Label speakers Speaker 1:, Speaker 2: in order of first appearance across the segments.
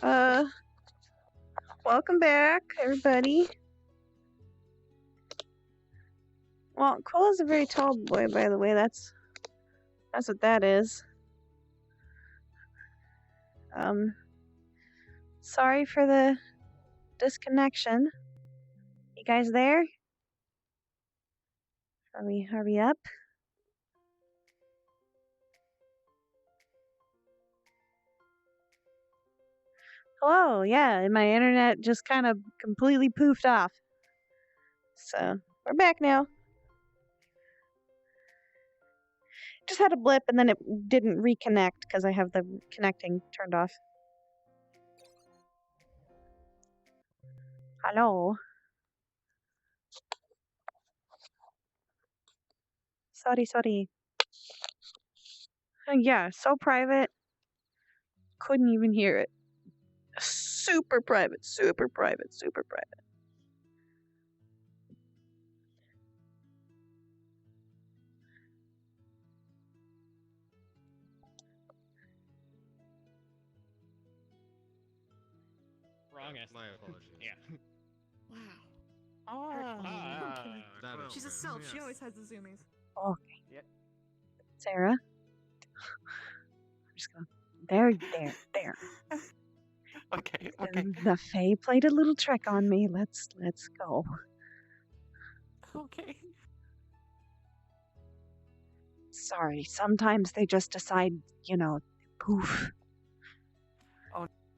Speaker 1: Uh, Welcome back, everybody. Well, Cole is a very tall boy, by the way. That's what that is. Sorry for the disconnection. You guys there? Are we up? Hello, yeah, and my internet just kind of completely poofed off. So, we're back now. Just had a blip and then it didn't reconnect because I have the connecting turned off. Hello. Sorry. Yeah, so private. Couldn't even hear it. Super private.
Speaker 2: Wrong estimate.
Speaker 3: My apologies.
Speaker 2: Yeah.
Speaker 4: Wow.
Speaker 3: That
Speaker 4: She's a
Speaker 3: is
Speaker 4: self.
Speaker 3: fair.
Speaker 4: She always has the zoomies.
Speaker 1: Okay.
Speaker 2: Yep.
Speaker 1: Sarah. I'm just gonna. There.
Speaker 5: Okay.
Speaker 1: The Fae played a little trick on me. Let's go.
Speaker 5: Okay.
Speaker 1: Sorry, sometimes they just decide, poof.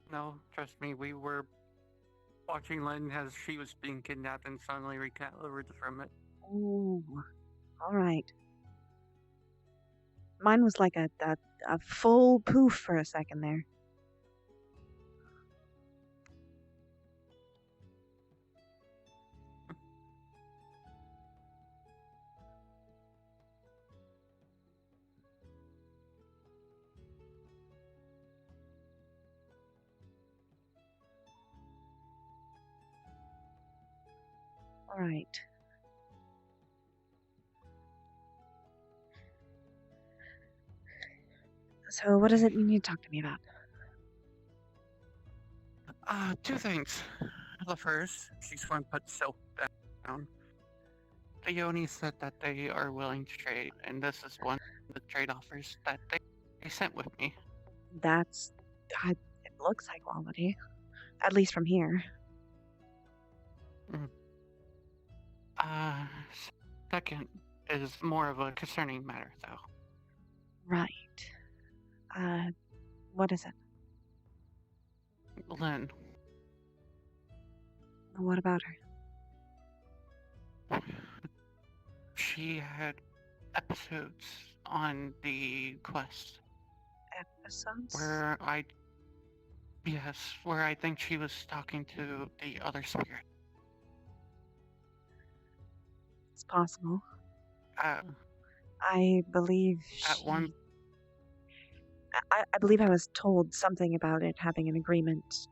Speaker 5: No, trust me, we were watching Lynn as she was being kidnapped and suddenly recovered from it.
Speaker 1: Ooh, all right. Mine was like a full poof for a second there. All right. So, what is it you need to talk to me about?
Speaker 5: Two things. The first, she's going to put Silk down. Leonie said that they are willing to trade, and this is one of the trade offers that they sent with me.
Speaker 1: It looks high quality, at least from here.
Speaker 5: Second is more of a concerning matter, though.
Speaker 1: Right. What is it?
Speaker 5: Lynn.
Speaker 1: What about her?
Speaker 5: She had episodes on the quest.
Speaker 1: Episodes?
Speaker 5: Where I think she was talking to the other spirit.
Speaker 1: It's possible.
Speaker 5: Uh,
Speaker 1: I believe I believe I was told something about it having an agreement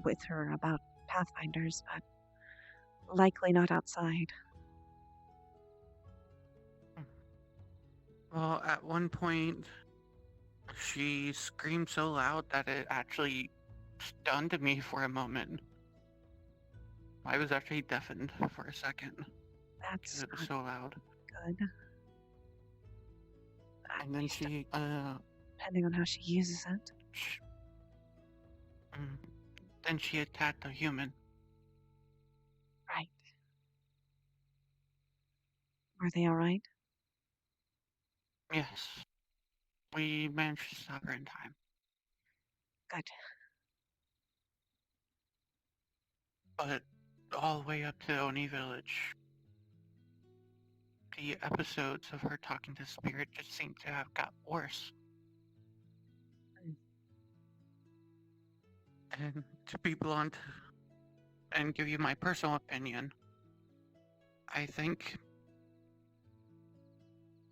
Speaker 1: with her about Pathfinders, but likely not outside.
Speaker 5: Well, at one point, she screamed so loud that it actually stunned me for a moment. I was actually deafened for a second.
Speaker 1: That's
Speaker 5: It was so loud.
Speaker 1: Good.
Speaker 5: And then she,
Speaker 1: depending on how she uses it.
Speaker 5: Then she attacked a human.
Speaker 1: Right. Were they alright?
Speaker 5: Yes. We managed to stop her in time.
Speaker 1: Good.
Speaker 5: But all the way up to Oni Village, the episodes of her talking to Spirit just seem to have got worse. And to be blunt, and give you my personal opinion, I think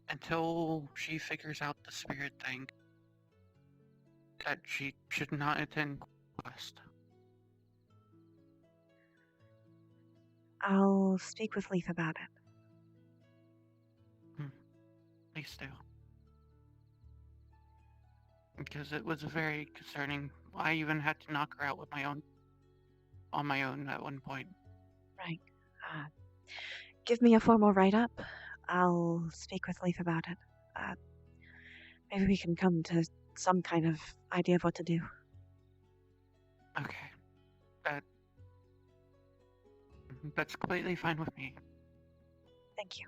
Speaker 5: until she figures out the Spirit thing, that she should not attend Quest.
Speaker 1: I'll speak with Leaf about it.
Speaker 5: Please do. because it was very concerning. I even had to knock her out with on my own at one point.
Speaker 1: Right. Give me a formal write-up. I'll speak with Leaf about it. Uh, maybe we can come to some kind of idea of what to do.
Speaker 5: Okay, that that's completely fine with me.
Speaker 1: Thank you.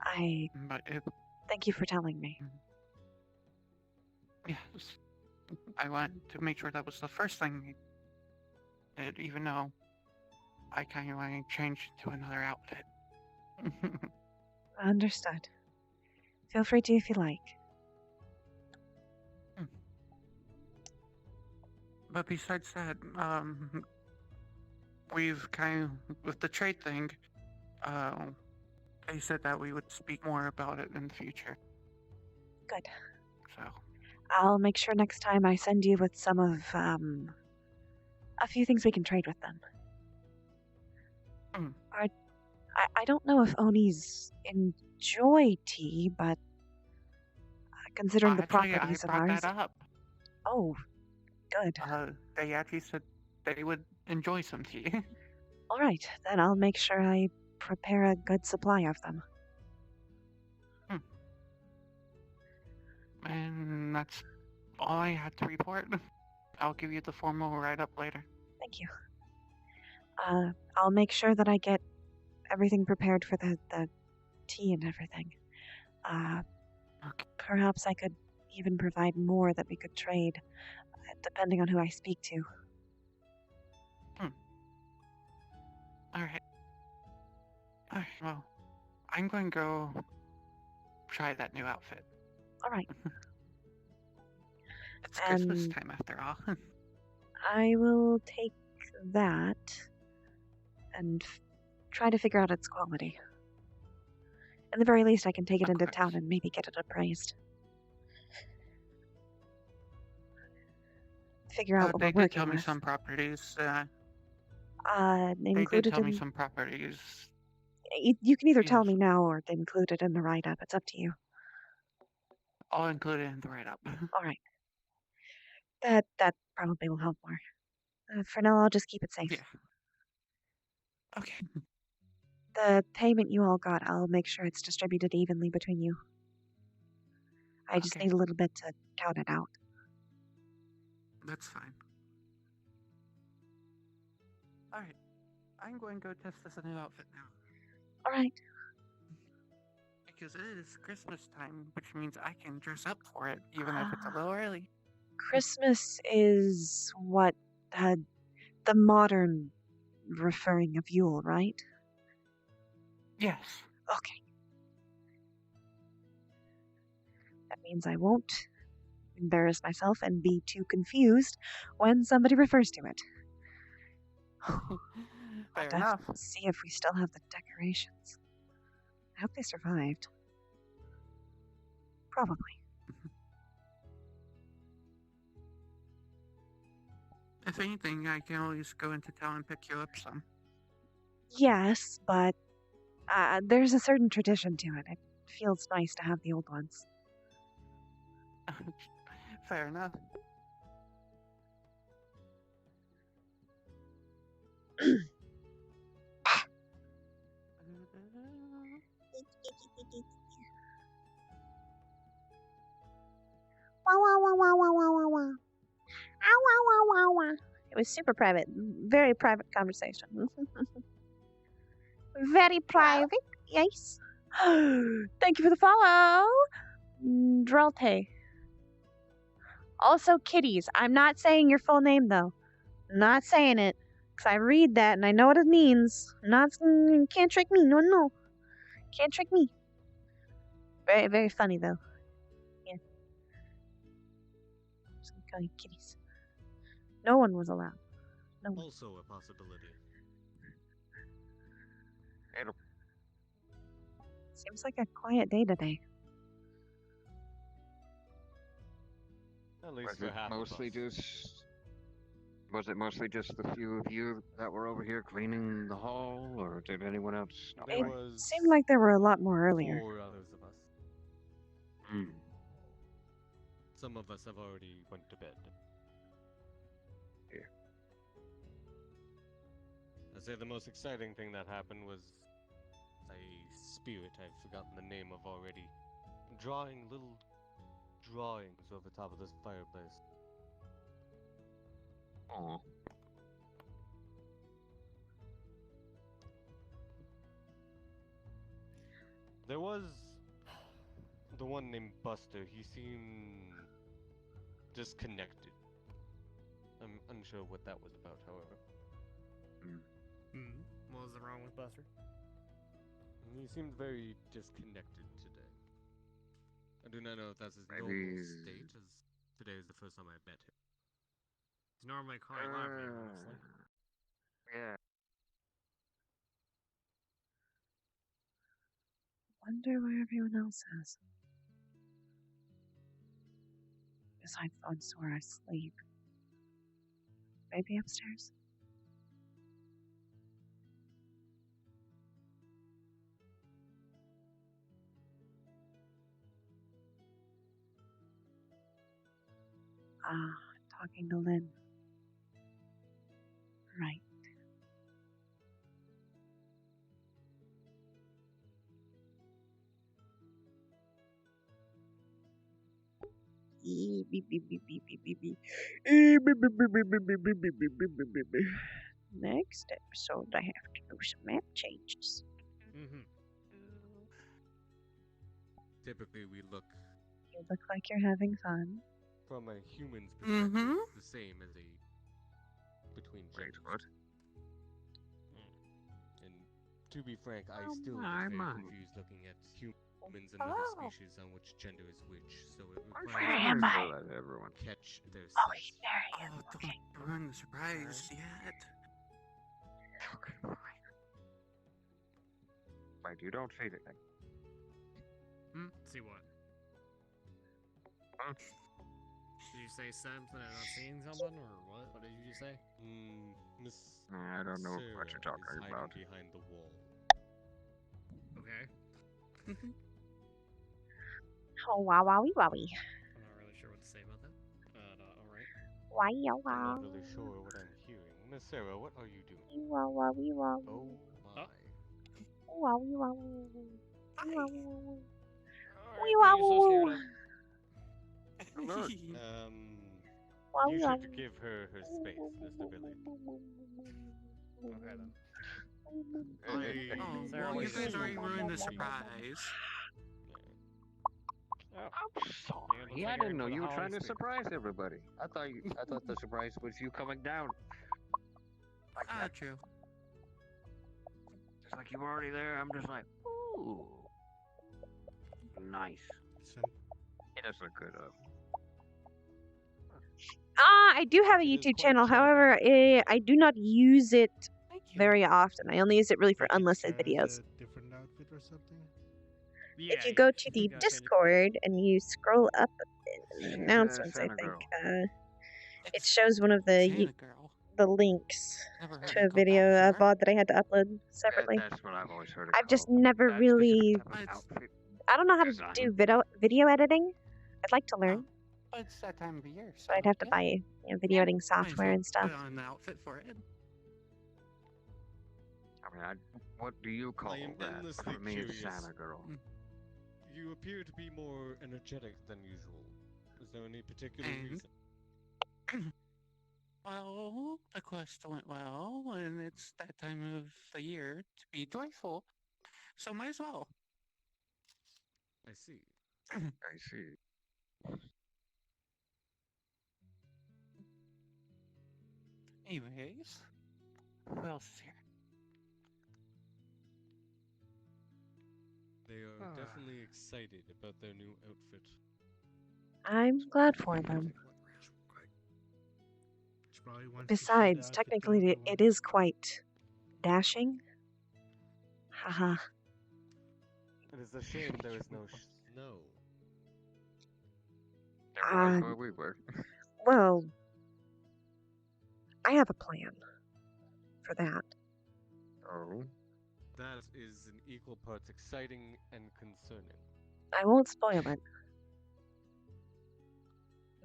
Speaker 1: I
Speaker 5: But
Speaker 1: thank you for telling me.
Speaker 5: yes, I want to make sure that was the first thing I did, even though I kind of want to change to another outfit.
Speaker 1: Understood. Feel free to if you like.
Speaker 5: But besides that, we've kind of, with the trade thing, they said that we would speak more about it in the future.
Speaker 1: Good.
Speaker 5: So,
Speaker 1: I'll make sure next time I send you with some of a few things we can trade with them.
Speaker 5: Mm.
Speaker 1: I don't know if Onis enjoy tea, but considering the
Speaker 5: actually, I
Speaker 1: properties of
Speaker 5: brought
Speaker 1: ours.
Speaker 5: that up.
Speaker 1: Oh, good.
Speaker 5: They actually said they would enjoy some tea.
Speaker 1: All right, then I'll make sure I prepare a good supply of them.
Speaker 5: And that's all I had to report. I'll give you the formal write-up later.
Speaker 1: Thank you. I'll make sure that I get everything prepared for the tea and everything.
Speaker 5: Okay.
Speaker 1: Perhaps I could even provide more that we could trade, depending on who I speak to.
Speaker 5: Alright. Alright, well, I'm going to go try that new outfit.
Speaker 1: All right.
Speaker 5: It's Christmas
Speaker 1: And
Speaker 5: time after all.
Speaker 1: I will take that and try to figure out its quality. At the very least, I can take it
Speaker 5: Of
Speaker 1: into
Speaker 5: course.
Speaker 1: town and maybe get it appraised. Figure out what
Speaker 5: They
Speaker 1: we're
Speaker 5: did
Speaker 1: working
Speaker 5: tell me
Speaker 1: with.
Speaker 5: some properties.
Speaker 1: They did
Speaker 5: Included tell
Speaker 1: in.
Speaker 5: me some properties.
Speaker 1: You can either tell
Speaker 5: Yes.
Speaker 1: me now or include it in the write-up. It's up to you.
Speaker 5: All included in the write-up.
Speaker 1: All right. That probably will help more. For now, I'll just keep it safe.
Speaker 5: Yeah. Okay.
Speaker 1: The payment you all got, I'll make sure it's distributed evenly between you. I just
Speaker 5: Okay.
Speaker 1: need a little bit to count it out.
Speaker 5: That's fine. Alright. I'm going to go test this new outfit now.
Speaker 1: All right.
Speaker 5: Because it is Christmas time, which means I can dress up for it, even if it's a little early.
Speaker 1: Christmas is what the modern referring of Yule, right?
Speaker 5: Yes.
Speaker 1: Okay. That means I won't embarrass myself and be too confused when somebody refers to it.
Speaker 5: Fair
Speaker 1: I'll
Speaker 5: enough.
Speaker 1: see if we still have the decorations. I hope they survived. Probably.
Speaker 5: If anything, I can always go into town and pick you up some.
Speaker 1: Yes, but there's a certain tradition to it. It feels nice to have the old ones.
Speaker 5: Fair enough.
Speaker 1: Wah, wah, wah, wah, wah, wah, wah, wah. Ow, wah, wah, wah, wah. It was super private. Very private conversation. Very private. Yes. Thank you for the follow. Drelte. Also, kitties. I'm not saying your full name, though. Not saying it. Because I read that and I know what it means. Not. Can't trick me. No, no. Can't trick me. Very, very funny, though. Yeah. Just gonna call you kitties. No one was allowed. No one.
Speaker 2: Also a possibility.
Speaker 1: Seems like a quiet day today.
Speaker 2: At least
Speaker 3: Was
Speaker 2: for
Speaker 3: it
Speaker 2: half
Speaker 3: mostly
Speaker 2: of us.
Speaker 3: just? Was it mostly just the few of you that were over here cleaning the hall, or did anyone else stop
Speaker 2: There
Speaker 1: It
Speaker 3: by?
Speaker 2: was
Speaker 1: seemed like there were a lot more earlier.
Speaker 2: 4 others of us.
Speaker 3: Hmm.
Speaker 2: some of us have already went to bed.
Speaker 3: Yeah.
Speaker 2: I'd say the most exciting thing that happened was a spirit I've forgotten the name of already, drawing little drawings over top of this fireplace.
Speaker 3: Oh.
Speaker 2: There was the one named Buster. He seemed disconnected. I'm unsure what that was about, however.
Speaker 6: What was wrong with Buster?
Speaker 2: He seemed very disconnected today. I do not know if that's his
Speaker 3: Maybe
Speaker 2: normal state, as today is the first time I've met him.
Speaker 6: He's normally quite lively, honestly.
Speaker 3: Yeah.
Speaker 1: Wonder where everyone else is. Besides the ones where I sleep. Maybe upstairs? Ah, talking to Lynn. Right. Next episode, I have to do some map changes.
Speaker 2: Typically, we look
Speaker 1: You look like you're having fun.
Speaker 2: from a human's perspective
Speaker 5: Mhm.
Speaker 2: the same as a between
Speaker 3: Wait,
Speaker 2: genders.
Speaker 3: what?
Speaker 2: And to be frank, I
Speaker 5: Oh
Speaker 2: still
Speaker 5: my,
Speaker 2: get very
Speaker 5: my.
Speaker 2: confused looking at humans and other species on which gender is which. So it
Speaker 3: Why
Speaker 2: requires
Speaker 1: am
Speaker 2: me
Speaker 1: I?
Speaker 3: to let everyone?
Speaker 2: to catch their
Speaker 1: Oh,
Speaker 2: scent.
Speaker 1: he's very
Speaker 5: Oh,
Speaker 1: okay.
Speaker 5: don't ruin the surprise yet.
Speaker 3: Okay, fine. Wait, you don't see anything.
Speaker 6: See what?
Speaker 3: Huh?
Speaker 6: Did you say something and not seeing something, or what? What did you just say?
Speaker 2: Miss
Speaker 3: I don't know
Speaker 2: Sarah
Speaker 3: what you're talking
Speaker 2: is hiding
Speaker 3: about.
Speaker 2: behind the wall.
Speaker 6: Okay.
Speaker 1: Oh, wow, wowie, wowie.
Speaker 6: I'm not really sure what to say about that. But, alright.
Speaker 1: Why,
Speaker 2: I'm
Speaker 1: wow.
Speaker 2: not really sure what I'm hearing. Miss Sarah, what are you doing?
Speaker 1: Wow, wowie, wow.
Speaker 2: Oh my.
Speaker 1: Wowie, wow. Wow.
Speaker 6: Alright,
Speaker 1: wow,
Speaker 6: you're so scared of.
Speaker 3: Alert.
Speaker 1: Wow,
Speaker 2: You
Speaker 1: wow.
Speaker 2: should give her space, Mr. Billy.
Speaker 6: Okay then.
Speaker 5: Oh,
Speaker 6: Sarah,
Speaker 5: well,
Speaker 6: what
Speaker 5: you
Speaker 6: do
Speaker 5: guys
Speaker 6: think?
Speaker 5: already ruined the surprise.
Speaker 3: I'm sorry. I didn't know you were trying to surprise everybody. I thought the surprise was you coming down. Like
Speaker 5: Ah,
Speaker 3: that.
Speaker 5: true.
Speaker 3: Just like you were already there. I'm just like, ooh, nice. It does look good.
Speaker 1: I do have a
Speaker 2: It is
Speaker 1: YouTube
Speaker 2: quite
Speaker 1: channel.
Speaker 2: charming.
Speaker 1: However, I do not use it
Speaker 5: Thank you.
Speaker 1: very often. I only use it really for
Speaker 2: Like it's
Speaker 1: unlisted videos.
Speaker 2: a different outfit or something?
Speaker 6: Yeah,
Speaker 1: If you go to the
Speaker 6: you gotta change it.
Speaker 1: Discord and you scroll up in
Speaker 3: She's a
Speaker 1: announcements, I
Speaker 3: Santa
Speaker 1: think
Speaker 3: girl.
Speaker 1: it
Speaker 5: It's
Speaker 1: shows one of the
Speaker 5: Santa girl.
Speaker 1: the links
Speaker 5: Never heard
Speaker 1: to
Speaker 5: it
Speaker 1: a
Speaker 5: called that
Speaker 1: video
Speaker 5: before.
Speaker 1: VOD that I had to upload separately.
Speaker 3: That's what I've always heard it
Speaker 1: I've just
Speaker 3: called.
Speaker 1: never
Speaker 3: That
Speaker 1: really.
Speaker 3: specific type of
Speaker 5: It's-
Speaker 3: outfit.
Speaker 1: I don't know how to
Speaker 3: design.
Speaker 1: do video editing. I'd like to learn,
Speaker 5: But it's that time of year, so
Speaker 1: but I'd have to
Speaker 5: yeah,
Speaker 1: buy video editing
Speaker 5: might as
Speaker 1: software
Speaker 5: well
Speaker 1: and stuff.
Speaker 5: Put on the outfit for it.
Speaker 3: I mean, what do you call
Speaker 2: am
Speaker 3: that?
Speaker 2: endlessly
Speaker 3: For me, it's
Speaker 2: curious.
Speaker 3: Santa girl.
Speaker 2: You appear to be more energetic than usual. Is there any particular
Speaker 5: And-
Speaker 2: reason?
Speaker 5: Well, the quest went well, and it's that time of the year to be joyful, so might as well.
Speaker 2: I see.
Speaker 3: I see.
Speaker 5: Anyways, who else is here?
Speaker 2: They are definitely excited about their new outfit.
Speaker 1: I'm glad for them. Besides, technically, it is quite dashing. Haha.
Speaker 2: It is a shame there is no snow.
Speaker 3: There was where we were.
Speaker 1: Well, I have a plan for that.
Speaker 3: Oh.
Speaker 2: That is an equal parts exciting and concerning.
Speaker 1: I won't spoil it.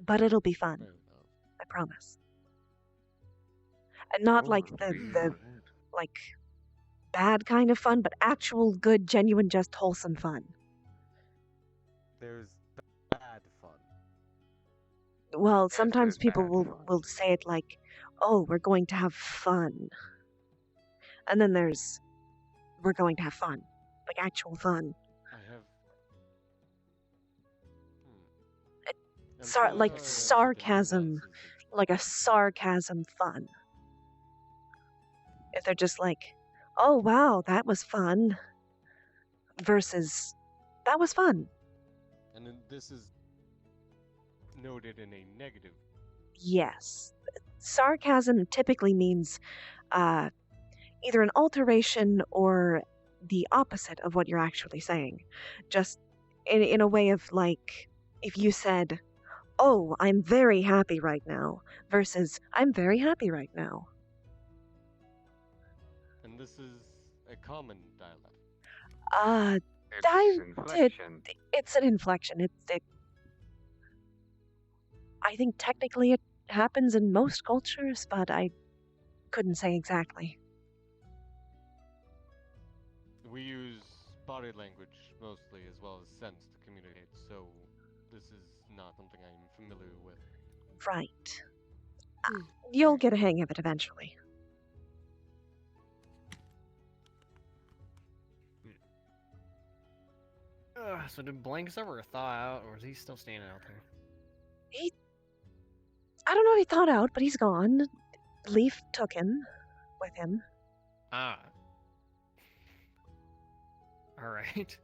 Speaker 1: But it'll be fun.
Speaker 2: Fair enough.
Speaker 1: I promise. And not
Speaker 3: Oh,
Speaker 1: like
Speaker 3: it'll be
Speaker 1: the
Speaker 3: fun.
Speaker 1: like bad kind of fun, but actual good, genuine, just wholesome fun.
Speaker 2: There's bad fun.
Speaker 1: Well,
Speaker 3: Yes,
Speaker 1: sometimes
Speaker 3: there's
Speaker 1: people
Speaker 3: bad
Speaker 1: will,
Speaker 3: fun.
Speaker 1: will say it like, oh, we're going to have fun. And then there's, we're going to have fun. Like actual fun.
Speaker 2: I have. I'm
Speaker 1: Sar-
Speaker 2: sure
Speaker 1: like
Speaker 2: there are different
Speaker 1: sarcasm.
Speaker 2: nuances of-
Speaker 1: Like a sarcasm fun. If they're just like, oh, wow, that was fun. Versus, that was fun.
Speaker 2: And then this is noted in a negative.
Speaker 1: Yes. Sarcasm typically means either an alteration or the opposite of what you're actually saying. Just in a way of like, if you said, oh, I'm very happy right now, versus I'm very happy right now.
Speaker 2: And this is a common dialect.
Speaker 3: It's
Speaker 1: I
Speaker 3: inflection.
Speaker 1: It's an inflection. I think technically it happens in most cultures, but I couldn't say exactly.
Speaker 2: We use body language mostly as well as sense to communicate, so this is not something I'm familiar with.
Speaker 1: Right. You'll get a hang of it eventually.
Speaker 6: So did Blanks ever thaw out, or is he still standing out there?
Speaker 1: I don't know if he thought out, but he's gone. Leaf took him with him.
Speaker 6: Ah. Alright.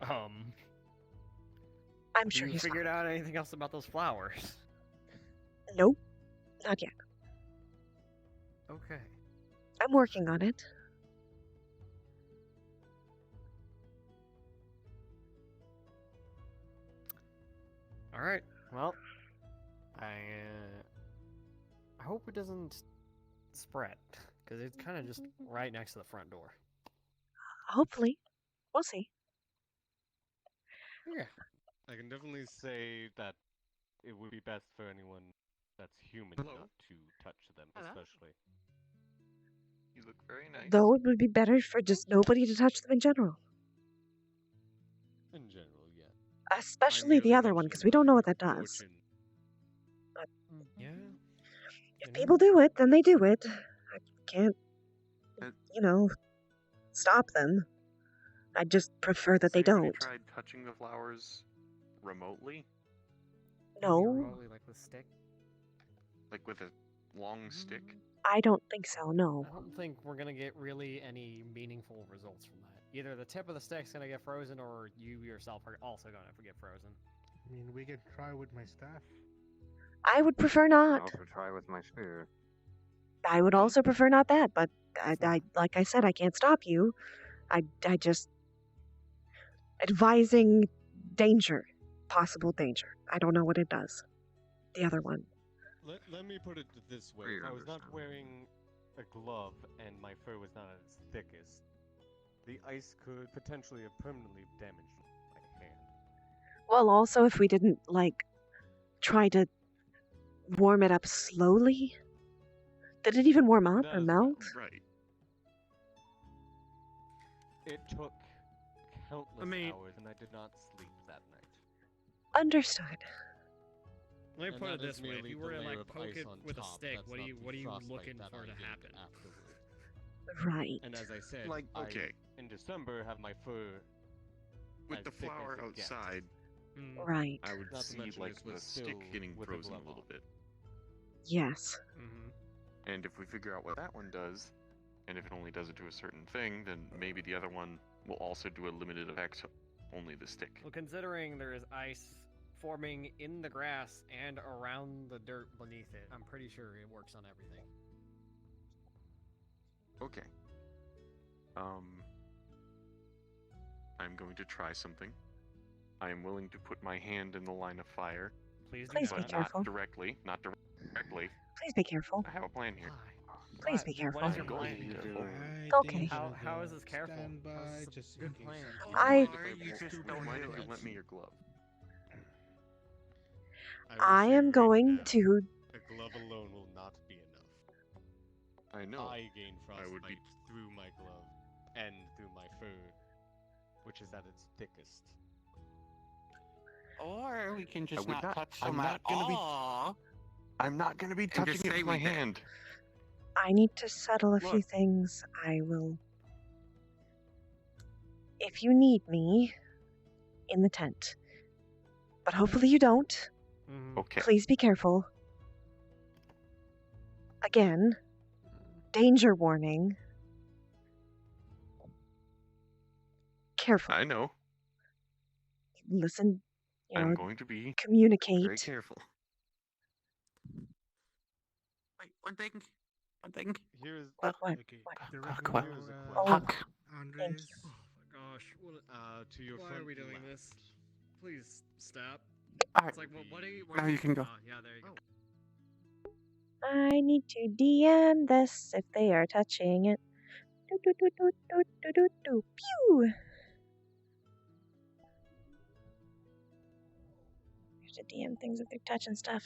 Speaker 1: I'm sure
Speaker 6: you
Speaker 1: he's
Speaker 6: figured
Speaker 1: fine.
Speaker 6: out anything else about those flowers?
Speaker 1: Nope. Not yet.
Speaker 6: Okay.
Speaker 1: I'm working on it.
Speaker 6: Alright, well, I hope it doesn't spread, because it's kind of just right next to the front door.
Speaker 1: Hopefully. We'll see.
Speaker 6: Yeah.
Speaker 2: I can definitely say that it would be best for anyone that's human
Speaker 3: Hello?
Speaker 2: not to touch them,
Speaker 6: Hello?
Speaker 2: especially.
Speaker 3: You look very nice.
Speaker 1: Though it would be better for just nobody to touch them in general.
Speaker 2: In general, yeah.
Speaker 1: Especially the other one, because we don't know what that does.
Speaker 6: Yeah.
Speaker 1: If people do it, then they do it. I can't,
Speaker 3: Uh,
Speaker 1: stop them. I just prefer that they
Speaker 7: Has anybody
Speaker 1: don't.
Speaker 7: tried touching the flowers remotely?
Speaker 6: Maybe
Speaker 1: No,
Speaker 6: remotely, like with stick.
Speaker 7: Like with a long stick?
Speaker 1: I don't think so, no.
Speaker 6: I don't think we're gonna get really any meaningful results from that. Either the tip of the stick's gonna get frozen, or you yourself are also gonna get frozen.
Speaker 8: I mean, we could try with my staff.
Speaker 1: I would prefer
Speaker 3: I'll
Speaker 1: not.
Speaker 3: also try with my spear.
Speaker 1: I would also prefer not that, but I like I said, I can't stop you. I just advising danger, possible danger. I don't know what it does. The other one.
Speaker 2: Let me put it this way.
Speaker 3: We
Speaker 2: If I was not
Speaker 3: understand.
Speaker 2: wearing a glove and my fur was not at its thickest, the ice could potentially have permanently damaged my hand.
Speaker 1: Well, also if we didn't try to warm it up slowly. Did it even warm up
Speaker 2: That
Speaker 1: or
Speaker 2: is
Speaker 1: melt?
Speaker 7: Right.
Speaker 2: It took countless
Speaker 6: mean-
Speaker 2: hours, and I did not sleep that night.
Speaker 1: Understood.
Speaker 6: Let me
Speaker 2: And
Speaker 6: put
Speaker 2: that
Speaker 6: it
Speaker 2: is
Speaker 6: this way: if
Speaker 2: merely
Speaker 6: you
Speaker 2: the
Speaker 6: were to
Speaker 2: layer
Speaker 6: like
Speaker 2: of
Speaker 6: poke
Speaker 2: ice
Speaker 6: it
Speaker 2: on
Speaker 6: with a
Speaker 2: top,
Speaker 6: stick,
Speaker 2: that's
Speaker 6: what
Speaker 2: not
Speaker 6: are
Speaker 2: the
Speaker 6: you
Speaker 2: frostbite
Speaker 6: looking
Speaker 2: that
Speaker 6: for
Speaker 2: I
Speaker 6: to
Speaker 2: did
Speaker 6: happen?
Speaker 2: afterward.
Speaker 1: Right.
Speaker 2: And as I said,
Speaker 7: Like,
Speaker 2: I,
Speaker 7: okay.
Speaker 2: in December, have my fur
Speaker 7: With
Speaker 2: as
Speaker 7: the
Speaker 2: thick as
Speaker 7: flower
Speaker 2: it gets.
Speaker 7: outside,
Speaker 1: Right.
Speaker 7: I would
Speaker 2: Not to
Speaker 7: see
Speaker 2: mention
Speaker 7: like
Speaker 2: it was
Speaker 7: the stick
Speaker 2: still
Speaker 7: getting
Speaker 2: with a
Speaker 7: frozen a
Speaker 2: glove
Speaker 7: little
Speaker 2: on.
Speaker 7: bit.
Speaker 1: Yes.
Speaker 6: Mm-hmm.
Speaker 7: And if we figure out what that one does, and if it only does it to a certain thing, then maybe the other one will also do a limited effect, only the stick.
Speaker 6: Well, considering there is ice forming in the grass and around the dirt beneath it, I'm pretty sure it works on everything.
Speaker 7: Okay. I'm going to try something. I am willing to put my hand in the line of fire,
Speaker 6: Please do
Speaker 1: Please
Speaker 6: not.
Speaker 1: be
Speaker 7: but
Speaker 1: careful.
Speaker 7: not directly. Not directly.
Speaker 1: Please be careful.
Speaker 7: I have a plan here.
Speaker 6: Why?
Speaker 1: Please be
Speaker 6: What
Speaker 1: careful.
Speaker 6: is your
Speaker 7: I'm going to
Speaker 6: plan?
Speaker 7: be careful.
Speaker 1: Okay.
Speaker 6: How is this careful?
Speaker 8: Stand
Speaker 6: How's
Speaker 8: by,
Speaker 6: this a
Speaker 8: just
Speaker 6: good
Speaker 8: in case
Speaker 6: plan?
Speaker 8: something-
Speaker 1: I-
Speaker 7: Would you mind if you lent me your glove?
Speaker 1: I
Speaker 2: will say
Speaker 1: am
Speaker 2: right
Speaker 1: going
Speaker 2: now,
Speaker 1: to.
Speaker 2: a glove alone will not be enough.
Speaker 7: I know.
Speaker 2: I gain
Speaker 7: I would be-
Speaker 2: frostbite through my glove and through my fur, which is at its thickest.
Speaker 5: Or we can just
Speaker 7: would
Speaker 5: not
Speaker 7: not-
Speaker 5: touch
Speaker 7: I'm
Speaker 5: them
Speaker 7: not
Speaker 5: at
Speaker 7: gonna be-
Speaker 5: all.
Speaker 7: I'm not gonna be
Speaker 5: just
Speaker 7: touching it
Speaker 5: say
Speaker 7: with my
Speaker 5: we did.
Speaker 7: hand.
Speaker 1: I need to settle a few
Speaker 5: Look.
Speaker 1: things. I will. If you need me, in the tent. But hopefully you don't.
Speaker 7: Okay.
Speaker 1: Please be careful. Again, danger warning. Careful.
Speaker 7: I know.
Speaker 1: Listen,
Speaker 7: I'm going to be
Speaker 1: communicate.
Speaker 7: very careful.
Speaker 5: Wait, one thing. One thing.
Speaker 2: Here's
Speaker 1: What?
Speaker 8: Okay.
Speaker 1: What?
Speaker 8: Directly
Speaker 5: What?
Speaker 8: to,
Speaker 2: Here's a
Speaker 1: Oh,
Speaker 5: Huck.
Speaker 8: Andres.
Speaker 6: Oh my gosh.
Speaker 2: to your
Speaker 6: Why
Speaker 2: front
Speaker 6: are we doing
Speaker 2: left.
Speaker 6: this? Please stop.
Speaker 5: Alright.
Speaker 6: It's like, what are you?
Speaker 5: Now you can go.
Speaker 6: Yeah, there you go.
Speaker 1: I need to DM this if they are touching it. Do, do, do, do, do, do, do, do. Pew! You have to DM things if they're touching stuff.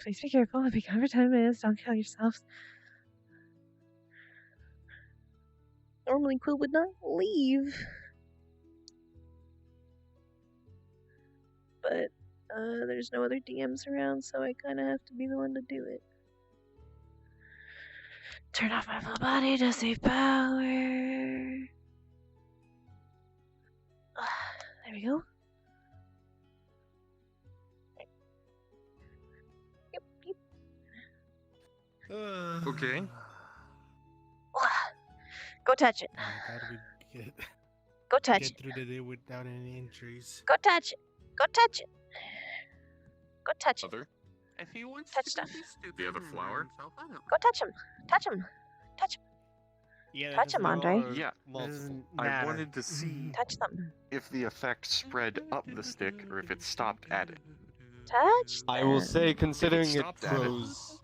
Speaker 1: Please be careful. I'll be gone for 10 minutes. Don't kill yourselves. Normally, Quill would not leave. But there's no other DMs around, so I kind of have to be the one to do it. Turn off my full body to save power. There we go. Yep, yep.
Speaker 7: Okay.
Speaker 1: Go touch it.
Speaker 8: How do we get,
Speaker 1: Go touch
Speaker 8: get
Speaker 1: it.
Speaker 8: through the day without any injuries?
Speaker 1: Go touch it. Go touch it. Go touch it.
Speaker 7: Other?
Speaker 5: If he wants
Speaker 1: Touch
Speaker 5: to
Speaker 1: stuff.
Speaker 5: be stupid
Speaker 7: The other
Speaker 5: and
Speaker 7: flower?
Speaker 5: hurt himself, I don't
Speaker 1: Go touch him. Touch him.
Speaker 6: Yeah,
Speaker 1: Touch him, Andre.
Speaker 7: Yeah.
Speaker 2: Multiple.
Speaker 7: I wanted to see
Speaker 1: Touch them.
Speaker 7: if the effect spread up the stick or if it stopped at it.
Speaker 1: Touch them.
Speaker 2: I will say, considering it
Speaker 7: stopped at it.
Speaker 2: froze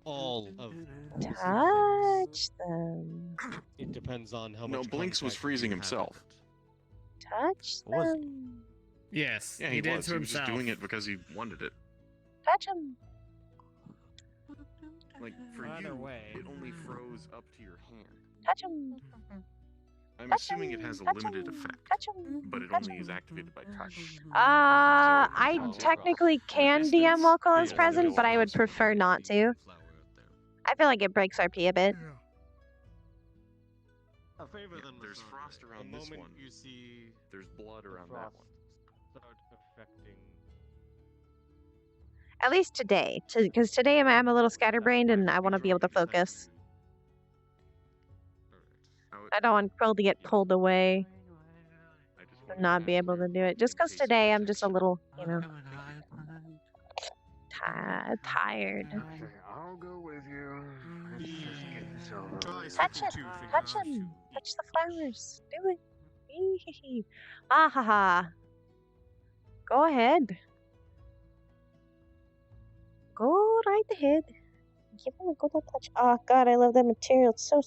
Speaker 2: all of.
Speaker 1: Touch them.
Speaker 2: It depends on how
Speaker 7: No,
Speaker 2: much.
Speaker 7: Blinks was
Speaker 2: contact
Speaker 7: freezing
Speaker 2: you have
Speaker 7: himself.
Speaker 2: with it.
Speaker 1: Touch
Speaker 2: Was he?
Speaker 1: them.
Speaker 6: Yes.
Speaker 7: Yeah, he
Speaker 6: did
Speaker 7: was.
Speaker 6: to
Speaker 7: He was just
Speaker 6: himself.
Speaker 7: doing it because he wanted it.
Speaker 1: Touch them.
Speaker 7: Like, for
Speaker 6: Either
Speaker 7: you,
Speaker 6: way.
Speaker 7: it only froze up to your hand.
Speaker 1: Touch them.
Speaker 7: I'm
Speaker 1: Touch
Speaker 7: assuming it
Speaker 1: 'em,
Speaker 7: has a
Speaker 1: touch
Speaker 7: limited
Speaker 1: 'em,
Speaker 7: effect,
Speaker 1: touch 'em,
Speaker 7: but it
Speaker 1: touch
Speaker 7: only is
Speaker 1: 'em.
Speaker 7: activated by touch.
Speaker 1: I
Speaker 7: So,
Speaker 1: technically
Speaker 7: from a
Speaker 1: can DM
Speaker 7: distance,
Speaker 1: while Quill
Speaker 7: the
Speaker 1: is
Speaker 7: effect
Speaker 1: present,
Speaker 7: will
Speaker 1: but I would
Speaker 7: also
Speaker 1: prefer
Speaker 7: be
Speaker 1: not to.
Speaker 2: Flower out there.
Speaker 1: I feel like it breaks RP a bit.
Speaker 2: A favor
Speaker 7: Yeah,
Speaker 2: then,
Speaker 7: there's
Speaker 2: Masandre.
Speaker 7: frost around
Speaker 2: the
Speaker 7: this
Speaker 2: moment
Speaker 7: one.
Speaker 2: you see
Speaker 7: There's blood
Speaker 2: the
Speaker 7: around that
Speaker 2: frost
Speaker 7: one.
Speaker 2: start affecting.
Speaker 1: At least today, because today I'm a little scatterbrained and I want to be able to focus. I don't want Quill to get pulled away
Speaker 7: I just
Speaker 1: and
Speaker 7: wanted
Speaker 1: not
Speaker 7: to
Speaker 1: be
Speaker 7: ask
Speaker 1: able to
Speaker 7: you
Speaker 1: do it. Just
Speaker 7: in
Speaker 1: because
Speaker 7: case it
Speaker 1: today I'm
Speaker 7: protects
Speaker 1: just a
Speaker 7: you.
Speaker 1: little, tired.
Speaker 3: Okay, I'll go with you. Let's just get this over
Speaker 2: Try
Speaker 3: with.
Speaker 1: Touch
Speaker 2: switching
Speaker 1: it.
Speaker 2: 2 fingers
Speaker 1: Touch
Speaker 2: to
Speaker 1: him.
Speaker 2: shoot.
Speaker 1: Touch the flowers. Do it. Eehee. Ah ha ha. Go ahead. Go right ahead. Give him a good old touch. Oh god, I love that material. It's so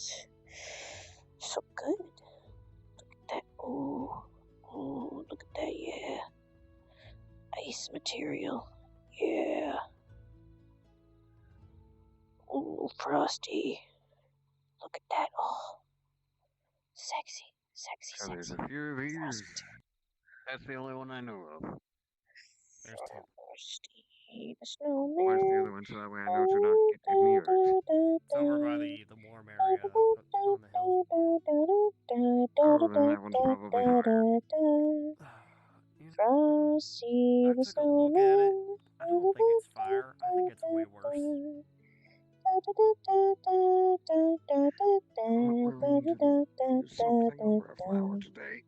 Speaker 1: good. Look at that. Oh, look at that. Yeah. Ice material. Yeah. Oh, frosty. Look at that. Oh, sexy, sexy,
Speaker 3: So there's
Speaker 1: sexy.
Speaker 3: a few of these.
Speaker 1: Frost material.
Speaker 3: That's the only one I know of.
Speaker 6: There's two.
Speaker 1: Frosty the
Speaker 3: Where's the
Speaker 1: snowman.
Speaker 3: other one so that way I know to not get too near it?
Speaker 6: It's over by the warm area up on the hill.
Speaker 3: Oh, then that one's probably higher.
Speaker 1: Frosty the
Speaker 6: I took a look at it. I don't think it's fire. I think it's way worse.
Speaker 3: There's something over a flower today.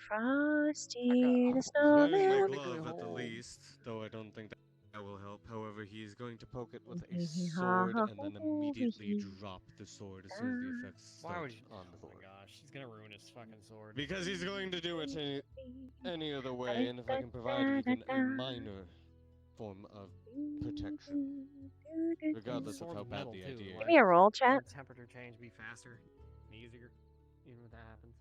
Speaker 1: Frosty the
Speaker 2: He's wearing my
Speaker 1: snowman.
Speaker 2: glove at the least, though I don't think that will help. However, he's going to poke it with a sword and then immediately drop the sword as soon as the effects
Speaker 6: Why
Speaker 2: start
Speaker 6: would you?
Speaker 2: on
Speaker 6: Oh
Speaker 2: the
Speaker 6: my
Speaker 2: sword.
Speaker 6: gosh, he's gonna ruin his fucking sword.
Speaker 2: Because he's going to do it any other way, and if I can provide even a minor form of protection, regardless of
Speaker 6: Sword's
Speaker 2: how bad
Speaker 6: metal
Speaker 2: the
Speaker 6: too,
Speaker 2: idea
Speaker 6: like-
Speaker 1: Give me a roll, chat.
Speaker 6: Won't temperature change be faster and easier, even if that happens?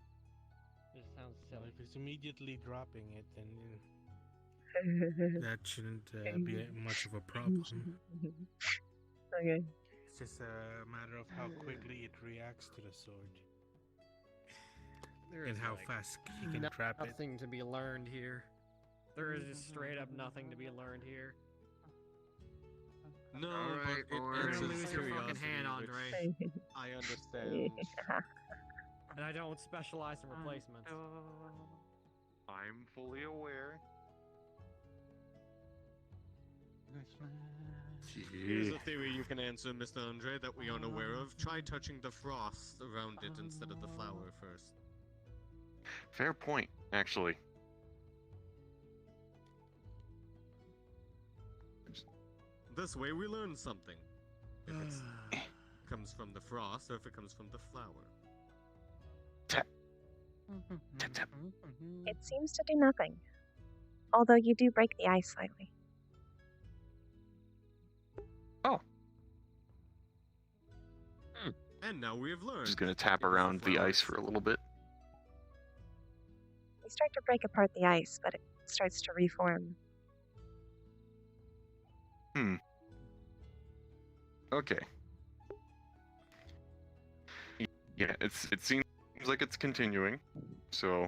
Speaker 6: It just sounds
Speaker 8: Well,
Speaker 6: silly.
Speaker 8: if it's immediately dropping it, then that shouldn't be much of a problem.
Speaker 1: Okay.
Speaker 8: It's just a matter of how quickly it reacts to the sword
Speaker 6: There
Speaker 8: and
Speaker 6: is,
Speaker 8: how
Speaker 6: like,
Speaker 8: fast you can trap it.
Speaker 6: nothing to be learned here. There is just straight up nothing to be learned here.
Speaker 2: No,
Speaker 3: Alright,
Speaker 2: but it
Speaker 3: boys.
Speaker 6: You're
Speaker 2: answers
Speaker 6: gonna lose your fucking
Speaker 2: curiosity,
Speaker 6: hand,
Speaker 2: which
Speaker 6: Andre.
Speaker 2: I understand.
Speaker 6: And I don't specialize in replacements.
Speaker 7: I'm fully aware.
Speaker 2: Here's a theory you can answer, Mr. Andre, that we aren't aware of. Try touching the frost around it instead of the flower first.
Speaker 7: Fair point, actually.
Speaker 2: This way we learn something. If it comes from the frost or if it comes from the flower.
Speaker 7: Tap, tap.
Speaker 1: It seems to do nothing. Although you do break the ice slightly.
Speaker 2: And now we have learned.
Speaker 7: Just gonna tap
Speaker 2: It is
Speaker 7: around the
Speaker 2: flower
Speaker 7: ice for a little bit.
Speaker 1: You start to break apart the ice, but it starts to reform.
Speaker 7: Okay. Yeah, it seems like it's continuing, so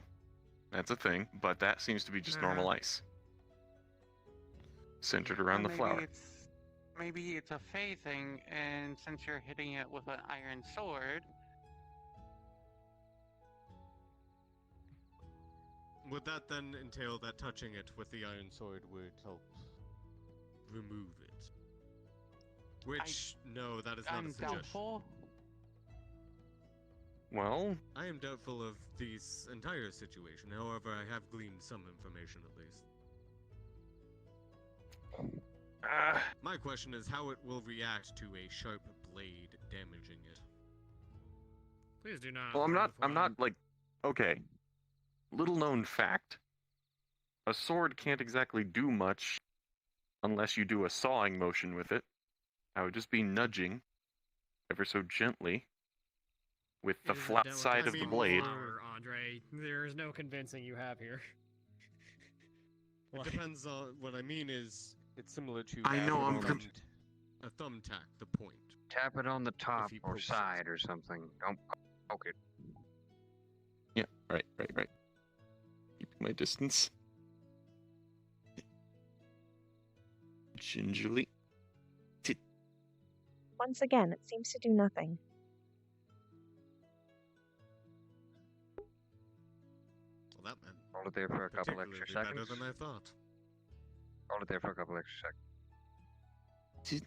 Speaker 7: that's a thing. But that seems to be just normal ice, centered around the flower.
Speaker 5: Maybe it's a Fey thing, and since you're hitting it with an iron sword,
Speaker 2: Would that then entail that touching it with the iron sword would help remove it? Which, no, that is not
Speaker 5: I'm
Speaker 2: a suggestion.
Speaker 5: doubtful.
Speaker 7: Well,
Speaker 2: I am doubtful of this entire situation, however, I have gleaned some information at least. My question is how it will react to a sharp blade damaging it.
Speaker 6: Please do not.
Speaker 7: well, I'm not like, okay. Little known fact: a sword can't exactly do much unless you do a sawing motion with it. I would just be nudging, ever so gently, with the flat side of the blade.
Speaker 6: Andre, there is no convincing you have here.
Speaker 2: It depends on what I mean is it's similar to
Speaker 3: I know, I'm
Speaker 2: a thumbtack, the point.
Speaker 3: Tap it on the top
Speaker 2: he
Speaker 3: or
Speaker 2: pokes it.
Speaker 3: side or something. Don't poke it.
Speaker 7: Yeah, right. Keeping my distance. Gingerly.
Speaker 1: Once again, it seems to do nothing.
Speaker 2: Well, that meant
Speaker 3: Hold it there for a couple
Speaker 2: particularly
Speaker 3: extra
Speaker 2: better
Speaker 3: seconds.
Speaker 2: than I thought.
Speaker 3: Hold it there for a couple extra seconds.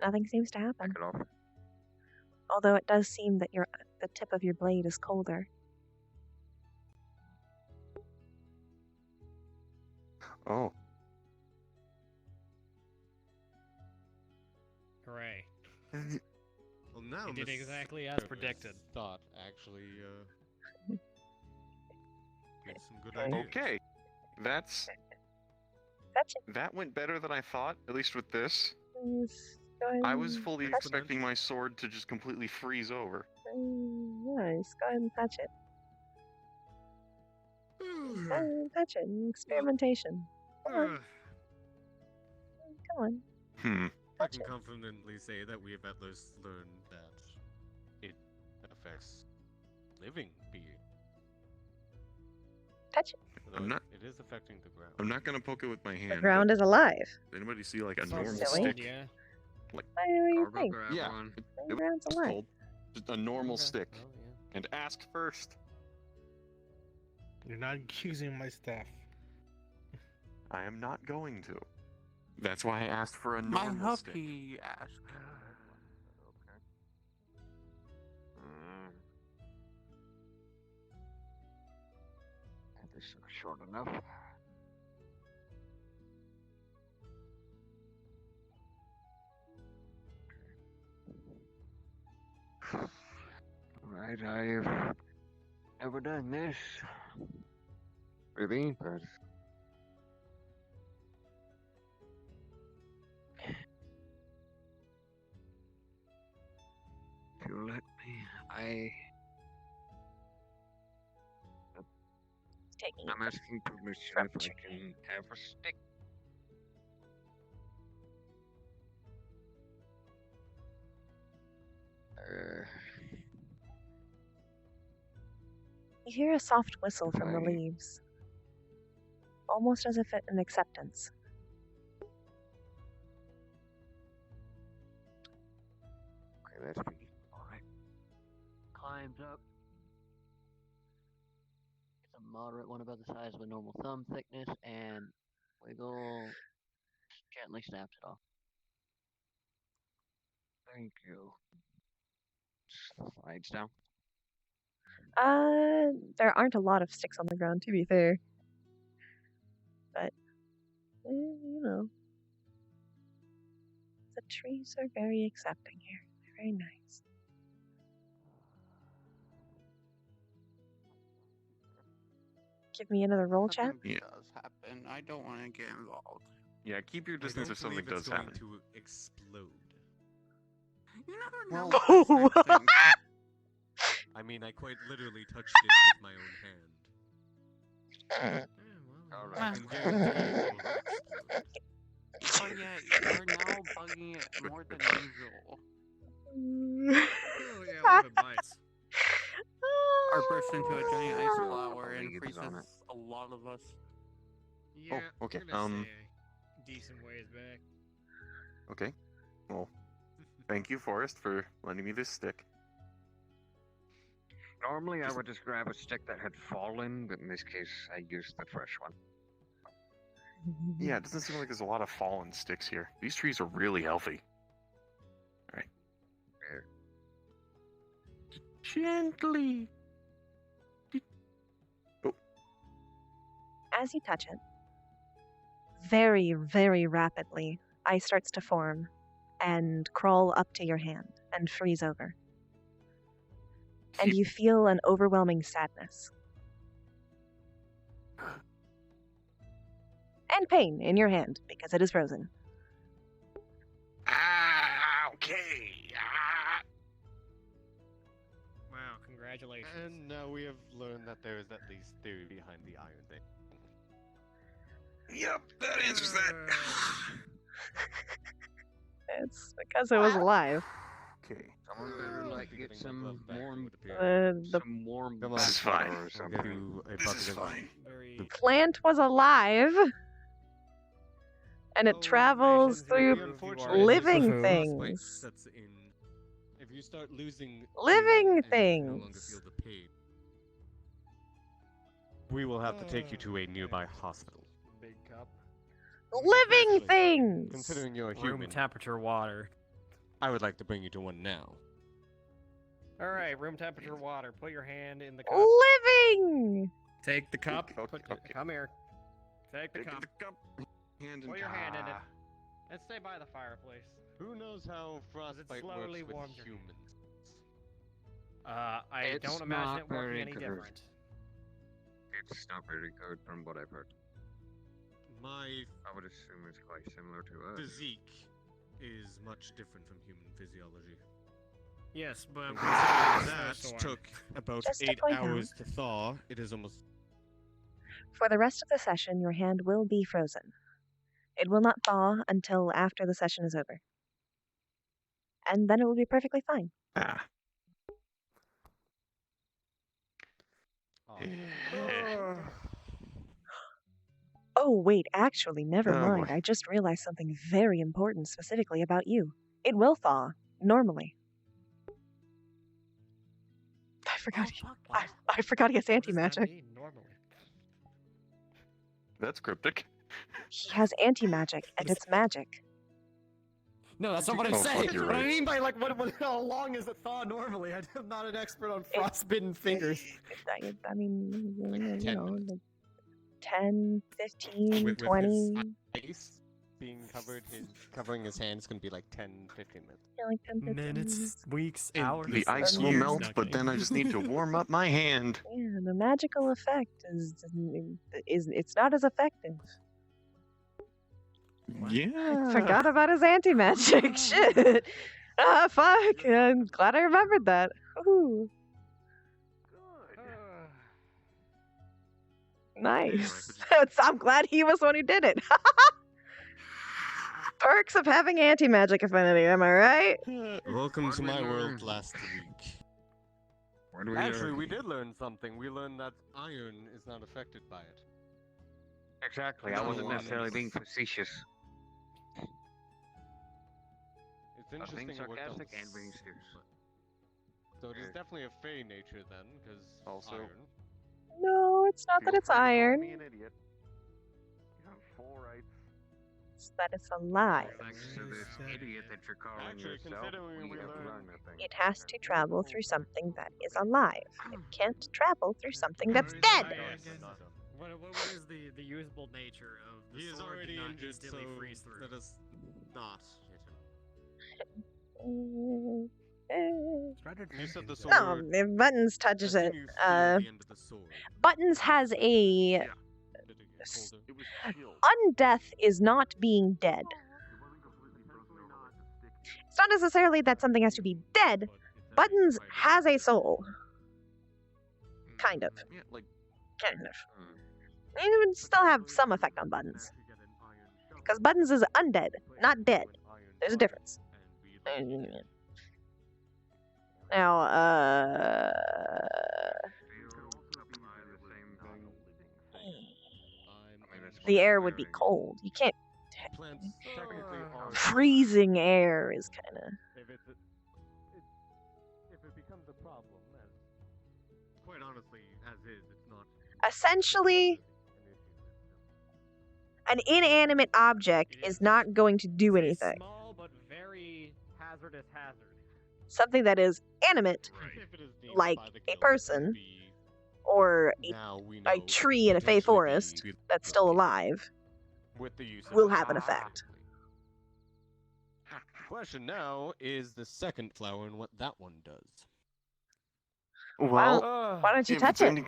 Speaker 1: Nothing seems to happen.
Speaker 3: Back it off.
Speaker 1: Although it does seem that the tip of your blade is colder.
Speaker 7: Oh,
Speaker 6: Hooray.
Speaker 2: Well, now
Speaker 6: It did
Speaker 2: Miss
Speaker 6: exactly as
Speaker 2: Pepper's
Speaker 6: predicted.
Speaker 2: Thought actually gives some good ideas.
Speaker 7: okay.
Speaker 1: Touch it.
Speaker 7: That went better than I thought, at least with this.
Speaker 1: Please go ahead
Speaker 7: I was
Speaker 1: and
Speaker 7: fully
Speaker 1: touch it.
Speaker 7: expecting my sword to just completely freeze over.
Speaker 1: Nice. Go ahead and touch it. Go ahead and touch it. Experimentation. Come on. Come on.
Speaker 2: I
Speaker 1: Touch
Speaker 2: can
Speaker 1: it.
Speaker 2: confidently say that we have at least learned that it affects living beings.
Speaker 1: Touch it.
Speaker 7: I'm
Speaker 2: Although
Speaker 7: not-
Speaker 2: It is affecting the ground.
Speaker 7: I'm not gonna poke it with my hand.
Speaker 1: The
Speaker 7: but
Speaker 1: ground is alive.
Speaker 7: does anybody see like a
Speaker 6: Sounds
Speaker 7: normal
Speaker 1: silly.
Speaker 7: stick?
Speaker 6: Yeah.
Speaker 1: Why do you
Speaker 3: I'll go
Speaker 1: think?
Speaker 3: grab
Speaker 7: Yeah.
Speaker 3: one.
Speaker 1: The ground's
Speaker 7: was
Speaker 1: alive.
Speaker 7: cold. Just a normal
Speaker 6: Okay.
Speaker 7: stick.
Speaker 6: Oh, yeah.
Speaker 7: And ask first.
Speaker 8: You're not using my staff.
Speaker 7: I am not going to. That's why I asked for a
Speaker 5: my
Speaker 7: normal stick.
Speaker 5: hubby asked.
Speaker 3: This is short enough. Alright, I've never done this. really, but if you let me,
Speaker 1: Taking it
Speaker 3: I'm asking permission
Speaker 1: from
Speaker 3: if I
Speaker 1: tree.
Speaker 3: can have a stick.
Speaker 1: You hear a soft whistle from the
Speaker 3: Right.
Speaker 1: leaves, almost as if an acceptance.
Speaker 3: Okay, that's me. Alright.
Speaker 9: Climbs up. It's a moderate one about the size of a normal thumb thickness and wiggle. Gently snaps it off.
Speaker 3: Thank you. Slides down.
Speaker 1: There aren't a lot of sticks on the ground, to be fair. But, you know. The trees are very accepting here. They're very nice. Give me another roll, chat.
Speaker 5: Something
Speaker 7: Yeah.
Speaker 5: does happen. I don't want to get involved.
Speaker 7: Yeah, keep your
Speaker 2: I
Speaker 7: distance
Speaker 2: don't
Speaker 7: if something
Speaker 2: believe it's
Speaker 7: does
Speaker 2: going
Speaker 7: happen.
Speaker 2: to explode.
Speaker 5: You never know.
Speaker 7: Well,
Speaker 5: with these things.
Speaker 2: I mean, I quite literally touched it with my own hand.
Speaker 3: Alright.
Speaker 2: I can guarantee it will explode.
Speaker 5: But yeah, you're now bugging it more than usual.
Speaker 6: Oh yeah, I love it bites.
Speaker 5: Or burst into a giant ice flower and
Speaker 3: Leaves
Speaker 5: freezes
Speaker 3: on it.
Speaker 5: a lot of us.
Speaker 6: Yeah,
Speaker 7: okay,
Speaker 6: I'm gonna say a decent ways back.
Speaker 7: Okay. Well, thank you, Forrest, for lending me this stick.
Speaker 3: Normally, I would just grab a stick that had fallen, but in this case, I used the fresh one.
Speaker 7: Yeah, it doesn't seem like there's a lot of fallen sticks here. These trees are really healthy. Alright.
Speaker 3: There.
Speaker 7: Gently.
Speaker 1: As you touch it, very, very rapidly, ice starts to form and crawl up to your hand and freeze over. And you feel an overwhelming sadness. And pain in your hand because it is frozen.
Speaker 7: Okay.
Speaker 6: Wow, congratulations.
Speaker 2: And now we have learned that there is at least theory behind the iron thing.
Speaker 7: Yep, that answers that.
Speaker 1: It's because it was alive.
Speaker 7: Okay.
Speaker 3: Someone better like get some warm,
Speaker 1: The
Speaker 3: some warm
Speaker 2: Come on,
Speaker 7: This is
Speaker 3: bath
Speaker 7: fine.
Speaker 3: or
Speaker 2: I'll
Speaker 3: something.
Speaker 2: give you a
Speaker 7: This
Speaker 2: bucket
Speaker 7: is
Speaker 2: of
Speaker 7: fine.
Speaker 6: Very
Speaker 1: plant was alive, and it
Speaker 6: Oh,
Speaker 1: travels
Speaker 6: nations
Speaker 1: through
Speaker 6: improve,
Speaker 2: unfortunate
Speaker 6: you are
Speaker 1: living
Speaker 6: improved.
Speaker 1: things.
Speaker 2: frostbite sets in. If you start losing
Speaker 1: Living
Speaker 2: feeling and you no longer
Speaker 1: things.
Speaker 2: feel the pain, we will have to take you to a nearby hospital.
Speaker 6: Big cup.
Speaker 1: Living
Speaker 2: Actually,
Speaker 1: things!
Speaker 2: Considering you're a
Speaker 6: Room
Speaker 2: human,
Speaker 6: temperature water.
Speaker 2: I would like to bring you to one now.
Speaker 6: Alright, room temperature water. Put your hand in the cup.
Speaker 1: Living!
Speaker 6: Take the cup.
Speaker 7: Okay,
Speaker 6: Put
Speaker 7: okay.
Speaker 6: Come here. Take the cup.
Speaker 3: Hand in
Speaker 6: Put your hand in it.
Speaker 3: Ah.
Speaker 6: And stay by the fireplace.
Speaker 2: Who knows how frostbite
Speaker 6: slowly
Speaker 2: works
Speaker 6: warms
Speaker 2: with
Speaker 6: your-
Speaker 2: humans?
Speaker 6: I
Speaker 3: It's
Speaker 6: don't imagine
Speaker 3: not
Speaker 6: it working
Speaker 3: very
Speaker 6: any
Speaker 3: good.
Speaker 6: different.
Speaker 3: It's not very good from what I've heard.
Speaker 2: My
Speaker 3: I would assume it's quite similar to us.
Speaker 2: physique is much different from human physiology.
Speaker 6: Yes, but
Speaker 2: That took about
Speaker 1: Just to
Speaker 2: 8
Speaker 1: point out-
Speaker 2: hours to thaw. It is almost.
Speaker 1: For the rest of the session, your hand will be frozen. It will not thaw until after the session is over. And then it will be perfectly fine.
Speaker 7: Ah.
Speaker 1: Oh, wait, actually, never
Speaker 7: Oh,
Speaker 1: mind.
Speaker 7: boy.
Speaker 1: I just realized something very important specifically about you. It will thaw, normally. I forgot. I forgot he has anti-magic.
Speaker 6: Normally.
Speaker 7: That's cryptic.
Speaker 1: He has anti-magic, and it's magic.
Speaker 6: No, that's not what I'm
Speaker 7: Oh, fuck,
Speaker 6: saying.
Speaker 7: you're
Speaker 6: What I
Speaker 7: right.
Speaker 6: mean by how long is it thaw normally? I'm not an expert on frostbitten fingers.
Speaker 1: I mean,
Speaker 2: Like
Speaker 1: you
Speaker 2: 10
Speaker 1: know,
Speaker 2: minutes.
Speaker 1: like 10, 15,
Speaker 2: With
Speaker 1: 20.
Speaker 2: his ice being covered, covering his hand is gonna be like 10, 15 minutes.
Speaker 1: Yeah, like 10, 15
Speaker 10: Minutes,
Speaker 1: minutes.
Speaker 10: weeks,
Speaker 2: In
Speaker 10: hours.
Speaker 7: The ice will
Speaker 1: years.
Speaker 7: melt, but then I just need to warm up my hand.
Speaker 1: Yeah, the magical effect is it's not as effective.
Speaker 7: Yeah.
Speaker 1: Forgot about his anti-magic. Shit. Ah, fuck. I'm glad I remembered that. Ooh, nice. I'm glad he was the one who did it. Perks of having anti-magic affinity, am I right?
Speaker 2: Welcome
Speaker 3: What
Speaker 2: to
Speaker 3: we
Speaker 2: my world
Speaker 3: learned?
Speaker 2: last week.
Speaker 3: What do
Speaker 2: Actually,
Speaker 3: learn?
Speaker 2: we did learn something. We learned that iron is not affected by it.
Speaker 3: Exactly. I
Speaker 2: No,
Speaker 3: wasn't
Speaker 2: I
Speaker 3: necessarily
Speaker 2: mean-
Speaker 3: being facetious.
Speaker 2: It's
Speaker 3: I was
Speaker 2: interesting
Speaker 3: being
Speaker 2: it worked out
Speaker 3: sarcastic and being
Speaker 2: s-
Speaker 3: serious.
Speaker 2: So it is
Speaker 3: Okay.
Speaker 2: definitely a fey nature then, because
Speaker 7: Also-
Speaker 2: iron.
Speaker 1: No, it's not that
Speaker 7: Feel
Speaker 1: it's
Speaker 7: free to call
Speaker 1: iron.
Speaker 7: me an idiot. You have full rights.
Speaker 1: It's that it's alive.
Speaker 3: Thanks to this idiot that you're calling
Speaker 2: Actually,
Speaker 3: yourself,
Speaker 2: considering we
Speaker 3: have
Speaker 2: learned-
Speaker 3: learned a thing.
Speaker 1: It has to travel through something that is alive. It can't travel through something that's
Speaker 10: Alright,
Speaker 1: dead.
Speaker 6: What is the usable nature of the
Speaker 2: He is
Speaker 6: sword
Speaker 2: already
Speaker 6: did not
Speaker 2: injured, so
Speaker 6: instantly freeze through?
Speaker 2: let us not hit him. You said the sword.
Speaker 1: No, if Buttons touches
Speaker 2: as
Speaker 1: it.
Speaker 2: soon you feel the end of the sword.
Speaker 1: Buttons has a
Speaker 2: Did it get
Speaker 1: S-
Speaker 2: colder?
Speaker 7: It was chill.
Speaker 1: undeath is not being dead. It's not necessarily that something has to be dead. Buttons has a soul. Kind of.
Speaker 7: Yeah, like
Speaker 1: Kind of. It would still have some effect on Buttons. Because Buttons is undead, not dead. There's a difference. Now, the air would be cold. You can't.
Speaker 2: Plants technically are.
Speaker 1: Freezing air is kind of.
Speaker 2: If it becomes a problem, as quite honestly, as is, it's not.
Speaker 1: Essentially, an inanimate object is not going to do
Speaker 6: It's a
Speaker 1: anything.
Speaker 6: small but very hazardous hazard.
Speaker 1: Something that is animate,
Speaker 2: If it is deemed
Speaker 1: like
Speaker 2: by the
Speaker 1: a
Speaker 2: guild
Speaker 1: person,
Speaker 2: to be-
Speaker 1: or
Speaker 2: now we know
Speaker 1: a tree in a fey
Speaker 2: potentially
Speaker 1: forest
Speaker 2: be
Speaker 1: that's still
Speaker 2: lucky
Speaker 1: alive,
Speaker 2: with the use of
Speaker 1: will
Speaker 2: it.
Speaker 1: have an effect.
Speaker 2: Question now is the second flower and what that one does.
Speaker 7: well,
Speaker 1: Why don't you
Speaker 7: if
Speaker 1: touch
Speaker 7: it's
Speaker 1: it?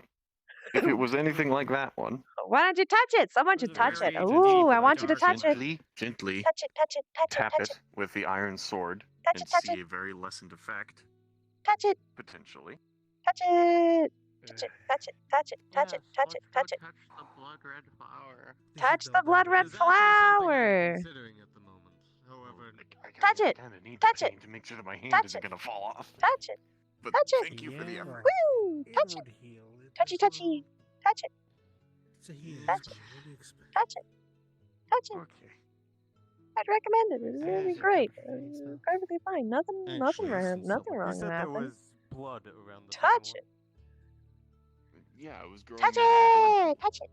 Speaker 7: if it was anything like that one,
Speaker 1: Why don't you touch it? Someone
Speaker 6: This
Speaker 1: should
Speaker 6: is
Speaker 1: touch it.
Speaker 6: very
Speaker 1: Ooh,
Speaker 6: gentle
Speaker 1: I want you to
Speaker 6: touch.
Speaker 1: touch it.
Speaker 7: gently
Speaker 1: Touch it, touch it, touch it,
Speaker 7: tap
Speaker 1: touch
Speaker 7: it
Speaker 1: it,
Speaker 7: with the iron sword
Speaker 1: touch
Speaker 7: and
Speaker 1: it, touch
Speaker 7: see
Speaker 1: it,
Speaker 7: a very lessened effect,
Speaker 1: touch it,
Speaker 7: potentially.
Speaker 1: touch it, touch it, touch it, touch it, touch it, touch it, touch it.
Speaker 3: Touch the blood red flower.
Speaker 1: Touch the blood red
Speaker 2: It's actually something I'm
Speaker 1: flower.
Speaker 2: considering at the moment. However,
Speaker 1: Touch it,
Speaker 7: I need
Speaker 1: touch
Speaker 7: the
Speaker 1: it,
Speaker 7: pain to make sure that my hand
Speaker 1: touch
Speaker 7: isn't
Speaker 1: it,
Speaker 7: gonna fall off.
Speaker 1: touch it.
Speaker 7: But
Speaker 1: touch it.
Speaker 7: thank you for the
Speaker 8: Yeah.
Speaker 7: effort.
Speaker 1: Woo! Touch it,
Speaker 8: would heal it
Speaker 1: touchy,
Speaker 8: as
Speaker 1: touchy,
Speaker 8: well.
Speaker 1: touch it,
Speaker 8: It's a healing
Speaker 1: Touch
Speaker 8: spell. What do you expect?
Speaker 1: touch it, touch it.
Speaker 7: Okay.
Speaker 1: I'd recommend it. It's
Speaker 6: Yeah,
Speaker 1: really
Speaker 6: it's a
Speaker 1: great.
Speaker 6: good healing spell.
Speaker 1: Perfectly fine. Nothing
Speaker 2: actually,
Speaker 1: nothing
Speaker 2: you
Speaker 1: wrong
Speaker 2: said
Speaker 1: will
Speaker 2: there
Speaker 1: happen.
Speaker 2: was blood around the
Speaker 1: Touch
Speaker 2: second
Speaker 1: it,
Speaker 7: Yeah, it was growing.
Speaker 1: touch
Speaker 7: out of
Speaker 1: it, touch it,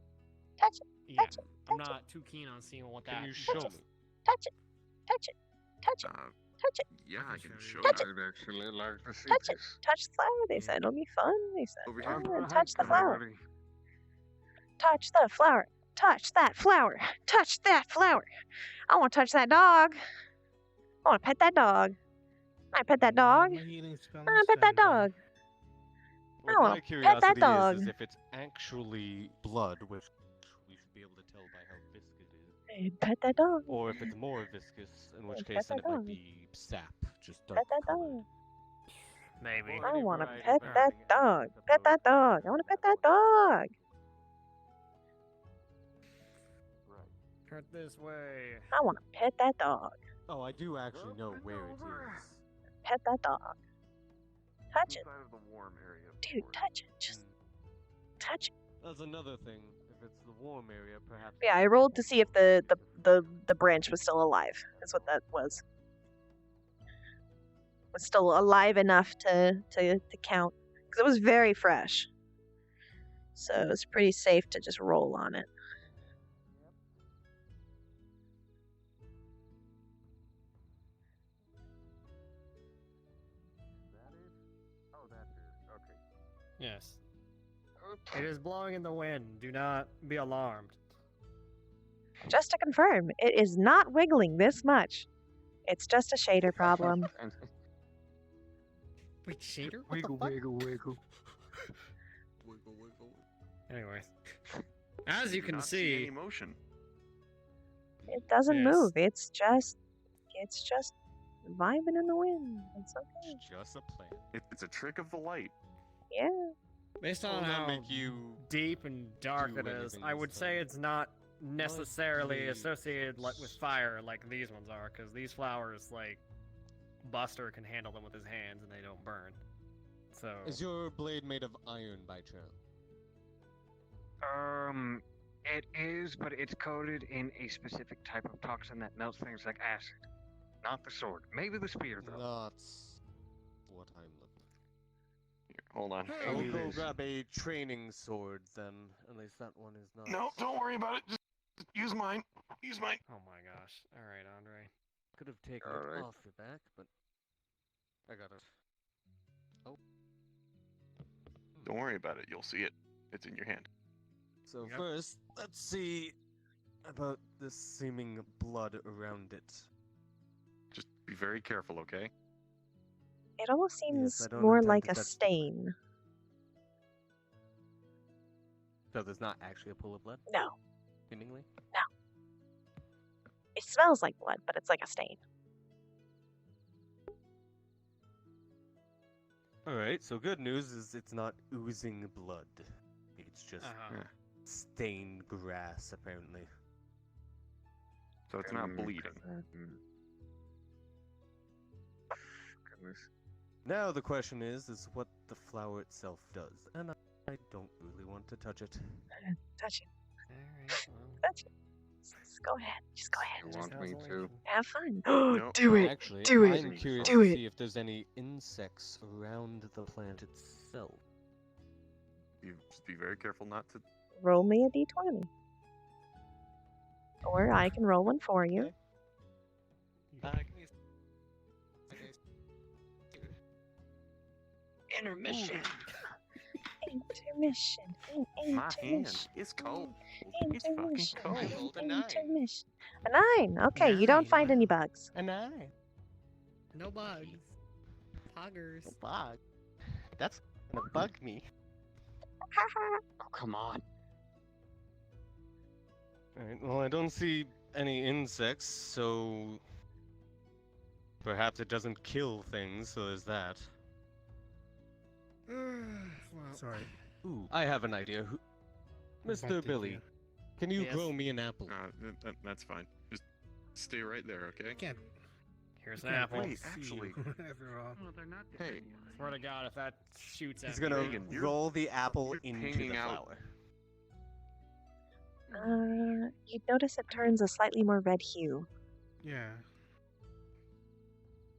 Speaker 1: touch it,
Speaker 6: Yeah,
Speaker 1: touch it,
Speaker 6: I'm
Speaker 1: touch it.
Speaker 6: not too keen on seeing what
Speaker 2: one.
Speaker 6: that.
Speaker 2: Can you show
Speaker 1: touch it.
Speaker 2: me?
Speaker 1: Touch it, touch it, touch it, touch it,
Speaker 7: Yeah, I can show
Speaker 1: Touch
Speaker 7: you.
Speaker 3: I'd actually like to see
Speaker 1: touch it.
Speaker 3: this.
Speaker 1: Touch the flower. They said it'll be fun. They said,
Speaker 7: Over here.
Speaker 1: "Oh, touch the flower.
Speaker 3: Everybody.
Speaker 1: Touch the flower. Touch that flower. Touch that flower. I want to touch that dog. I want to pet that dog. I pet that dog.
Speaker 8: My healing spell
Speaker 1: I
Speaker 8: is
Speaker 1: pet that
Speaker 8: fairly
Speaker 1: dog.
Speaker 2: What
Speaker 1: I wanna
Speaker 2: my
Speaker 1: pet
Speaker 2: curiosity
Speaker 1: that dog.
Speaker 2: is if it's actually blood, which we should be able to tell by how viscous it is,
Speaker 1: Hey, pet that dog.
Speaker 2: or if it's more viscous, in which
Speaker 1: Pet
Speaker 2: case then
Speaker 1: that
Speaker 2: it might
Speaker 1: dog.
Speaker 2: be sap, just dark
Speaker 1: Pet that
Speaker 2: colored.
Speaker 1: dog.
Speaker 6: Maybe.
Speaker 1: I want to
Speaker 2: variety
Speaker 1: pet
Speaker 2: of
Speaker 1: that
Speaker 2: everything, I
Speaker 1: dog.
Speaker 2: suppose.
Speaker 1: Pet that dog. I want to pet that dog.
Speaker 6: Turn this way.
Speaker 1: I want to pet that dog.
Speaker 2: Oh, I do actually know where it is.
Speaker 1: Pet that dog. Touch it.
Speaker 7: Inside of the warm area. of
Speaker 1: Dude,
Speaker 7: course.
Speaker 1: touch it. Just touch it.
Speaker 2: That's another thing. If it's the warm area, perhaps.
Speaker 1: Yeah, I rolled to see if the branch was still alive. That's what that was. Was still alive enough to count because it was very fresh. So it was pretty safe to just roll on it.
Speaker 3: Oh, that's it. Okay.
Speaker 6: Yes. It is blowing in the wind. Do not be alarmed.
Speaker 1: Just to confirm, it is not wiggling this much. It's just a shader problem.
Speaker 6: Wait, shader? What
Speaker 3: Wiggle,
Speaker 6: the fuck?
Speaker 3: wiggle, wiggle.
Speaker 2: Wiggle, wiggle.
Speaker 6: Anyways, as you
Speaker 7: Do
Speaker 6: can
Speaker 7: not see any
Speaker 6: see,
Speaker 7: motion.
Speaker 1: It doesn't
Speaker 6: Yes.
Speaker 1: move. It's just vibing in the wind. It's okay.
Speaker 2: It's just a plant.
Speaker 7: It's a trick of the light.
Speaker 1: Yeah.
Speaker 6: based
Speaker 2: Will
Speaker 6: on
Speaker 2: not
Speaker 6: how
Speaker 2: make you
Speaker 6: deep and dark
Speaker 2: do
Speaker 6: it is,
Speaker 2: anything
Speaker 6: I
Speaker 2: this
Speaker 6: would say
Speaker 2: time.
Speaker 6: it's not necessarily
Speaker 2: please.
Speaker 6: associated with fire like these ones are, because these flowers, like, Buster can handle them with his hands and they don't burn. So,
Speaker 2: Is your blade made of iron by chance?
Speaker 3: It is, but it's coated in a specific type of toxin that melts things like acid. Not the sword. Maybe the spear, though.
Speaker 2: Not what I'm looking
Speaker 7: Here, hold on.
Speaker 2: for. I'll
Speaker 3: Maybe
Speaker 2: go
Speaker 3: this.
Speaker 2: grab a training sword then. At least that one is not.
Speaker 7: No, don't worry about it. Just use mine. Use mine.
Speaker 6: oh my gosh. Alright, Andre.
Speaker 2: Could have taken
Speaker 3: Alright.
Speaker 2: it off your back, but I got it. Oh.
Speaker 7: Don't worry about it. You'll see it. It's in your hand.
Speaker 2: So
Speaker 6: Yep.
Speaker 2: first, let's see about this seeming blood around it.
Speaker 7: Just be very careful, okay?
Speaker 1: It almost
Speaker 2: Yes,
Speaker 1: seems
Speaker 2: I don't
Speaker 1: more
Speaker 2: intend
Speaker 1: like
Speaker 2: to
Speaker 1: a
Speaker 2: touch the
Speaker 1: stain.
Speaker 2: So there's not actually a pool of blood,
Speaker 1: No.
Speaker 2: seemingly.
Speaker 1: It smells like blood, but it's like a stain.
Speaker 2: Alright, so good news is it's not oozing blood. It's just
Speaker 6: Uh-huh.
Speaker 2: stained grass, apparently.
Speaker 7: So it's not
Speaker 3: Mm,
Speaker 7: bleeding.
Speaker 3: Goodness.
Speaker 2: Now the question is what the flower itself does, and I don't really want to touch it.
Speaker 1: Touch it.
Speaker 6: Alright, well.
Speaker 1: Touch it. Just go ahead. Just go ahead.
Speaker 3: You
Speaker 1: Just
Speaker 3: want me to?
Speaker 6: Isolation.
Speaker 1: have fun.
Speaker 7: No.
Speaker 1: Do it.
Speaker 2: Actually,
Speaker 1: do it,
Speaker 2: I'm curious
Speaker 1: do
Speaker 2: to
Speaker 1: it.
Speaker 2: see if there's any insects around the plant itself.
Speaker 7: You just be very careful not to.
Speaker 1: Roll me a d20. Or I can roll one for you.
Speaker 2: Okay.
Speaker 1: Intermission. Intermission.
Speaker 7: My hand
Speaker 1: Intermission.
Speaker 7: is cold. It's fucking
Speaker 1: Intermission.
Speaker 7: cold.
Speaker 2: I rolled a 9.
Speaker 1: Intermission. A 9. Okay, you don't find
Speaker 6: 9.
Speaker 1: any bugs.
Speaker 2: A 9.
Speaker 6: No bugs. Poggers.
Speaker 2: A bug. That's gonna bug me.
Speaker 3: Oh, come on.
Speaker 2: Alright, well, I don't see any insects, so. Perhaps it doesn't kill things, so there's that.
Speaker 6: well,
Speaker 8: Sorry.
Speaker 2: Ooh, I have an idea.
Speaker 8: Bumped
Speaker 2: Mr.
Speaker 8: into
Speaker 2: Billy,
Speaker 8: you.
Speaker 2: can you
Speaker 6: Yes?
Speaker 2: grow me an apple?
Speaker 7: That's fine. Just stay right there, okay?
Speaker 8: I can't.
Speaker 6: here's an
Speaker 8: can't
Speaker 6: apple.
Speaker 7: Wait,
Speaker 8: see
Speaker 7: actually-
Speaker 8: you after all.
Speaker 3: No, they're not.
Speaker 7: Hey,
Speaker 6: Swear to God, if that shoots at
Speaker 2: He's
Speaker 6: me.
Speaker 2: gonna
Speaker 7: Reagan, you're-
Speaker 2: roll the apple
Speaker 7: you're
Speaker 2: into
Speaker 7: pinging
Speaker 2: the
Speaker 7: out.
Speaker 2: flower.
Speaker 1: You'd notice it turns a slightly more red hue.
Speaker 8: Yeah.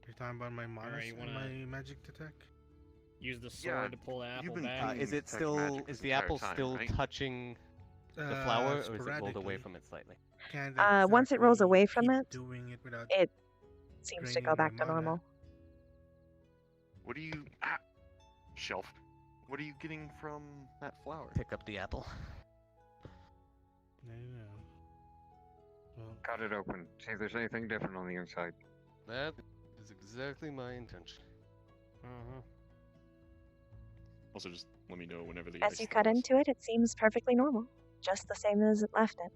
Speaker 8: You're talking about my modest
Speaker 6: you
Speaker 8: and
Speaker 6: wanna-
Speaker 8: my magic detect?
Speaker 6: Use the sword
Speaker 7: Yeah,
Speaker 6: to pull the apple
Speaker 7: been
Speaker 6: back.
Speaker 7: pinging
Speaker 2: Is it
Speaker 7: detect
Speaker 2: still?
Speaker 7: magic
Speaker 2: Is
Speaker 7: this
Speaker 2: the
Speaker 7: entire
Speaker 2: apple
Speaker 7: time,
Speaker 2: still
Speaker 7: right?
Speaker 2: touching the flower, or is it rolled away
Speaker 8: sporadically.
Speaker 2: from it slightly?
Speaker 8: Can't
Speaker 1: Once it rolls
Speaker 8: exactly
Speaker 1: away from
Speaker 8: keep
Speaker 1: it,
Speaker 8: doing it without.
Speaker 1: it seems to go
Speaker 8: draining
Speaker 1: back
Speaker 8: my
Speaker 1: to
Speaker 8: mana.
Speaker 1: normal.
Speaker 7: what are you. Shelf. What are you getting from that flower?
Speaker 2: Pick up the apple.
Speaker 8: No. Well,
Speaker 3: Cut it open. See if there's anything different on the inside.
Speaker 2: That is exactly my intention.
Speaker 6: Uh-huh.
Speaker 7: Also, just let me know whenever the
Speaker 1: As
Speaker 7: ice
Speaker 1: you cut
Speaker 7: thaws.
Speaker 1: into it, it seems perfectly normal. Just the same as it left it.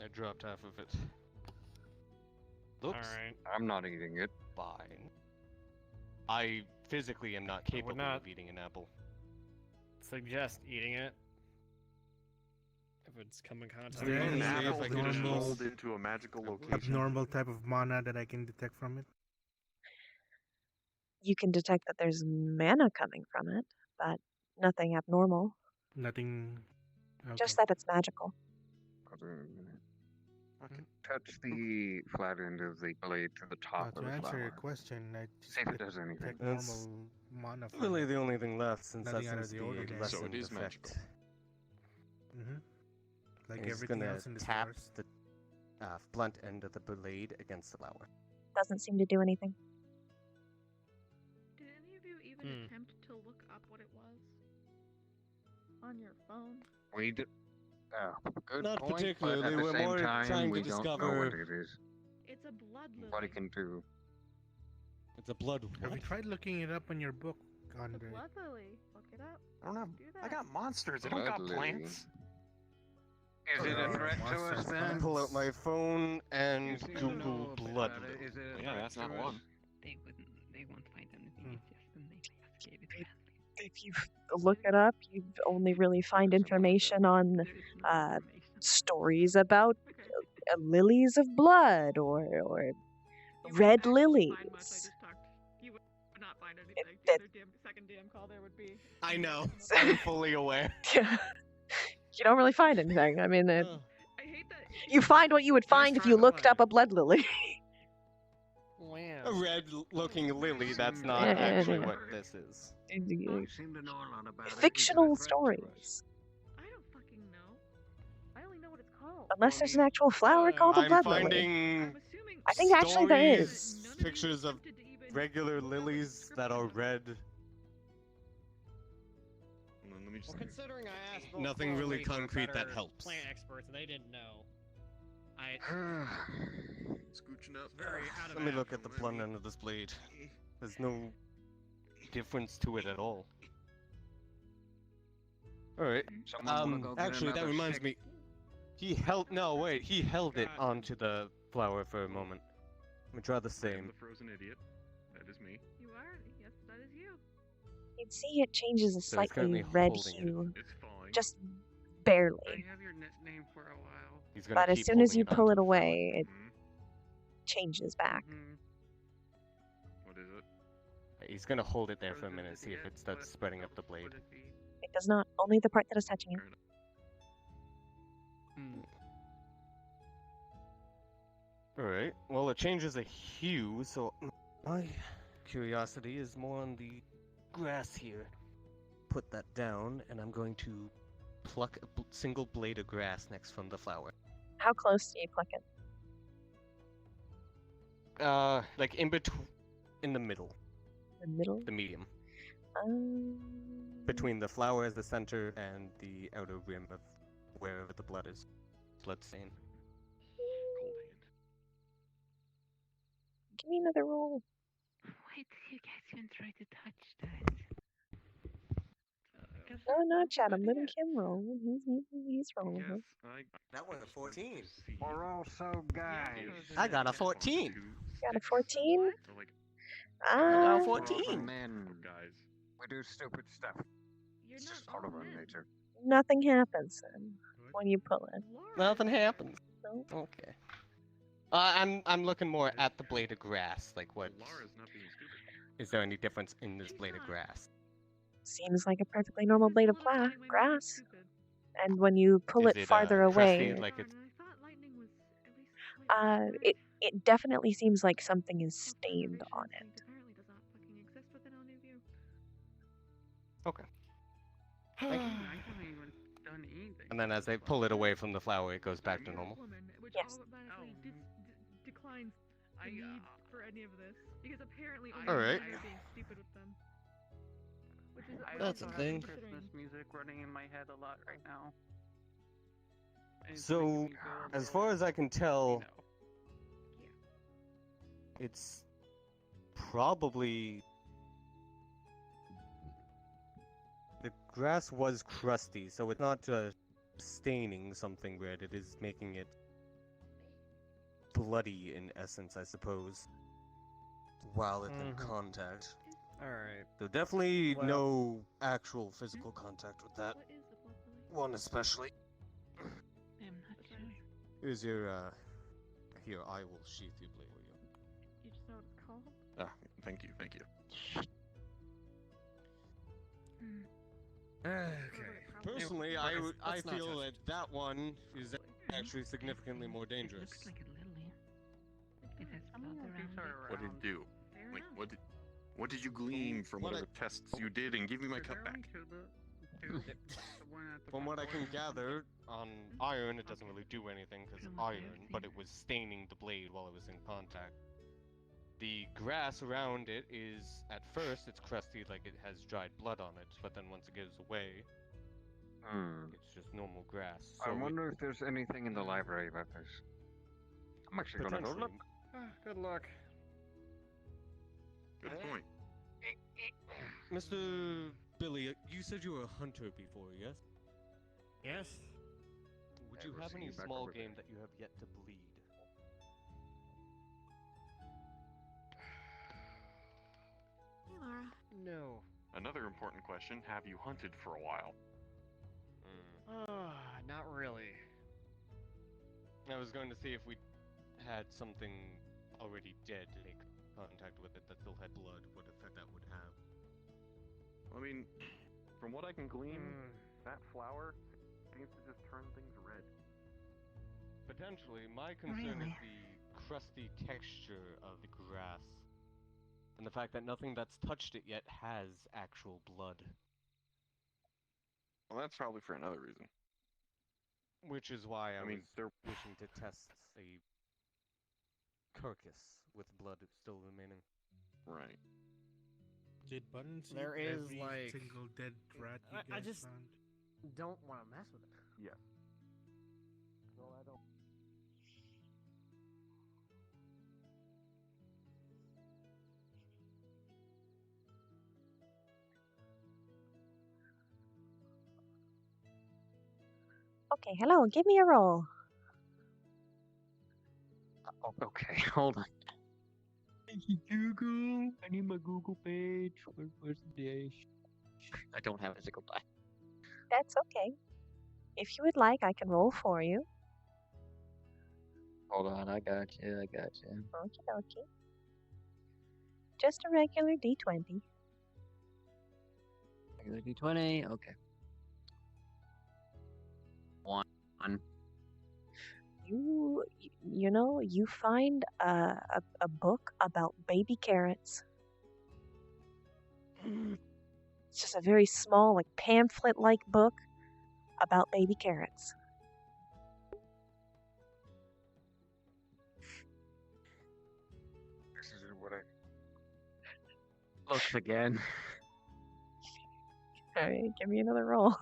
Speaker 2: I dropped half of it. Looks
Speaker 6: Alright.
Speaker 3: I'm not eating it.
Speaker 2: fine. I physically am not capable
Speaker 6: not-
Speaker 2: of eating an apple.
Speaker 6: Suggest eating it. If it's come in contact
Speaker 8: Is there
Speaker 6: with
Speaker 7: An
Speaker 8: any
Speaker 6: it.
Speaker 2: Honestly, if
Speaker 7: apple
Speaker 2: I
Speaker 7: that
Speaker 2: could
Speaker 7: is
Speaker 2: just-
Speaker 7: rolled into a magical location.
Speaker 8: abnormal type of mana that I can detect from it.
Speaker 1: You can detect that there's mana coming from it, but nothing abnormal.
Speaker 8: Nothing. Okay.
Speaker 1: Just that it's magical.
Speaker 7: Okay.
Speaker 3: Touch the flat end of the blade to the top
Speaker 8: To
Speaker 3: of the
Speaker 8: answer your
Speaker 3: flower.
Speaker 8: question, I just
Speaker 3: See if it does anything.
Speaker 8: detect
Speaker 2: That's
Speaker 8: normal mana from
Speaker 2: Really,
Speaker 8: it.
Speaker 2: the only thing left, since
Speaker 8: Nothing
Speaker 2: that
Speaker 8: out of
Speaker 2: seems
Speaker 8: the
Speaker 2: to be a
Speaker 8: ordinary.
Speaker 2: lessened
Speaker 7: So it is
Speaker 2: effect.
Speaker 7: magical.
Speaker 8: Like
Speaker 2: He's
Speaker 8: everything
Speaker 2: gonna
Speaker 8: else in this
Speaker 2: tap
Speaker 8: forest.
Speaker 2: the blunt end of the blade against the flower.
Speaker 1: Doesn't seem to do anything.
Speaker 4: Did any of you even
Speaker 6: Hmm.
Speaker 4: attempt to look up what it was on your phone?
Speaker 3: We d- Good
Speaker 2: Not
Speaker 3: point,
Speaker 2: particularly,
Speaker 3: but at the
Speaker 2: we're
Speaker 3: same
Speaker 2: more
Speaker 3: time,
Speaker 2: trying to
Speaker 3: we don't know
Speaker 2: discover-
Speaker 3: what it is.
Speaker 4: It's a blood lily.
Speaker 3: What it can do.
Speaker 2: It's a blood
Speaker 8: Have
Speaker 2: what?
Speaker 8: you tried looking it up in your book,
Speaker 4: It's a
Speaker 8: Andre?
Speaker 4: blood lily. Look it up.
Speaker 5: I don't have.
Speaker 4: Do
Speaker 5: I
Speaker 4: that.
Speaker 5: got monsters. I don't got
Speaker 3: Blood
Speaker 5: plants.
Speaker 3: Is it a
Speaker 8: Oh,
Speaker 3: threat to us
Speaker 8: monsters,
Speaker 3: then?
Speaker 8: plants.
Speaker 2: Pull out my phone and
Speaker 3: If you
Speaker 2: Google
Speaker 3: know a bit
Speaker 2: blood.
Speaker 3: about it, is it a
Speaker 10: Yeah,
Speaker 3: threat
Speaker 10: that's
Speaker 3: to
Speaker 10: not
Speaker 3: us?
Speaker 10: one.
Speaker 11: They wouldn't. They won't find anything.
Speaker 8: Hmm.
Speaker 11: It's just when they investigate it randomly.
Speaker 1: If you look it up, you only really find information on
Speaker 11: There is no information.
Speaker 1: stories about
Speaker 4: Okay.
Speaker 1: lilies of blood or
Speaker 4: You wouldn't
Speaker 1: red
Speaker 4: actually
Speaker 1: lilies.
Speaker 4: find much, I just talked. You would not find anything. The
Speaker 1: that-
Speaker 4: other second DM call there would be.
Speaker 2: I know. I'm fully aware.
Speaker 1: You don't really find anything. I mean,
Speaker 2: Oh.
Speaker 4: I hate that.
Speaker 1: you find what you would find if you looked up a blood lily.
Speaker 6: Wow.
Speaker 2: A red-looking lily, that's not
Speaker 1: Yeah,
Speaker 2: actually
Speaker 1: yeah.
Speaker 2: what this is.
Speaker 3: You seem to know a lot about it. Is it a
Speaker 1: Fictional
Speaker 3: threat to us?
Speaker 1: stories.
Speaker 4: I don't fucking know. I only know what it's called.
Speaker 1: Unless there's an actual flower called a
Speaker 2: I'm
Speaker 1: blood lily.
Speaker 2: finding
Speaker 4: I'm assuming.
Speaker 1: I think actually there
Speaker 2: stories,
Speaker 1: is.
Speaker 4: None of you
Speaker 2: pictures of
Speaker 4: attempted to even
Speaker 2: regular
Speaker 4: look up a
Speaker 2: lilies that are
Speaker 4: description of it.
Speaker 2: red.
Speaker 7: Let me just.
Speaker 6: Well, considering I asked both
Speaker 2: Nothing
Speaker 6: Laura
Speaker 2: really
Speaker 6: Lee, who are
Speaker 2: concrete that
Speaker 6: better
Speaker 2: helps.
Speaker 6: Plant experts, and they didn't know. I
Speaker 7: Scooching up.
Speaker 6: very out of
Speaker 2: Let me
Speaker 6: bounds.
Speaker 2: look at the blunt end of this blade. There's no difference to it at all. Alright.
Speaker 3: Someone wanna go get
Speaker 2: Actually, that
Speaker 3: another
Speaker 2: reminds
Speaker 3: stick?
Speaker 2: me. He held. No, wait. He held it onto the flower for a moment. Let me draw the
Speaker 7: I am
Speaker 2: same.
Speaker 7: the frozen idiot. That is me.
Speaker 4: You are. Yes, that is you.
Speaker 1: You'd see it changes a
Speaker 2: So he's currently
Speaker 1: slightly red
Speaker 2: holding it.
Speaker 1: hue,
Speaker 7: It's fine.
Speaker 1: just barely.
Speaker 11: I have your nickname for a while.
Speaker 2: He's gonna
Speaker 1: But as
Speaker 2: keep
Speaker 1: soon as
Speaker 2: holding
Speaker 1: you pull
Speaker 2: onto
Speaker 1: it
Speaker 2: the flower.
Speaker 1: away, it
Speaker 7: Mhm.
Speaker 1: changes back.
Speaker 11: Mhm.
Speaker 7: What is it?
Speaker 2: He's gonna hold it there for a
Speaker 11: Frozen
Speaker 2: minute, see if
Speaker 11: idiot,
Speaker 2: it starts
Speaker 11: what-
Speaker 2: spreading up the blade.
Speaker 11: would it be?
Speaker 1: It does not. Only the part that is touching it.
Speaker 7: Fair enough.
Speaker 11: Hmm.
Speaker 2: Alright, well it changes a hue, so my curiosity is more on the grass here. Put that down, and I'm going to pluck a single blade of grass next from the flower.
Speaker 1: How close do you pluck it?
Speaker 2: Like in between, in the middle,
Speaker 1: The middle?
Speaker 2: the medium.
Speaker 1: Um,
Speaker 2: Between the flower as the center and the outer rim of wherever the blood is. Blood stain.
Speaker 7: Cold hand.
Speaker 1: Give me another roll.
Speaker 11: Why did you guys even try to touch that?
Speaker 1: No, not Chatham. Let Kim roll. He's rolling.
Speaker 7: Yes, I.
Speaker 2: That was a 14.
Speaker 3: We're also guys.
Speaker 2: I got a 14.
Speaker 1: Got a 14?
Speaker 7: So like,
Speaker 2: got a
Speaker 1: Ah,
Speaker 3: We're also
Speaker 2: 14.
Speaker 3: men.
Speaker 7: guys.
Speaker 3: We do stupid stuff.
Speaker 4: You're
Speaker 3: It's
Speaker 4: not
Speaker 3: just part of
Speaker 4: all
Speaker 3: our
Speaker 4: men.
Speaker 3: nature.
Speaker 1: nothing happens then when you pull it.
Speaker 4: Laura.
Speaker 2: Nothing happens.
Speaker 1: No.
Speaker 2: Okay. I'm looking more at the blade of grass. Like, what?
Speaker 7: Lara's not being stupid.
Speaker 2: Is there any difference in this blade of grass?
Speaker 1: Seems like a perfectly normal
Speaker 4: This is
Speaker 1: blade of
Speaker 4: Laura telling my mom is
Speaker 1: grass.
Speaker 4: stupid.
Speaker 1: And when you pull
Speaker 2: Is
Speaker 1: it
Speaker 2: it,
Speaker 1: farther
Speaker 2: crusty,
Speaker 1: away,
Speaker 2: like it's-
Speaker 4: And I thought lightning was at least slightly
Speaker 1: it
Speaker 4: different.
Speaker 1: it definitely seems like something is
Speaker 4: Well,
Speaker 1: stained
Speaker 4: preservation
Speaker 1: on it.
Speaker 4: instinct apparently does not fucking exist within any of you.
Speaker 2: Okay.
Speaker 11: I haven't even done anything.
Speaker 2: And then as I pull it away from the flower, it goes back to
Speaker 4: You're a
Speaker 2: normal.
Speaker 4: woman, which
Speaker 1: Yes.
Speaker 4: automatically declines the
Speaker 11: I,
Speaker 4: need for any of this because apparently
Speaker 11: I-
Speaker 4: only
Speaker 2: Alright.
Speaker 4: you are being stupid with them. Which is
Speaker 11: I
Speaker 2: That's
Speaker 11: also
Speaker 2: a
Speaker 11: have
Speaker 2: thing.
Speaker 11: Christmas music running in my head a lot right now. And it's
Speaker 2: So,
Speaker 11: making me feel a
Speaker 2: As
Speaker 11: little,
Speaker 2: far as I can
Speaker 11: you
Speaker 2: tell,
Speaker 11: know.
Speaker 2: it's probably the grass was crusty, so it's not staining something red. It is making it bloody in essence, I suppose, while it's in
Speaker 6: Mhm.
Speaker 2: contact.
Speaker 6: Alright.
Speaker 2: So definitely
Speaker 6: Well-
Speaker 2: no actual physical contact with that
Speaker 4: What is the blood lily?
Speaker 2: one, especially.
Speaker 11: I'm not sure.
Speaker 2: Here's your here. I will sheath your blade for you.
Speaker 4: You just know what it's called?
Speaker 7: Ah, thank you, thank you.
Speaker 11: Hmm.
Speaker 8: Okay.
Speaker 2: Personally,
Speaker 6: Okay,
Speaker 2: I
Speaker 6: let's not
Speaker 2: feel
Speaker 6: touch
Speaker 2: that that one is actually significantly more
Speaker 11: It
Speaker 2: dangerous.
Speaker 11: looks like a lily. It has
Speaker 4: How many
Speaker 11: blood
Speaker 4: of
Speaker 11: around
Speaker 4: these
Speaker 11: it.
Speaker 7: What did it do?
Speaker 4: Fair
Speaker 7: Like,
Speaker 4: enough.
Speaker 7: what did you glean from
Speaker 2: What I-
Speaker 7: whatever tests you did, and give me my
Speaker 11: We're
Speaker 7: cup
Speaker 11: going
Speaker 7: back?
Speaker 11: to the one at the
Speaker 2: From what I
Speaker 11: front
Speaker 2: can
Speaker 11: door.
Speaker 2: gather, on iron it doesn't really do anything because
Speaker 11: From what I've
Speaker 2: iron, but
Speaker 11: seen.
Speaker 2: it was staining the blade while it was in contact. The grass around it is, at first, it's crusty, like it has dried blood on it, but then once it goes away, It's just normal grass.
Speaker 3: I
Speaker 2: So
Speaker 3: wonder if there's anything in the library about this. I'm actually gonna go look.
Speaker 2: Good luck.
Speaker 7: Good point.
Speaker 2: Mr. Billy, you said you were a hunter before, yes?
Speaker 6: Yes.
Speaker 2: Would
Speaker 3: Yeah,
Speaker 2: you
Speaker 3: we'll
Speaker 2: have
Speaker 3: see
Speaker 2: any
Speaker 3: you back
Speaker 2: small
Speaker 3: over there.
Speaker 2: game that you have yet to bleed?
Speaker 10: Hey, Laura.
Speaker 2: No.
Speaker 7: Another important question, have you hunted for a while?
Speaker 2: Not really. I was going to see if we had something already dead to make contact with it that still had blood, what effect that would have.
Speaker 7: I mean, from what I can glean, that flower seems to just turn things red.
Speaker 2: Potentially, my concern
Speaker 10: Really?
Speaker 2: is the crusty texture of the grass. And the fact that nothing that's touched it yet has actual blood.
Speaker 7: Well, that's probably for another reason.
Speaker 2: Which is why I
Speaker 7: mean,
Speaker 2: was
Speaker 7: they're
Speaker 2: wishing to test a carcass with blood still remaining.
Speaker 7: right.
Speaker 8: Did Buttons eat
Speaker 6: There is,
Speaker 8: every
Speaker 6: like-
Speaker 8: single dead rat you
Speaker 6: I
Speaker 8: guys
Speaker 6: just-
Speaker 8: found?
Speaker 6: Don't want to mess with it.
Speaker 7: Yes.
Speaker 6: Well, I don't.
Speaker 1: Okay, hello, give me a roll.
Speaker 9: Oh, okay, hold on. Google. I need my Google page. Where's the dash? I don't have a physical die.
Speaker 1: That's okay. If you would like, I can roll for you.
Speaker 9: Hold on, I got you.
Speaker 1: Okie dokie. Just a regular D20.
Speaker 9: Regular D20. Okay. One.
Speaker 1: You find a book about baby carrots. It's just a very small, like pamphlet-like book about baby carrots.
Speaker 3: This is what I.
Speaker 9: Looks again.
Speaker 1: All right, give me another roll.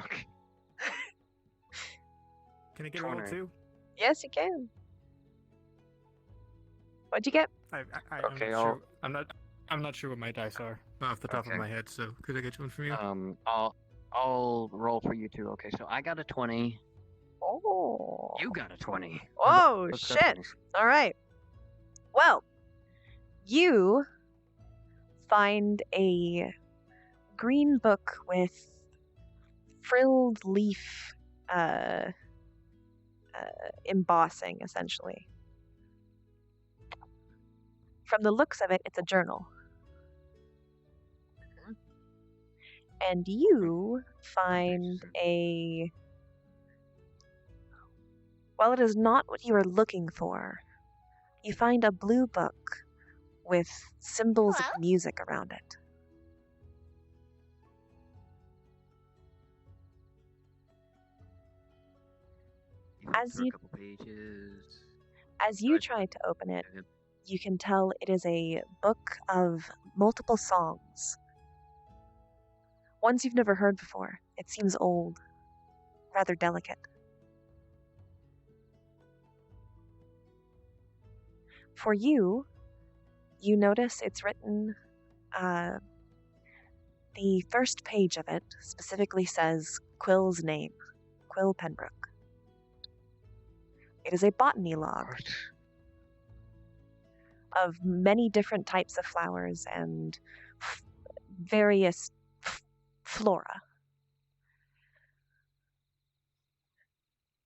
Speaker 9: Okay.
Speaker 12: Can I get a roll
Speaker 3: 20.
Speaker 12: too?
Speaker 1: Yes, you can. What'd you get?
Speaker 12: I'm
Speaker 3: Okay,
Speaker 12: not sure. I'm not sure what my dice are off the top
Speaker 3: Okay.
Speaker 12: of my head. So could I get one from you?
Speaker 9: I'll roll for you too. Okay, so I got a 20.
Speaker 1: Oh.
Speaker 9: You got a 20.
Speaker 1: Oh,
Speaker 9: What's
Speaker 1: shit.
Speaker 9: that?
Speaker 1: All right. Well, you find a green book with frilled leaf embossing, essentially. From the looks of it, it's a journal. And you find while it is not what you are looking for, you find a blue book with symbols of music around it. As
Speaker 9: Through
Speaker 1: you
Speaker 9: a couple pages.
Speaker 1: try to open it, you can tell it is a book of multiple songs. Ones you've never heard before. It seems old, rather delicate. For you, you notice it's written, the first page of it specifically says Quill's name, Quill Penbrook. It is a botany log of many different types of flowers and various flora.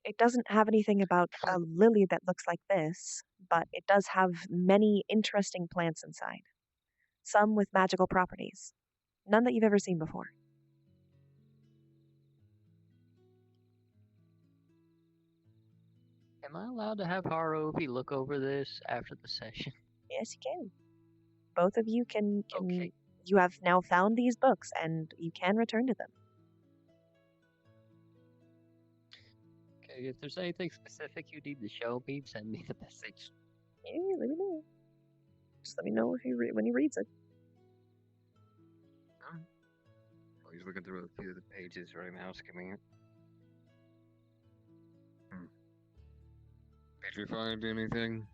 Speaker 1: It doesn't have anything about a lily that looks like this, but it does have many interesting plants inside. Some with magical properties. None that you've ever seen before.
Speaker 9: Am I allowed to have Haruhi look over this after the session?
Speaker 1: Yes, you can. Both of you can
Speaker 9: Okay.
Speaker 1: You have now found these books, and you can return to them.
Speaker 9: Okay, if there's anything specific you need to show me, send me the message.
Speaker 1: Yeah, let me know. Just let me know if when he reads it.
Speaker 3: Well, he's looking through a few of the pages right now, skimming it. Did you find anything?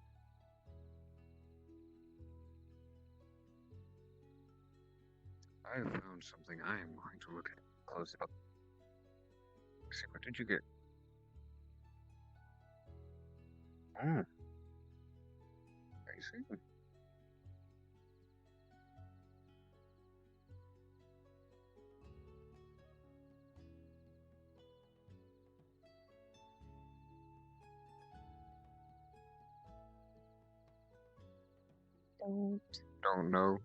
Speaker 3: I have found something I am going to look at close up. Let's see, what did you get? Oh. I see. Don't know.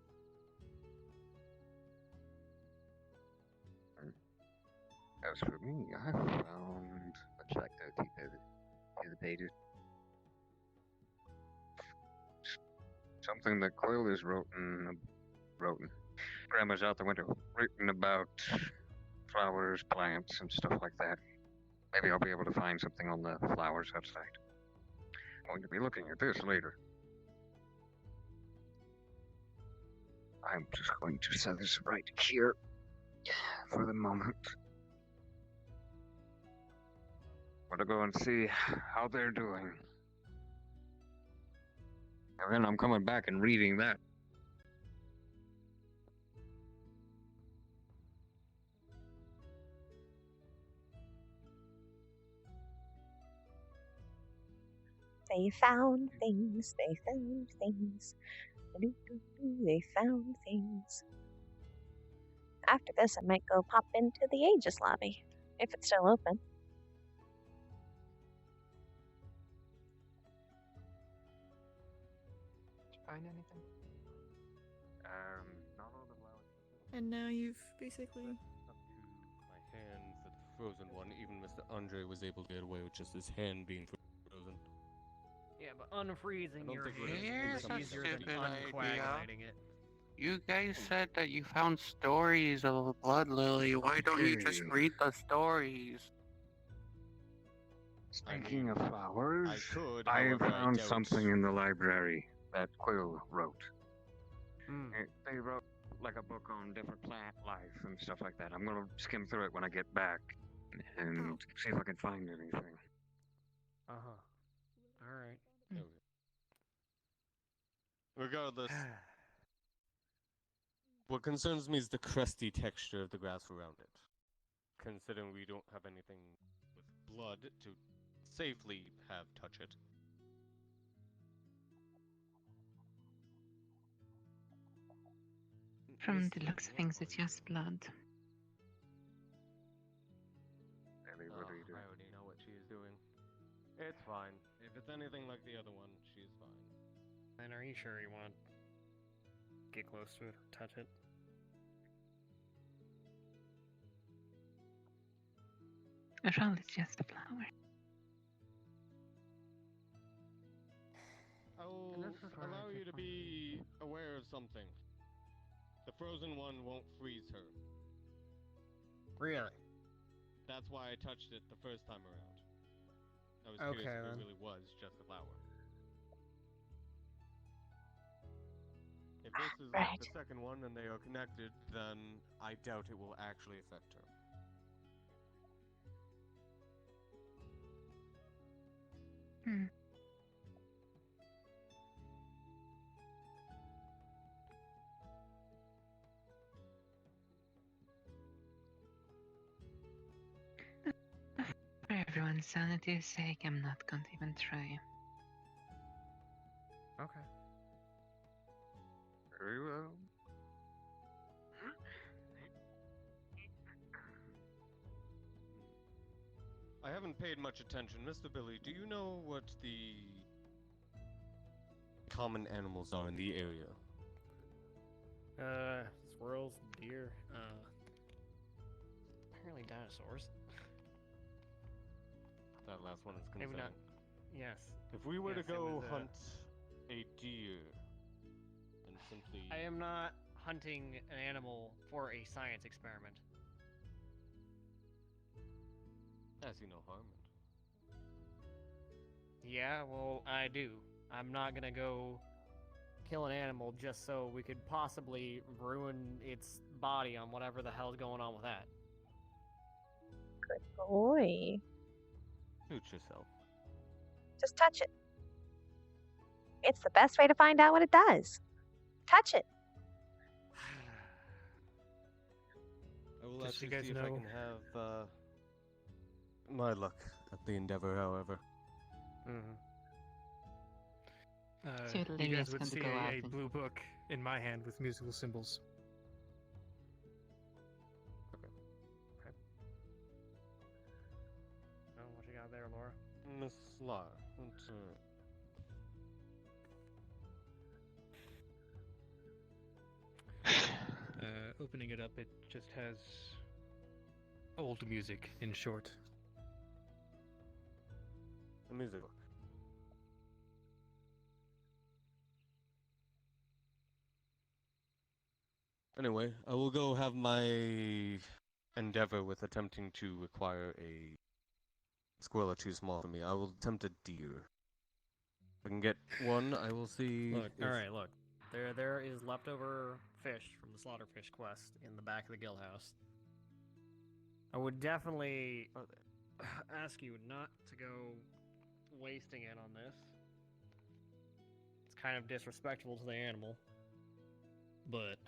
Speaker 3: As for me, I found much like the pages. Something that Quill is written. Grandma's out the window, written about flowers, plants, and stuff like that. Maybe I'll be able to find something on the flowers outside. I'm going to be looking at this later. I'm just going to set this right here for the moment. I'm gonna go and see how they're doing. And then I'm coming back and reading that.
Speaker 1: They found things, they found things. They found things. After this, I might go pop into the Aegis lobby, if it's still open.
Speaker 5: Did you find anything?
Speaker 3: Not all the flowers.
Speaker 10: And now you've basically.
Speaker 2: Up to my hand for the frozen one. Even Mr. Andre was able to get away with just his hand being frozen.
Speaker 6: Yeah, but unfreezing
Speaker 2: don't
Speaker 6: your
Speaker 2: think we're
Speaker 6: hand is
Speaker 5: Here's a
Speaker 6: easier than
Speaker 5: stupid idea.
Speaker 6: uncoagulating it.
Speaker 5: You guys said that you found stories of a blood lily. Why don't you just
Speaker 3: Okay.
Speaker 5: read the stories?
Speaker 3: Speaking of flowers,
Speaker 2: I could,
Speaker 3: I
Speaker 2: however, I
Speaker 3: found
Speaker 2: doubt-
Speaker 3: something in the library that Quill wrote.
Speaker 6: Hmm.
Speaker 3: They wrote like a book on different plant life and stuff like that. I'm gonna skim through it when I get back and see if I can find anything.
Speaker 6: Alright.
Speaker 2: Okay. Regardless, what concerns me is the crusty texture of the grass around it. Considering we don't have anything with blood to safely have touch it.
Speaker 13: From
Speaker 2: Miss
Speaker 13: the looks of things, it's just blood.
Speaker 3: Ellie, what are you doing?
Speaker 2: I already know what she is doing. It's fine. If it's anything like the other one, she's fine.
Speaker 6: And are you sure you want to get close to it or touch it?
Speaker 13: After all, it's just a flower.
Speaker 2: I will allow you to be aware of something. The frozen one won't freeze her.
Speaker 6: Really?
Speaker 2: That's why I touched it the first time around. I was
Speaker 6: Okay,
Speaker 2: curious if
Speaker 6: then.
Speaker 2: it really was just a flower. If this is like the second one and they are connected, then I doubt it will actually affect her.
Speaker 13: Hmm. For everyone's sanity's sake, I'm not going to even try.
Speaker 6: Okay.
Speaker 3: Very well.
Speaker 2: I haven't paid much attention. Mr. Billy, do you know what the common animals are in the area?
Speaker 6: Squirrels, deer, apparently dinosaurs.
Speaker 2: That last one is
Speaker 6: Maybe
Speaker 2: concerning.
Speaker 6: not. Yes.
Speaker 2: If we were
Speaker 6: Yes,
Speaker 2: to
Speaker 6: it
Speaker 2: go
Speaker 6: was,
Speaker 2: hunt a deer and simply...
Speaker 6: I am not hunting an animal for a science experiment.
Speaker 2: I see no harm in it.
Speaker 6: Yeah, well, I do. I'm not gonna go kill an animal just so we could possibly ruin its body on whatever the hell's going on with that.
Speaker 1: Good boy.
Speaker 2: Shoot yourself.
Speaker 1: Just touch it. It's the best way to find out what it does. Touch it.
Speaker 2: I will
Speaker 12: Just so
Speaker 2: actually
Speaker 12: you guys
Speaker 2: see if I
Speaker 12: know-
Speaker 2: can have my luck at the endeavor, however.
Speaker 6: Mm-hmm.
Speaker 13: So
Speaker 12: You
Speaker 13: Lyria's
Speaker 12: guys would
Speaker 13: going to
Speaker 12: see
Speaker 13: go out
Speaker 12: a
Speaker 13: and-
Speaker 12: blue book in my hand with musical symbols.
Speaker 6: Oh, what you got there, Laura?
Speaker 2: Miss Lar.
Speaker 12: Opening it up, it just has old music in short.
Speaker 2: The music book. Anyway, I will go have my endeavor with attempting to acquire a squirrel too small for me. I will attempt a deer. If I can get one, I will see.
Speaker 6: Look,
Speaker 2: if-
Speaker 6: alright, look. There is leftover fish from the slaughterfish quest in the back of the guild house. I would definitely ask you not to go wasting it on this. It's kind of disrespectful to the animal. But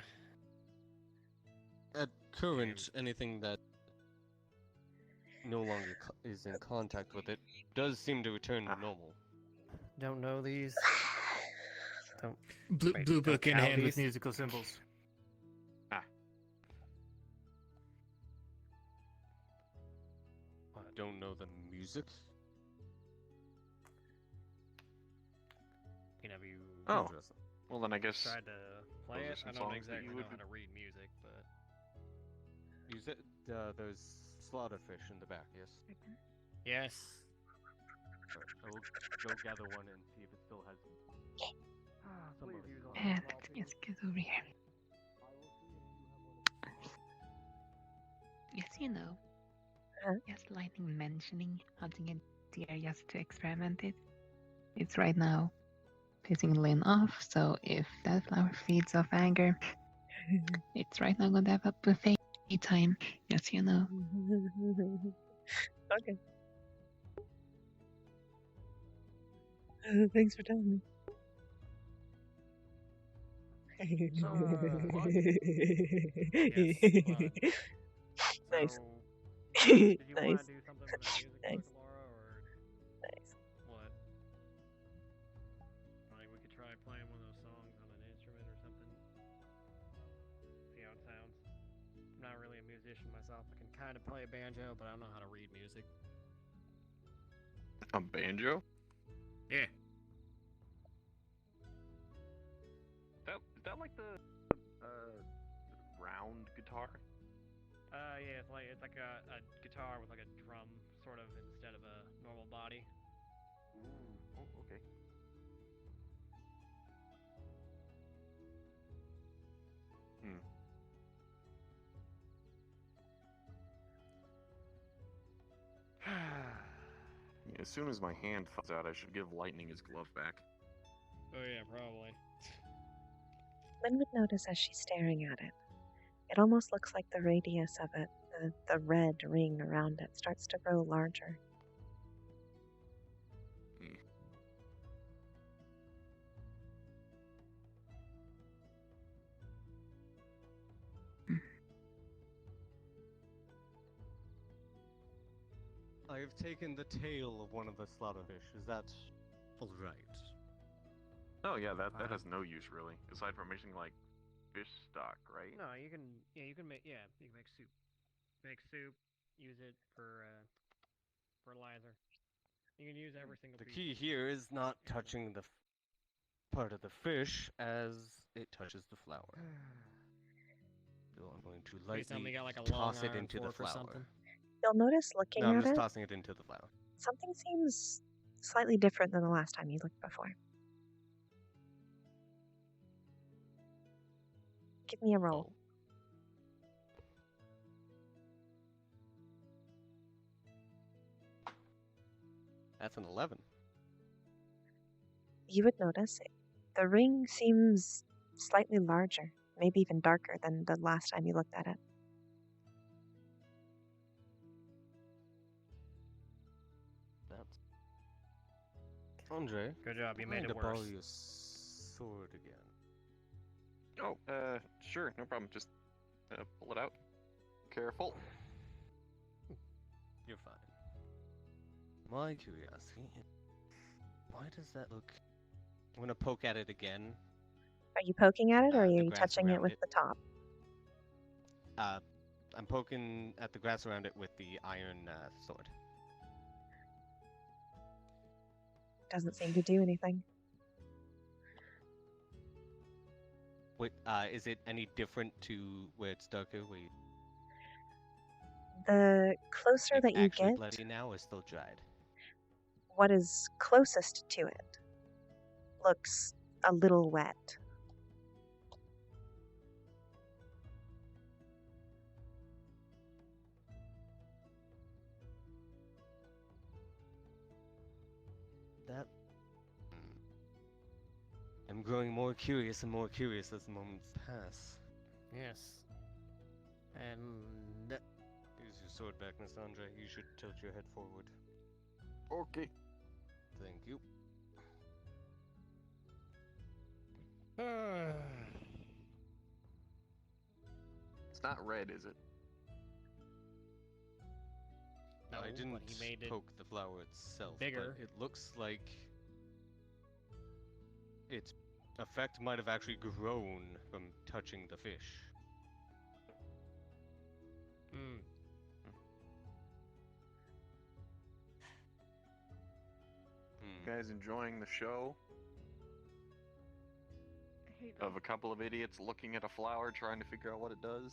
Speaker 2: At current, anything that no longer is in contact with it does seem to return to normal.
Speaker 6: don't know these. Don't.
Speaker 12: Blue,
Speaker 6: Wait,
Speaker 12: blue
Speaker 6: don't
Speaker 12: book in
Speaker 6: count
Speaker 12: hand with
Speaker 6: these?
Speaker 12: musical symbols.
Speaker 2: I don't know the music.
Speaker 6: Have you
Speaker 7: Oh.
Speaker 2: Interesting.
Speaker 7: Well, then I guess.
Speaker 6: tried to play
Speaker 7: those are
Speaker 6: it?
Speaker 7: some
Speaker 6: I don't
Speaker 7: songs that
Speaker 6: exactly
Speaker 7: you
Speaker 6: know
Speaker 7: would-
Speaker 6: how to read music, but
Speaker 2: You said there's slaughterfish in the back, yes?
Speaker 6: yes.
Speaker 2: I will go gather one and see if it still has. some of it.
Speaker 13: Let's just get over here. Yes, you know.
Speaker 1: Huh?
Speaker 13: Just lightning mentioning hunting a deer just to experiment it. It's right now pissing Lynn off, so if that flower feeds off anger, it's right now going to have a buffet time. Yes, you know.
Speaker 1: Okay. Thanks for telling me. Nice.
Speaker 6: Did you want
Speaker 1: Nice.
Speaker 6: to do something with that music
Speaker 1: Nice.
Speaker 6: book, Laura, or
Speaker 1: Nice.
Speaker 6: what? Like we could try playing one of those songs on an instrument or something. See how it sounds. I'm not really a musician myself. I can kind of play a banjo, but I don't know how to read music.
Speaker 7: A banjo?
Speaker 6: Yeah.
Speaker 7: Is that like the round guitar?
Speaker 6: Yeah, it's like a guitar with like a drum sort of instead of a normal body.
Speaker 7: Ooh, oh, okay. Yeah, as soon as my hand falls out, I should give Lightning his glove back.
Speaker 6: Oh yeah, probably.
Speaker 1: Lynn would notice as she's staring at it. It almost looks like the radius of it, the red ring around it, starts to grow larger.
Speaker 2: I have taken the tail of one of the slaughterfish. Is that all right?
Speaker 7: Oh yeah, that has no use really, aside from making like fish stock, right?
Speaker 6: No, you can make soup. Make soup, use it for fertilizer. You can use every single
Speaker 2: The
Speaker 6: piece.
Speaker 2: key here is not touching the part of the fish as it touches the flower. So I'm going to
Speaker 6: Please tell me
Speaker 2: lightly
Speaker 6: you got like a long
Speaker 2: toss it
Speaker 6: iron
Speaker 2: into the
Speaker 6: fork or
Speaker 2: flower.
Speaker 6: something.
Speaker 1: You'll notice looking
Speaker 2: No, I'm
Speaker 1: at
Speaker 2: just
Speaker 1: it,
Speaker 2: tossing it into the flower.
Speaker 1: something seems slightly different than the last time you looked before. Give me a roll.
Speaker 2: That's an 11.
Speaker 1: You would notice The ring seems slightly larger, maybe even darker than the last time you looked at it.
Speaker 2: That's... Andre,
Speaker 6: Good job, you made
Speaker 2: mind
Speaker 6: it
Speaker 2: to borrow
Speaker 6: worse.
Speaker 2: your sword again.
Speaker 7: Oh, sure, no problem. Just pull it out. Careful.
Speaker 2: You're fine. My curiosity, why does that look... I'm gonna poke at it again.
Speaker 1: Are you poking at it, or are
Speaker 2: The
Speaker 1: you
Speaker 2: grass
Speaker 1: touching it
Speaker 2: around
Speaker 1: with
Speaker 2: it.
Speaker 1: the top?
Speaker 2: I'm poking at the grass around it with the iron sword.
Speaker 1: Doesn't seem to do anything.
Speaker 2: Wait, is it any different to where it's darker? Where
Speaker 1: The closer
Speaker 2: it's
Speaker 1: that you
Speaker 2: actually
Speaker 1: get,
Speaker 2: bloody now or still dried?
Speaker 1: what is closest to it looks a little wet.
Speaker 2: That... I'm growing more curious and more curious as the moments pass.
Speaker 6: Yes. And
Speaker 2: Use your sword back, Miss Andre. You should tilt your head forward.
Speaker 7: Okay.
Speaker 2: Thank you.
Speaker 7: It's not red, is it?
Speaker 6: no,
Speaker 2: I didn't
Speaker 6: but he made it
Speaker 2: poke the flower itself,
Speaker 6: bigger.
Speaker 2: but it looks like its effect might have actually grown from touching the fish.
Speaker 6: Mm.
Speaker 7: You guys enjoying the show
Speaker 4: I hate
Speaker 7: of a couple of idiots looking at a flower trying to figure out what it does?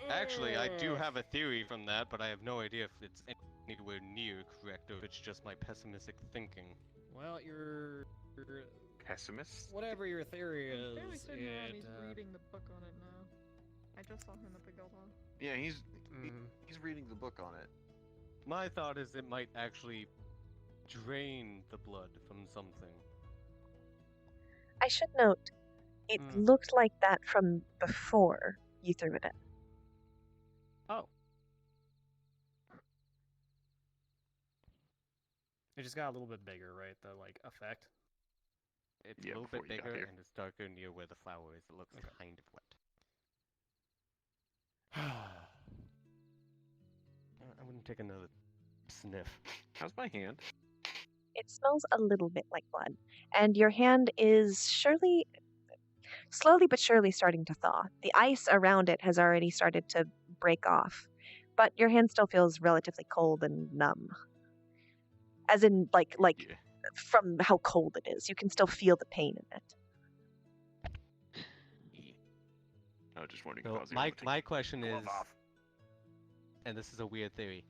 Speaker 2: Actually, I do have a theory from that, but I have no idea if it's anywhere near correct or if it's just my pessimistic thinking.
Speaker 6: Well, you're
Speaker 7: Pessimist?
Speaker 6: whatever your theory
Speaker 4: I'm fairly
Speaker 6: is.
Speaker 4: certain Rami's
Speaker 6: It,
Speaker 4: reading the book on it now. I just saw him at the guild hall.
Speaker 7: Yeah, he's reading the book on it.
Speaker 2: My thought is it might actually drain the blood from something.
Speaker 1: I should note, it looked like that from before you threw it in.
Speaker 6: Oh. It just got a little bit bigger, right? The effect.
Speaker 2: It's
Speaker 7: Yeah,
Speaker 2: a little
Speaker 7: before
Speaker 2: bit
Speaker 7: you got
Speaker 2: bigger
Speaker 7: here.
Speaker 2: and it's darker near where the flower is. It looks kind of wet. I'm gonna take another sniff.
Speaker 7: How's my hand?
Speaker 1: It smells a little bit like blood, and your hand is slowly but surely starting to thaw. The ice around it has already started to break off, but your hand still feels relatively cold and numb. As in,
Speaker 7: Yeah.
Speaker 1: from how cold it is. You can still feel the pain in it.
Speaker 7: I was just wondering
Speaker 2: So
Speaker 7: if I was able to take
Speaker 2: my
Speaker 7: the
Speaker 2: question
Speaker 7: glove
Speaker 2: is,
Speaker 7: off.
Speaker 2: and this is a weird theory,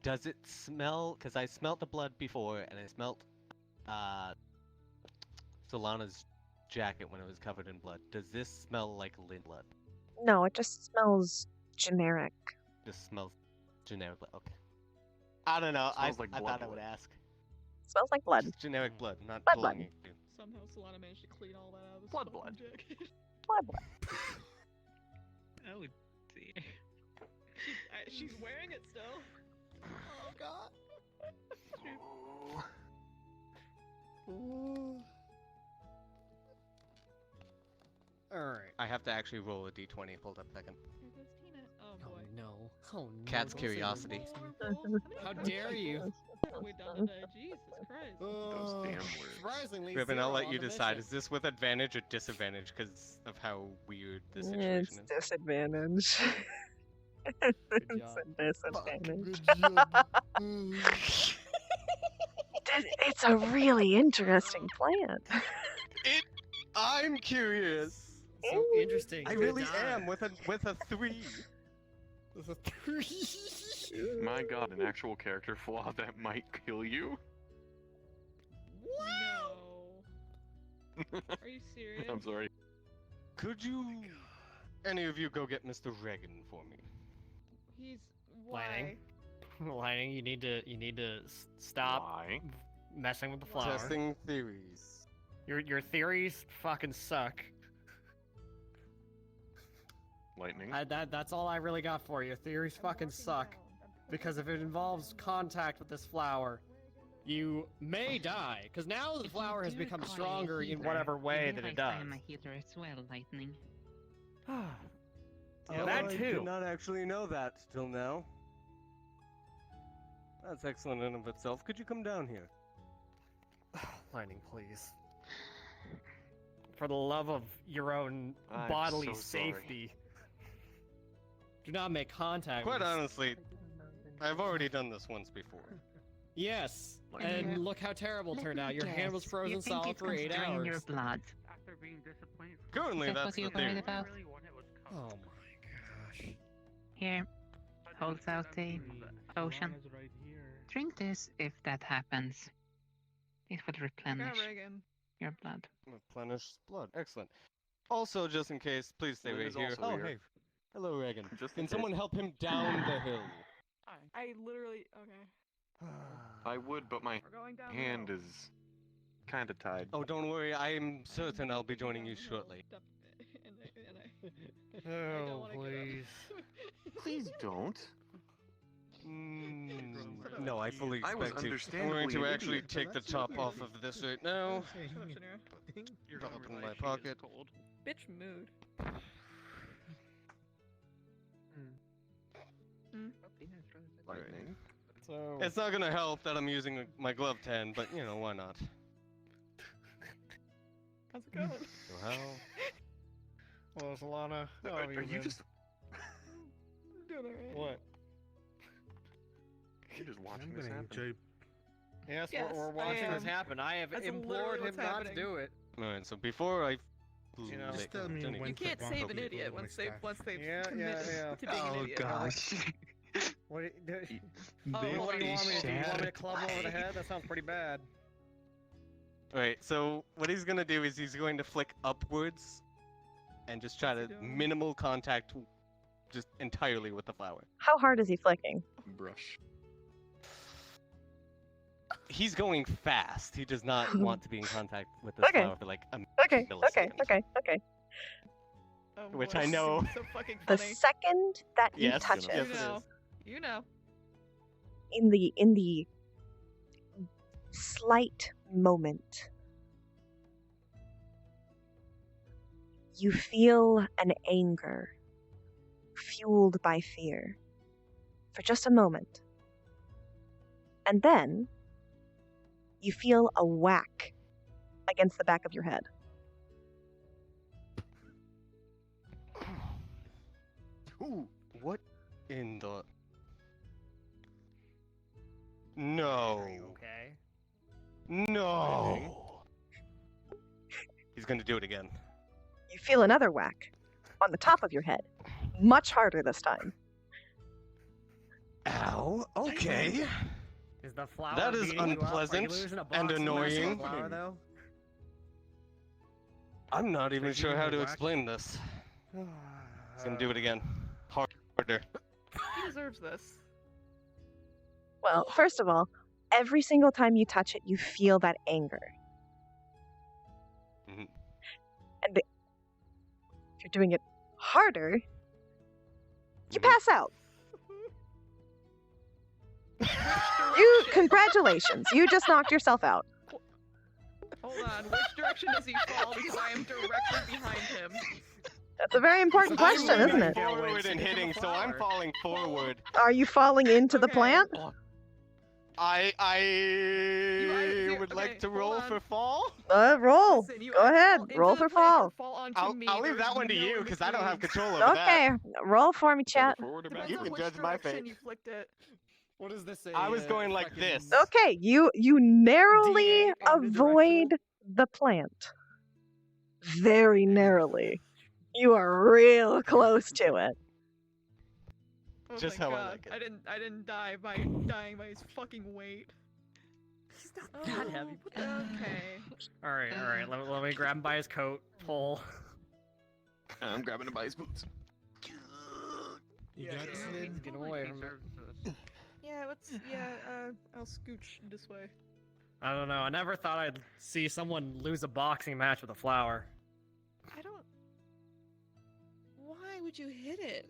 Speaker 2: does it smell? Because I smelt the blood before, and I smelt Solana's jacket when it was covered in blood. Does this smell like lint blood?
Speaker 1: No, it just smells generic.
Speaker 2: This smells generic blood. Okay. I don't know.
Speaker 7: Smells like
Speaker 2: I
Speaker 7: blood
Speaker 2: thought I would
Speaker 7: blood.
Speaker 2: ask.
Speaker 1: Smells like blood.
Speaker 2: Just generic blood, not
Speaker 1: Blood.
Speaker 2: belonging to.
Speaker 4: Somehow Solana managed to clean all that out of his
Speaker 7: Blood.
Speaker 4: fucking jacket.
Speaker 1: Blood.
Speaker 12: Oh dear.
Speaker 4: She's wearing it still. Oh god.
Speaker 6: Alright.
Speaker 2: I have to actually roll a d20. Hold up a second.
Speaker 4: Here goes Tina. Oh
Speaker 6: Oh
Speaker 4: boy.
Speaker 6: no. Oh no.
Speaker 2: Cat's
Speaker 6: don't say the
Speaker 2: curiosity.
Speaker 6: words. How dare you?
Speaker 4: Way down today. Jesus Christ.
Speaker 7: Those damn words.
Speaker 6: Surprisingly,
Speaker 2: Ribbon, I'll
Speaker 6: zero
Speaker 2: let
Speaker 6: on
Speaker 2: you
Speaker 6: the
Speaker 2: decide.
Speaker 6: mission.
Speaker 2: Is this with advantage or disadvantage because of how weird the
Speaker 1: It's
Speaker 2: situation is?
Speaker 1: disadvantage.
Speaker 6: Good
Speaker 1: It's
Speaker 6: job.
Speaker 1: a disadvantage.
Speaker 6: Good
Speaker 1: It's a really interesting plan.
Speaker 2: I'm curious.
Speaker 6: So interesting.
Speaker 2: I
Speaker 6: Good
Speaker 2: really
Speaker 6: die.
Speaker 2: am with a 3.
Speaker 6: With a 3.
Speaker 7: My god, an actual character flaw that might kill you?
Speaker 4: No. Are you serious?
Speaker 7: I'm sorry.
Speaker 2: Could you, any of you, go get Mr. Regan for me?
Speaker 4: He's
Speaker 6: Lining.
Speaker 4: why?
Speaker 6: Lining, you need to stop
Speaker 7: Why?
Speaker 6: messing with the flower.
Speaker 2: Testing theories.
Speaker 6: Your theories fucking suck.
Speaker 7: Lightning.
Speaker 6: That's all I really got for you. Theories fucking suck. Because if it involves contact with this flower, you may die. Because now the
Speaker 13: If you
Speaker 6: flower has
Speaker 13: do
Speaker 6: become
Speaker 13: call
Speaker 6: stronger
Speaker 13: me a
Speaker 6: in
Speaker 13: healer,
Speaker 6: whatever
Speaker 13: you
Speaker 6: way that it
Speaker 13: realize
Speaker 6: does.
Speaker 13: I am a healer as well, Lightning.
Speaker 6: Yeah, that
Speaker 2: I
Speaker 6: too.
Speaker 2: did not actually know that till now. That's excellent in of itself. Could you come down here?
Speaker 6: Lightning, please. For the love of your own
Speaker 7: I'm
Speaker 6: bodily
Speaker 7: so sorry.
Speaker 6: safety. Do not make contact
Speaker 2: Quite
Speaker 6: with this.
Speaker 2: honestly, I've already done this once before.
Speaker 6: Yes,
Speaker 7: Lightning.
Speaker 6: and look how terrible it
Speaker 13: Let
Speaker 6: turned
Speaker 13: me
Speaker 6: out. Your hand was
Speaker 13: guess,
Speaker 6: frozen
Speaker 13: you think
Speaker 6: solid
Speaker 13: it
Speaker 6: for
Speaker 13: can
Speaker 6: 8
Speaker 13: drain
Speaker 6: hours.
Speaker 13: your blood?
Speaker 11: After being disappointed for
Speaker 2: Currently,
Speaker 13: Is that
Speaker 2: that's
Speaker 13: what you're
Speaker 2: the
Speaker 13: worried
Speaker 2: theory.
Speaker 13: about?
Speaker 11: really when it was
Speaker 6: Oh
Speaker 11: covered.
Speaker 6: my gosh.
Speaker 13: Here, holds out a potion.
Speaker 8: Is right here.
Speaker 13: Drink this if that happens. It will
Speaker 10: Got
Speaker 13: replenish
Speaker 10: Reagan.
Speaker 13: your blood.
Speaker 2: Replenish blood. Excellent. Also, just in case, please stay
Speaker 7: Lynn
Speaker 2: right
Speaker 7: is
Speaker 2: here.
Speaker 7: also
Speaker 2: Oh,
Speaker 7: here.
Speaker 2: hey. Hello, Reagan.
Speaker 7: Just in
Speaker 2: Can someone
Speaker 7: case.
Speaker 2: help him down the hill?
Speaker 10: I literally. Okay.
Speaker 7: I would, but my
Speaker 10: We're going down.
Speaker 7: hand is kind of tied.
Speaker 2: Oh, don't worry. I am certain I'll be joining you shortly.
Speaker 10: I don't
Speaker 6: Oh,
Speaker 10: wanna get up.
Speaker 6: please.
Speaker 7: Please don't.
Speaker 2: No, I fully
Speaker 7: I was
Speaker 2: expect to. I'm
Speaker 7: understandably
Speaker 2: going to
Speaker 7: an
Speaker 2: actually
Speaker 7: idiot.
Speaker 2: take the top off of this right now.
Speaker 11: You're
Speaker 2: Drop
Speaker 11: gonna
Speaker 2: it in
Speaker 11: realize
Speaker 2: my
Speaker 11: she is
Speaker 2: pocket.
Speaker 11: cold.
Speaker 10: Bitch mood.
Speaker 7: Lightning.
Speaker 6: So
Speaker 2: It's not gonna help that I'm using my glove 10, but you know, why not?
Speaker 10: How's it going?
Speaker 2: So how?
Speaker 6: well, Solana, how
Speaker 7: Are
Speaker 6: have you
Speaker 7: you
Speaker 6: been?
Speaker 7: just
Speaker 10: Doing alright.
Speaker 6: What?
Speaker 7: you're just watching
Speaker 8: I'm
Speaker 7: this
Speaker 8: gonna
Speaker 7: happen?
Speaker 8: enjoy.
Speaker 6: Yes,
Speaker 10: Yes,
Speaker 6: we're
Speaker 10: I
Speaker 6: watching this
Speaker 10: am.
Speaker 6: happen. I have
Speaker 10: That's
Speaker 6: implored
Speaker 10: literally
Speaker 6: him
Speaker 10: what's
Speaker 6: not
Speaker 10: happening.
Speaker 6: to do it.
Speaker 2: Alright, so before I
Speaker 6: You know,
Speaker 8: Just tell me
Speaker 2: Jenny,
Speaker 8: when
Speaker 10: You can't
Speaker 8: to bump
Speaker 10: save
Speaker 8: up
Speaker 10: an
Speaker 8: people
Speaker 10: idiot
Speaker 8: with
Speaker 10: once
Speaker 8: my
Speaker 10: they've
Speaker 8: staff.
Speaker 6: Yeah,
Speaker 10: committed
Speaker 6: yeah.
Speaker 10: to being an idiot.
Speaker 6: What do you,
Speaker 10: Oh,
Speaker 6: what do you want me to do? You want me to
Speaker 13: Shut
Speaker 6: club him over the head? That sounds pretty bad.
Speaker 2: Alright, so what he's gonna do is he's going to flick upwards and just try to
Speaker 10: What's he doing?
Speaker 2: minimal contact just entirely with the flower.
Speaker 1: How hard is he flicking?
Speaker 7: Brush.
Speaker 2: He's going fast. He does not want to be in contact with this
Speaker 1: Okay.
Speaker 2: flower for like a
Speaker 1: Okay, okay,
Speaker 2: millisecond.
Speaker 1: okay.
Speaker 10: Oh,
Speaker 2: Which
Speaker 10: boy,
Speaker 2: I
Speaker 10: this
Speaker 2: know-
Speaker 10: is So fucking
Speaker 1: The
Speaker 10: funny.
Speaker 1: second that you
Speaker 2: Yes,
Speaker 1: touch
Speaker 2: yes,
Speaker 1: it,
Speaker 2: it is.
Speaker 10: You know.
Speaker 1: in the slight moment, you feel an anger fueled by fear for just a moment. And then you feel a whack against the back of your head.
Speaker 2: Ooh, what in the... No.
Speaker 6: Are you okay?
Speaker 2: No. He's gonna do it again.
Speaker 1: You feel another whack on the top of your head, much harder this time.
Speaker 2: Ow, okay.
Speaker 6: Is the flower
Speaker 2: That is
Speaker 6: beating you up? Are you
Speaker 2: unpleasant
Speaker 6: losing a
Speaker 2: and
Speaker 6: box of
Speaker 2: annoying.
Speaker 6: flower, though?
Speaker 2: I'm not even
Speaker 8: Should I
Speaker 2: sure
Speaker 8: give
Speaker 2: how
Speaker 8: him a
Speaker 2: to
Speaker 8: whack?
Speaker 2: explain this. He's gonna do it again. Harder.
Speaker 10: He deserves this.
Speaker 1: Well, first of all, every single time you touch it, you feel that anger.
Speaker 2: Mhm.
Speaker 1: And if you're doing it harder, you pass out. Congratulations, you just knocked yourself out.
Speaker 10: Hold on. Which direction does he fall? Because I am directly behind him.
Speaker 1: That's a very important question,
Speaker 2: I'm
Speaker 1: isn't
Speaker 2: moving
Speaker 1: it?
Speaker 2: forward and hitting, so I'm
Speaker 6: flower.
Speaker 2: falling forward.
Speaker 1: Are you falling into the
Speaker 10: Okay.
Speaker 1: plant?
Speaker 2: I would like
Speaker 10: okay,
Speaker 2: to
Speaker 10: hold
Speaker 2: roll
Speaker 10: on.
Speaker 2: for fall.
Speaker 1: Roll.
Speaker 10: Listen, you
Speaker 1: Go
Speaker 10: either
Speaker 1: ahead.
Speaker 10: fall into
Speaker 1: Roll
Speaker 10: the
Speaker 1: for
Speaker 10: plant or
Speaker 1: fall.
Speaker 10: fall onto
Speaker 2: I'll
Speaker 10: me.
Speaker 2: leave
Speaker 10: There's
Speaker 2: that one to
Speaker 10: no
Speaker 2: you
Speaker 10: in
Speaker 2: because I don't have
Speaker 10: between.
Speaker 2: control over that.
Speaker 1: Okay, roll for me, chat.
Speaker 7: Forward or back?
Speaker 10: Depends
Speaker 2: You
Speaker 10: on
Speaker 2: can
Speaker 10: which
Speaker 2: judge my
Speaker 10: direction
Speaker 2: fate.
Speaker 10: you flicked it.
Speaker 6: What is this?
Speaker 2: I was going like this.
Speaker 1: Okay, you narrowly
Speaker 6: D8 omnidirectional.
Speaker 1: avoid the plant. Very narrowly. You are real close to it.
Speaker 10: Oh
Speaker 2: Just
Speaker 10: my
Speaker 2: how I
Speaker 10: God.
Speaker 2: like it.
Speaker 10: I didn't die by dying by his fucking weight.
Speaker 6: He's not that heavy.
Speaker 10: Okay.
Speaker 6: All right. Let me grab him by his coat. Pull.
Speaker 7: I'm grabbing him by his boots.
Speaker 8: You got
Speaker 10: yeah,
Speaker 8: this,
Speaker 10: yeah.
Speaker 8: Lynn?
Speaker 6: Get away from me.
Speaker 10: Yeah, I'll scooch this way.
Speaker 6: I don't know. I never thought I'd see someone lose a boxing match with a flower.
Speaker 10: I don't. Why would you hit it?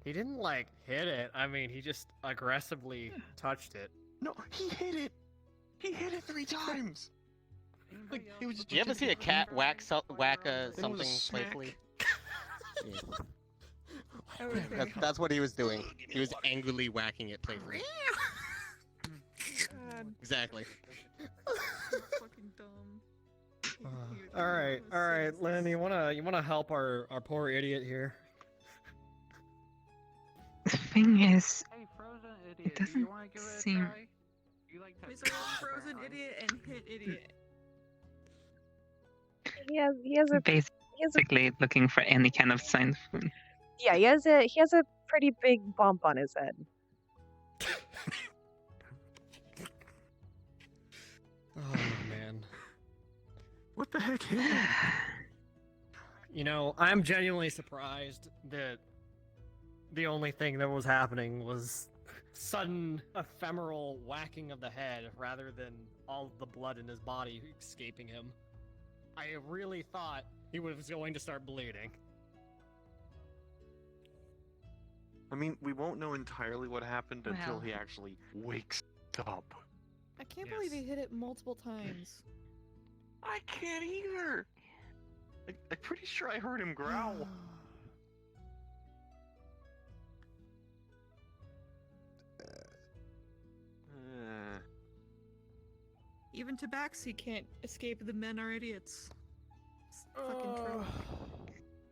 Speaker 6: He didn't like hit it. I mean, he just aggressively touched it.
Speaker 7: No, he hit it. He hit it 3 times. Like, he was just
Speaker 2: Do you ever see a cat whack
Speaker 7: It was a
Speaker 2: something
Speaker 7: smack.
Speaker 2: playfully? Yeah. That's what he was doing. He was angrily whacking it playfully.
Speaker 10: God,
Speaker 2: Exactly.
Speaker 10: fucking dumb.
Speaker 6: All right, Lynn. You wanna help our poor idiot here?
Speaker 13: The thing is,
Speaker 11: Hey, frozen
Speaker 13: it
Speaker 11: idiot, do
Speaker 13: doesn't
Speaker 11: you want to give it a
Speaker 13: seem.
Speaker 11: try? You like to
Speaker 10: Wait, so it's frozen idiot and hit idiot.
Speaker 1: He has a
Speaker 13: Basically looking for any kind of sign of food.
Speaker 1: yeah. He has a pretty big bump on his head.
Speaker 6: Oh man.
Speaker 7: What the heck?
Speaker 6: You know, I'm genuinely surprised that the only thing that was happening was sudden ephemeral whacking of the head rather than all the blood in his body escaping him. I really thought he was going to start bleeding.
Speaker 7: I mean, we won't know entirely what happened until
Speaker 13: Well.
Speaker 7: he actually wakes up.
Speaker 10: I can't believe he hit it multiple times.
Speaker 7: I can't either. I'm pretty sure I heard him growl.
Speaker 10: Even Tabaxi can't escape the men are idiots. It's fucking true.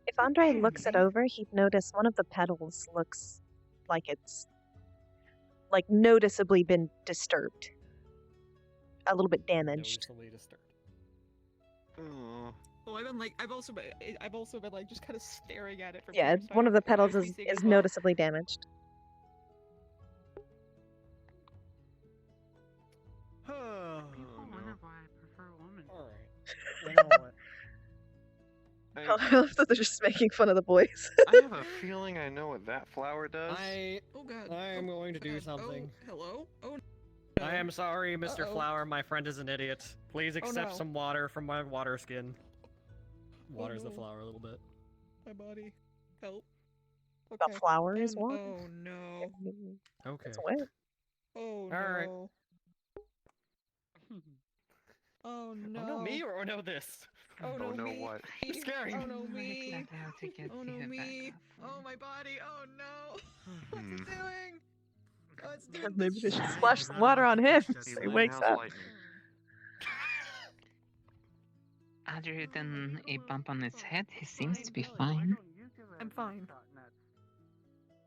Speaker 1: If Andre looks it over, he'd notice one of the petals looks like it's like noticeably been disturbed, a little bit damaged.
Speaker 6: Noticeably disturbed.
Speaker 10: Well, I've also been like just kind of staring at it. From
Speaker 1: Yeah,
Speaker 10: here, so I
Speaker 1: one of the
Speaker 10: don't know if
Speaker 1: petals
Speaker 10: he's
Speaker 1: is
Speaker 10: seeing as well.
Speaker 1: noticeably damaged.
Speaker 11: People wonder why I prefer women.
Speaker 6: Alright. You know what?
Speaker 1: I love that they're just making fun of the boys.
Speaker 7: I have a feeling I know what that flower does.
Speaker 10: Oh god.
Speaker 6: I am
Speaker 10: Oh,
Speaker 6: going to do
Speaker 10: god.
Speaker 6: something.
Speaker 10: Oh, hello? Oh no.
Speaker 6: I am sorry, Mr.
Speaker 10: Uh-oh.
Speaker 6: Flower. My friend is an idiot. Please accept
Speaker 10: no.
Speaker 6: some water from my water skin. Waters the
Speaker 10: no.
Speaker 6: flower a little bit.
Speaker 10: My body. Help.
Speaker 1: About
Speaker 10: Okay.
Speaker 1: flowers?
Speaker 10: And-
Speaker 1: What?
Speaker 10: Oh no.
Speaker 6: Okay.
Speaker 1: It's wet.
Speaker 10: Oh
Speaker 6: All right.
Speaker 10: no. Oh no.
Speaker 6: Oh no, me or no this?
Speaker 10: Oh no,
Speaker 7: no,
Speaker 10: me.
Speaker 7: what?
Speaker 6: You're scaring
Speaker 10: Oh
Speaker 6: me.
Speaker 10: no,
Speaker 13: Not
Speaker 10: me.
Speaker 13: exactly how to get
Speaker 10: Oh
Speaker 13: the
Speaker 10: no,
Speaker 13: head back
Speaker 10: me.
Speaker 13: up.
Speaker 10: Oh my body. Oh no. What's it
Speaker 7: Hmm.
Speaker 10: doing? Oh, it's doing
Speaker 1: Maybe they
Speaker 10: this
Speaker 1: should
Speaker 10: shit.
Speaker 1: splash some water on him so he
Speaker 7: Lynn,
Speaker 1: wakes
Speaker 7: how's
Speaker 1: up.
Speaker 7: lightning?
Speaker 13: Other than a bump on his head, he seems to be fine.
Speaker 10: I'm fine.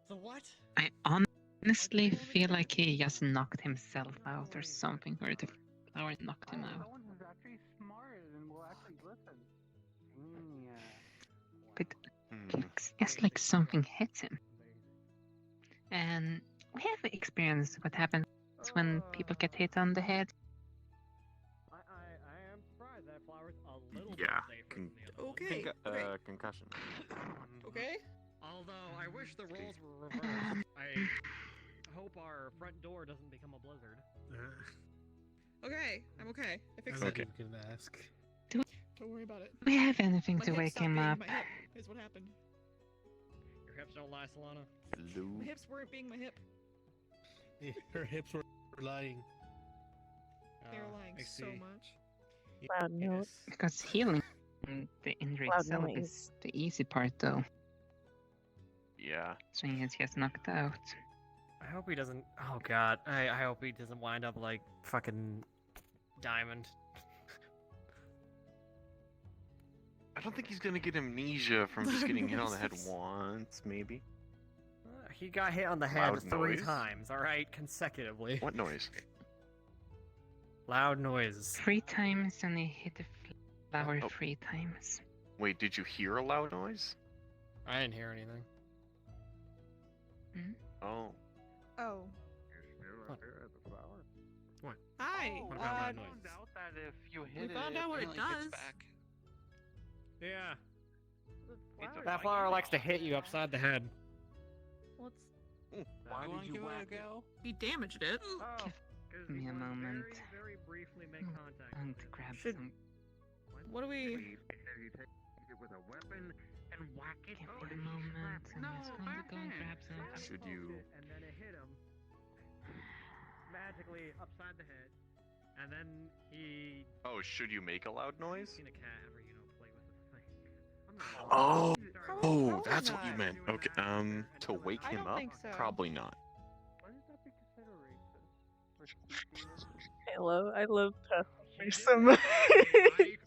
Speaker 6: The what?
Speaker 13: I honestly feel like he just knocked himself out or something, or the flower knocked him out.
Speaker 11: Someone who's actually smart and will actually listen. Yeah.
Speaker 13: But it's just like something hits him. And we have experienced what happens when people get hit on the head.
Speaker 6: I am surprised that flower's a little
Speaker 7: Yeah.
Speaker 6: bit safer than the other.
Speaker 10: Okay. Okay.
Speaker 7: Concussion.
Speaker 10: Okay.
Speaker 6: Although I wish the roles were reversed. I hope our front door doesn't become a blizzard.
Speaker 10: Okay. I'm okay. I fixed
Speaker 7: Okay.
Speaker 10: it.
Speaker 12: Good mask.
Speaker 10: Don't worry about it.
Speaker 13: Do we have anything
Speaker 10: My
Speaker 13: to
Speaker 10: hip
Speaker 13: wake
Speaker 10: stopped
Speaker 13: him
Speaker 10: being
Speaker 13: up?
Speaker 10: my hip, is what happened.
Speaker 6: Your hips don't lie, Solana.
Speaker 10: My hips weren't being my hip.
Speaker 12: Her hips were lying.
Speaker 10: They're
Speaker 6: Oh,
Speaker 10: lying
Speaker 12: I
Speaker 10: so
Speaker 12: see.
Speaker 10: much.
Speaker 1: Loud noise.
Speaker 13: Because healing the injury
Speaker 1: Loud
Speaker 13: itself
Speaker 1: noise.
Speaker 13: is the easy part, though.
Speaker 7: Yeah.
Speaker 13: So he gets knocked out.
Speaker 6: I hope he doesn't. Oh god. I hope he doesn't wind up like fucking Diamond.
Speaker 7: I don't think he's gonna get amnesia from just getting hit on the head
Speaker 10: Noises.
Speaker 7: once, maybe.
Speaker 6: He got hit on the head
Speaker 7: Loud
Speaker 6: 3
Speaker 7: noise?
Speaker 6: times, alright, consecutively.
Speaker 7: What noise?
Speaker 6: Loud noises.
Speaker 13: 3 times, and he hit the flower
Speaker 7: Oh.
Speaker 13: 3 times.
Speaker 7: Wait, did you hear a loud noise?
Speaker 6: I didn't hear anything.
Speaker 7: Oh.
Speaker 10: Oh.
Speaker 6: What? What?
Speaker 10: Hi.
Speaker 6: What about loud
Speaker 11: I
Speaker 6: noise?
Speaker 11: found out that if you hit
Speaker 10: We
Speaker 11: it,
Speaker 10: found out what it
Speaker 11: really hits
Speaker 10: does.
Speaker 11: back.
Speaker 6: Yeah.
Speaker 11: It's
Speaker 6: That flower likes to hit you upside the head.
Speaker 10: What's
Speaker 11: Why did you whack it?
Speaker 10: he damaged it?
Speaker 11: Oh,
Speaker 13: Give me a moment.
Speaker 11: Very, very
Speaker 6: briefly make contact.
Speaker 13: And
Speaker 6: with it.
Speaker 13: grab
Speaker 10: Should-
Speaker 13: some.
Speaker 10: What do we?
Speaker 3: You take it with a weapon and whack it.
Speaker 13: Give
Speaker 3: Oh,
Speaker 13: me a
Speaker 3: this is
Speaker 13: moment.
Speaker 3: crap.
Speaker 13: I'm
Speaker 3: No,
Speaker 13: just going to go and grab something.
Speaker 7: Should you?
Speaker 6: And then it hit him magically upside the head, and then he
Speaker 7: Oh, should you make a loud noise?
Speaker 6: seen a cat ever, play with the thing.
Speaker 7: Oh,
Speaker 10: Probably
Speaker 7: that's what you
Speaker 10: not.
Speaker 7: meant. Okay, to wake
Speaker 10: I
Speaker 7: him
Speaker 10: don't
Speaker 7: up?
Speaker 10: think so.
Speaker 7: Probably not.
Speaker 11: Why does that be considered racist? For speaking
Speaker 1: I love Pathfinders so much.
Speaker 6: All I can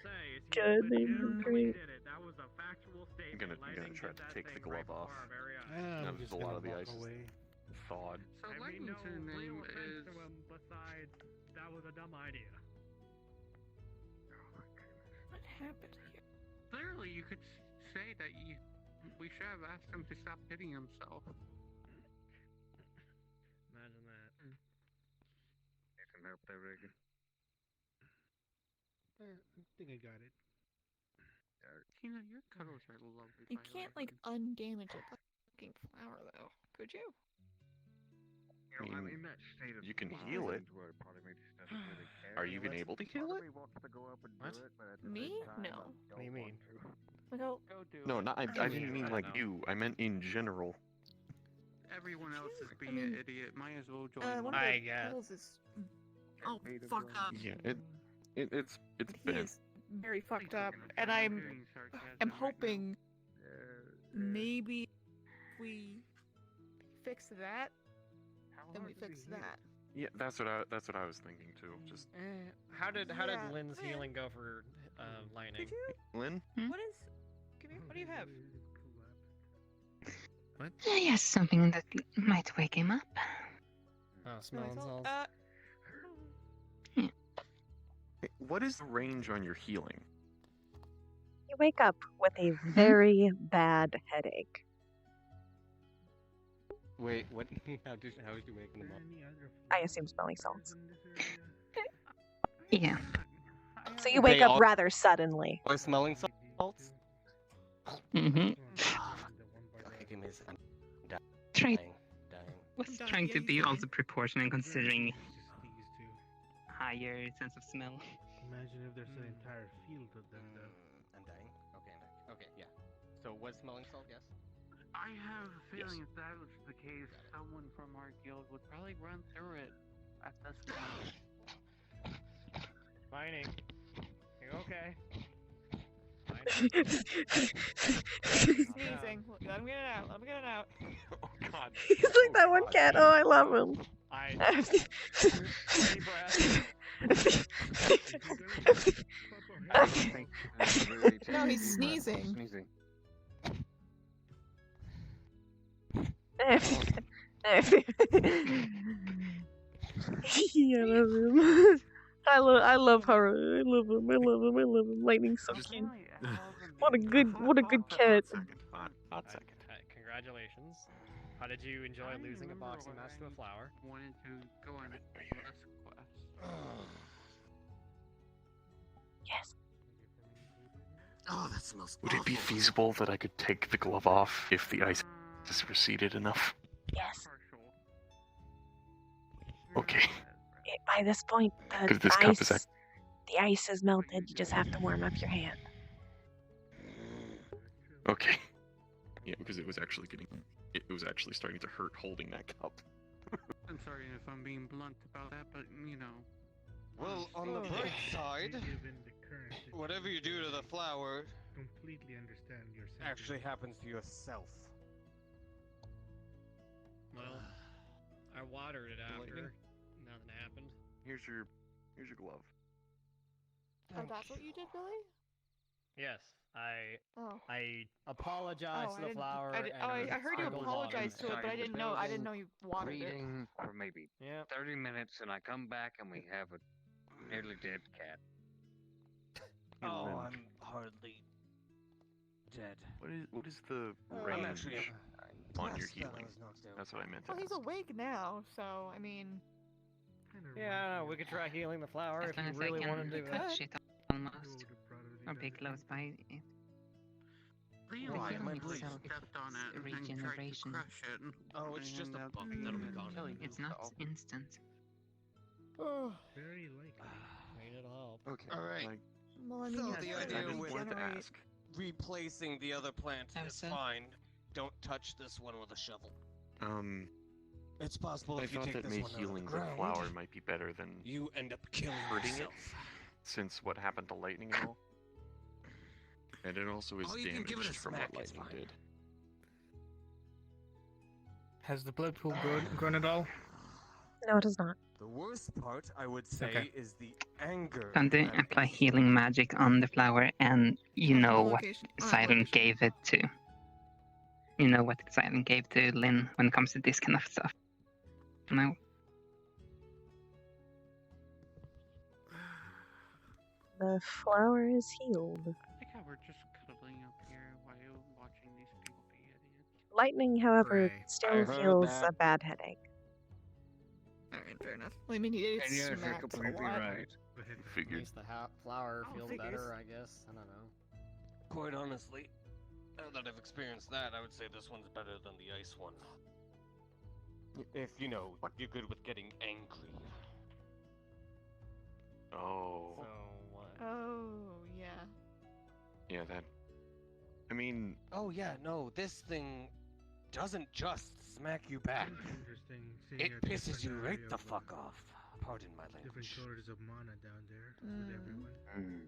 Speaker 6: say is he
Speaker 1: God, they
Speaker 6: legitimately
Speaker 1: great.
Speaker 6: did it. That was a factual
Speaker 7: I'm
Speaker 6: statement.
Speaker 7: gonna
Speaker 6: Lightning
Speaker 7: try
Speaker 6: did
Speaker 7: to
Speaker 6: that
Speaker 7: take the
Speaker 6: thing right
Speaker 7: glove off.
Speaker 6: before our very eyes.
Speaker 8: I'm
Speaker 7: That was
Speaker 8: just
Speaker 7: a lot
Speaker 8: gonna
Speaker 7: of the
Speaker 8: walk
Speaker 7: ice is
Speaker 8: away.
Speaker 7: thawed.
Speaker 11: So
Speaker 6: I mean,
Speaker 11: Lightning's
Speaker 6: no
Speaker 11: her
Speaker 6: real
Speaker 11: name
Speaker 6: offense
Speaker 11: is.
Speaker 6: to him, besides that was a dumb idea.
Speaker 10: What happened here?
Speaker 5: Clearly, you could say that we should have asked him to stop hitting himself.
Speaker 6: Imagine that.
Speaker 3: Need some help there, Reagan.
Speaker 8: I think I got it.
Speaker 5: Tina, your cuddles are lovely.
Speaker 10: You
Speaker 5: by the
Speaker 10: can't
Speaker 5: way.
Speaker 10: like undamage a fucking flower though, could you?
Speaker 3: You know, I'm
Speaker 7: mean,
Speaker 3: in that state of
Speaker 7: you can
Speaker 3: mind
Speaker 7: heal it.
Speaker 3: where part of me just doesn't really care.
Speaker 7: Are you even able to heal
Speaker 3: Part
Speaker 7: it?
Speaker 3: of me wants to go up and
Speaker 6: What?
Speaker 3: do it, but at the
Speaker 10: Me?
Speaker 3: same time,
Speaker 10: No.
Speaker 3: I
Speaker 6: What do you
Speaker 3: don't
Speaker 6: mean?
Speaker 3: want to.
Speaker 10: Like, oh,
Speaker 5: Go do
Speaker 7: No,
Speaker 5: it.
Speaker 7: not. I
Speaker 10: I
Speaker 7: didn't
Speaker 6: mean,
Speaker 7: mean
Speaker 6: I
Speaker 7: like
Speaker 6: don't know.
Speaker 7: you. I meant in general.
Speaker 5: Everyone else is
Speaker 10: I
Speaker 5: being
Speaker 10: mean,
Speaker 5: an idiot. Might as well join.
Speaker 10: one
Speaker 5: them.
Speaker 10: of
Speaker 6: I
Speaker 10: the
Speaker 6: guess.
Speaker 10: puddles is all fucked up.
Speaker 7: Yeah, it's
Speaker 10: He
Speaker 7: bent.
Speaker 10: is very fucked
Speaker 5: Please
Speaker 10: up,
Speaker 5: don't
Speaker 10: and
Speaker 5: get
Speaker 10: I'm
Speaker 5: doing sarcasm
Speaker 10: I'm
Speaker 5: right now.
Speaker 10: hoping maybe if we fix that,
Speaker 5: How
Speaker 10: then we
Speaker 5: hard to
Speaker 10: fix
Speaker 5: heal?
Speaker 10: that.
Speaker 7: Yeah, that's what I was thinking too. Just
Speaker 6: How did
Speaker 10: Yeah,
Speaker 6: Lynn's
Speaker 10: man.
Speaker 6: healing go for Lightning?
Speaker 10: Could you?
Speaker 7: Lynn.
Speaker 10: What is? Give me. What do you have?
Speaker 13: Yes, something that might wake him up.
Speaker 6: Oh, smelling salts.
Speaker 7: Hey, what is the range on your healing?
Speaker 1: You wake up with a very bad headache.
Speaker 2: Wait, what? How is you waking them up?
Speaker 1: I assume smelling salts.
Speaker 13: Yeah.
Speaker 1: So you wake
Speaker 2: They
Speaker 1: up
Speaker 2: all-
Speaker 1: rather suddenly.
Speaker 2: By smelling salts?
Speaker 13: Mm-hmm.
Speaker 2: Okay, give me a second. I'm
Speaker 13: Try.
Speaker 2: dying.
Speaker 13: Was
Speaker 10: Done.
Speaker 13: trying
Speaker 10: Yeah,
Speaker 13: to
Speaker 10: you
Speaker 13: be
Speaker 10: said
Speaker 13: also proportional considering
Speaker 8: Just these two.
Speaker 13: higher sense of smell.
Speaker 8: Imagine if there's an entire field of them, though.
Speaker 2: I'm dying. Okay, I'm dying. Okay, yeah. So was smelling salt? Yes.
Speaker 5: I have a
Speaker 2: Yes.
Speaker 5: feeling if that was the case, someone from our guild would probably run through it at this point.
Speaker 6: Lightning. You okay?
Speaker 10: Sneezing. Let him get it out. Let him get it out.
Speaker 7: Oh God.
Speaker 1: He's like that one cat. Oh, I love him.
Speaker 6: Deep breath.
Speaker 10: No, he's sneezing.
Speaker 3: Sneezing.
Speaker 1: Yeah, I love him. I love her. I love him. I love him. I love him. Lightning's so cute. What a good cat.
Speaker 7: Hot second.
Speaker 6: Congratulations. How did you enjoy losing a boxing match to a flower?
Speaker 5: Wanted to go on a quest.
Speaker 1: Yes.
Speaker 2: Oh, that smells.
Speaker 7: Would it be feasible that I could take the glove off if the ice is receded enough?
Speaker 1: Yes.
Speaker 7: Okay.
Speaker 1: By this point,
Speaker 7: Because this cup is
Speaker 1: the ice is melted. You just have to warm up your hand.
Speaker 7: Okay. Yeah, because it was actually actually starting to hurt holding that cup.
Speaker 5: I'm sorry if I'm being blunt about that, but you know.
Speaker 2: Well, on the bright side,
Speaker 8: Given the current
Speaker 2: whatever you do to the flower
Speaker 8: completely understand your
Speaker 2: actually happens to yourself.
Speaker 6: Well, I watered it after.
Speaker 2: Lightning?
Speaker 6: Nothing happened.
Speaker 7: Here's your glove.
Speaker 10: Oh, that's what you did, Billy?
Speaker 6: Yes,
Speaker 10: Oh.
Speaker 6: I apologized to the flower.
Speaker 10: I heard you
Speaker 6: sprinkled
Speaker 10: apologize
Speaker 6: water.
Speaker 10: to it, but I didn't know you watered it.
Speaker 3: Reading for maybe 30 minutes, and I come back and we have a nearly dead cat.
Speaker 2: Oh, I'm hardly dead.
Speaker 7: What is the
Speaker 2: I'm
Speaker 7: range
Speaker 2: actually
Speaker 7: on your
Speaker 2: blessed that I
Speaker 7: healing?
Speaker 2: was knocked out.
Speaker 7: That's what I meant.
Speaker 10: Well, he's awake now, so I mean.
Speaker 6: Yeah, we could try healing the flower
Speaker 13: As
Speaker 6: if
Speaker 13: long
Speaker 6: you
Speaker 13: as
Speaker 6: really
Speaker 13: I
Speaker 6: want to
Speaker 13: can
Speaker 6: do
Speaker 13: touch
Speaker 6: that.
Speaker 13: it almost. Or be close by it.
Speaker 5: Liam
Speaker 2: Why?
Speaker 5: said
Speaker 2: My
Speaker 5: he
Speaker 2: blade.
Speaker 5: stepped on it and then tried to
Speaker 13: Regeneration.
Speaker 5: crush it.
Speaker 2: Oh, it's just a
Speaker 5: and
Speaker 2: bug that'll be gone.
Speaker 13: It's not instant.
Speaker 8: Very likely.
Speaker 6: Ain't it all?
Speaker 7: Okay.
Speaker 2: Alright.
Speaker 7: Like,
Speaker 10: Well, I mean,
Speaker 2: So
Speaker 10: you
Speaker 2: the
Speaker 10: could
Speaker 2: idea
Speaker 7: I just
Speaker 2: with
Speaker 7: wanted to
Speaker 10: regenerate.
Speaker 7: ask.
Speaker 2: replacing the other plant
Speaker 13: How
Speaker 2: is
Speaker 13: so?
Speaker 2: fine. Don't touch this one with a shovel. It's possible
Speaker 7: I
Speaker 2: if you
Speaker 7: thought
Speaker 2: take
Speaker 7: that
Speaker 2: this
Speaker 7: me
Speaker 2: one out of
Speaker 7: healing
Speaker 2: the
Speaker 7: the
Speaker 2: ground,
Speaker 7: flower might be better than
Speaker 2: you end up killing
Speaker 7: hurting it,
Speaker 2: yourself.
Speaker 7: since what happened to lightning and all. And it also is
Speaker 2: Oh, you can give it a
Speaker 7: damaged from
Speaker 2: smack,
Speaker 7: what
Speaker 2: it's
Speaker 7: lightning
Speaker 2: fine.
Speaker 7: did.
Speaker 12: Has the blood pool grown at all?
Speaker 1: No, it is not.
Speaker 2: The worst part, I would say,
Speaker 12: Okay.
Speaker 2: is the anger.
Speaker 13: Can they
Speaker 2: that
Speaker 13: apply
Speaker 2: ensues.
Speaker 13: healing magic on the flower and you
Speaker 10: On
Speaker 13: know
Speaker 10: the
Speaker 13: what
Speaker 10: location- on
Speaker 13: Silent
Speaker 10: location.
Speaker 13: gave it to? You know what Silent gave to Lynn when it comes to this kind of stuff? No.
Speaker 1: The flower is healed.
Speaker 5: I think how we're just cuddling up here while watching these people be idiots.
Speaker 1: Lightning, however,
Speaker 6: Hooray.
Speaker 1: still
Speaker 3: I heard
Speaker 1: feels
Speaker 3: that.
Speaker 1: a bad headache.
Speaker 10: Alright, fair enough. Well, I mean, he ate
Speaker 3: And you're
Speaker 10: smacked a
Speaker 3: completely
Speaker 10: lot.
Speaker 3: right.
Speaker 6: At
Speaker 7: Figured.
Speaker 6: least the flower
Speaker 10: Oh,
Speaker 6: feels
Speaker 10: figures.
Speaker 6: better, I guess. I don't know.
Speaker 2: Quite honestly, now that I've experienced that, I would say this one's better than the ice one. If, you know, you're good with getting angry.
Speaker 7: Oh.
Speaker 6: So what?
Speaker 10: Oh, yeah.
Speaker 7: Yeah, that. I mean,
Speaker 2: Oh yeah, no, this thing doesn't just smack you back.
Speaker 8: Interesting. Seeing
Speaker 2: It
Speaker 8: a
Speaker 2: pisses you
Speaker 8: different
Speaker 2: right
Speaker 8: area
Speaker 2: the
Speaker 8: of,
Speaker 2: fuck off. Pardon my
Speaker 8: Different
Speaker 2: language.
Speaker 8: colors of mana down there with
Speaker 10: Mm.
Speaker 8: everyone.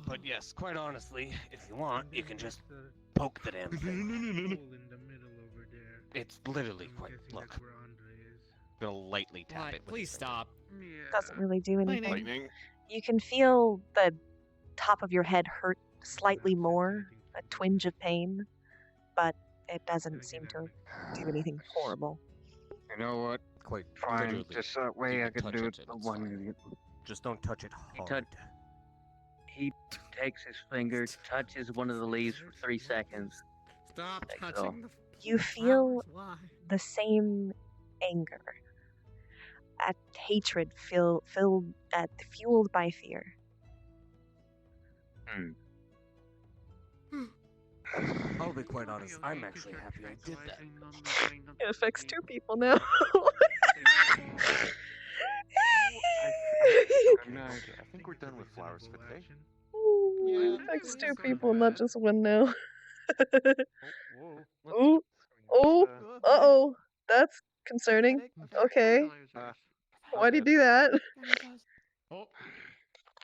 Speaker 2: But yes, quite honestly, if you want, you can just
Speaker 8: There's
Speaker 2: poke the damn
Speaker 8: a
Speaker 2: thing.
Speaker 8: hole in the middle over there.
Speaker 2: It's literally
Speaker 8: I'm
Speaker 2: quite.
Speaker 8: guessing
Speaker 2: Look,
Speaker 8: that's where Andre is.
Speaker 2: gonna lightly tap
Speaker 6: Why?
Speaker 2: it. With
Speaker 6: Please
Speaker 2: your finger.
Speaker 6: stop.
Speaker 5: Yeah.
Speaker 1: Doesn't really do anything.
Speaker 10: Lightning.
Speaker 7: lightning.
Speaker 1: You can feel the top of your head hurt slightly
Speaker 8: That's
Speaker 1: more,
Speaker 8: exciting
Speaker 1: a
Speaker 8: for me.
Speaker 1: twinge of pain, but it doesn't
Speaker 8: Gotta
Speaker 1: seem
Speaker 8: get
Speaker 1: to
Speaker 8: out of
Speaker 1: do anything horrible.
Speaker 3: You know what?
Speaker 2: Quite
Speaker 3: Fine.
Speaker 2: literally.
Speaker 3: Just that
Speaker 2: You
Speaker 3: way I
Speaker 2: can
Speaker 3: can
Speaker 2: touch
Speaker 3: do
Speaker 2: it
Speaker 3: it
Speaker 2: and
Speaker 3: the
Speaker 2: it's
Speaker 3: one.
Speaker 2: Just don't touch it
Speaker 9: You
Speaker 2: hard.
Speaker 9: He takes his finger, touches one of the leaves for 3 seconds.
Speaker 10: Stop
Speaker 9: Take it off.
Speaker 10: touching the
Speaker 1: You feel
Speaker 10: flowers. Why?
Speaker 1: the same anger, at hatred, fueled by fear.
Speaker 2: I'll be quite honest. I'm actually happy I did that.
Speaker 1: It affects 2 people now.
Speaker 3: Good night.
Speaker 7: Okay, I think we're done with flowers for today.
Speaker 10: Yeah,
Speaker 1: It affects
Speaker 10: it's
Speaker 1: 2
Speaker 10: not
Speaker 1: people,
Speaker 10: bad.
Speaker 1: not just 1 now.
Speaker 7: Whoa.
Speaker 1: Ooh, oh,
Speaker 7: uh,
Speaker 1: uh-oh. That's concerning. Okay. Why'd he do that?
Speaker 6: Oh.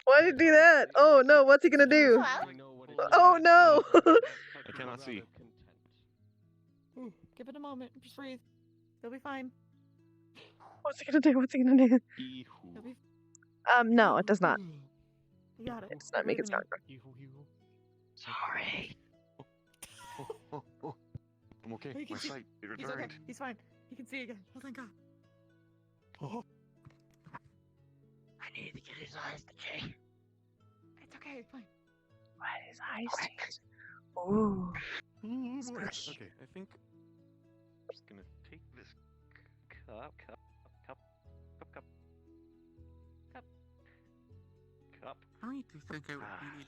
Speaker 1: Why'd he do that? Oh no, what's he gonna do? Oh no!
Speaker 7: I cannot see.
Speaker 10: Give it a moment. Just breathe. They'll be fine.
Speaker 1: What's he gonna do? What's he gonna do?
Speaker 10: They'll be.
Speaker 1: No, it does not.
Speaker 10: You got it.
Speaker 1: It does not make it stronger.
Speaker 10: Sorry.
Speaker 7: Oh. I'm okay.
Speaker 10: He can
Speaker 7: My
Speaker 10: see-
Speaker 7: sight. It
Speaker 10: He's okay.
Speaker 7: returned.
Speaker 10: He's fine. He can see again. Oh, thank God.
Speaker 7: Oh.
Speaker 9: I need to get his eyes to change.
Speaker 10: It's okay. Fine.
Speaker 1: What his eyes change? Ooh. Squish.
Speaker 7: Okay, I think I'm just gonna take this cup.
Speaker 5: I need to think I would need.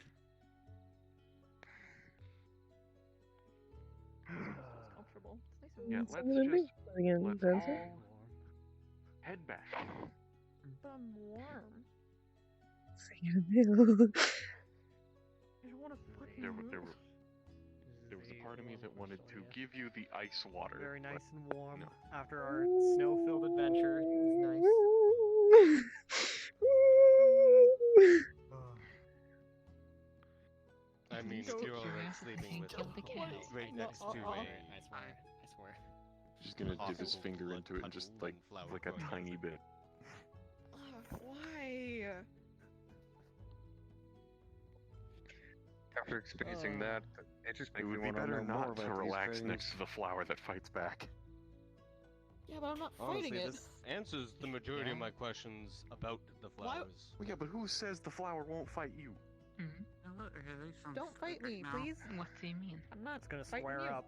Speaker 10: It's comfortable. It's nice and
Speaker 7: Yeah,
Speaker 10: warm.
Speaker 1: What's
Speaker 7: let's
Speaker 1: he gonna do?
Speaker 7: just
Speaker 1: What's he gonna
Speaker 7: let's
Speaker 1: dance it?
Speaker 7: all head back.
Speaker 10: I'm warm.
Speaker 1: What's he gonna do?
Speaker 10: I don't want to fucking
Speaker 7: There
Speaker 10: move.
Speaker 7: was a part of me that wanted to give you the ice water.
Speaker 6: Very
Speaker 7: but
Speaker 6: nice and warm
Speaker 7: no.
Speaker 6: after our snow-filled adventure. It was nice.
Speaker 2: I mean,
Speaker 10: So
Speaker 2: if you're already
Speaker 13: curiosity
Speaker 2: sleeping with
Speaker 13: killed the cat.
Speaker 2: right
Speaker 10: No,
Speaker 2: next to
Speaker 6: I swear. I swear.
Speaker 7: She's gonna dip his
Speaker 2: Awful
Speaker 7: finger
Speaker 2: blood
Speaker 7: into it and just
Speaker 2: puddle
Speaker 7: like
Speaker 2: and flower
Speaker 7: like a
Speaker 2: growing
Speaker 7: tiny
Speaker 2: out.
Speaker 7: bit.
Speaker 10: Ugh, why?
Speaker 3: After experiencing that, it just
Speaker 7: It
Speaker 3: makes me
Speaker 7: would be
Speaker 3: want to
Speaker 7: better
Speaker 3: know more
Speaker 7: not
Speaker 3: about
Speaker 7: to
Speaker 3: these
Speaker 7: relax
Speaker 3: things.
Speaker 7: next to the flower that fights back.
Speaker 10: Yeah, but I'm not
Speaker 2: Honestly,
Speaker 10: fighting it.
Speaker 2: this answers the majority of my questions about the
Speaker 10: Why-
Speaker 2: flowers.
Speaker 7: Well, yeah, but who says the flower won't fight you?
Speaker 10: Don't fight me, please.
Speaker 13: What do you mean?
Speaker 10: I'm not
Speaker 6: It's gonna
Speaker 10: fighting
Speaker 6: square
Speaker 10: you.
Speaker 6: up.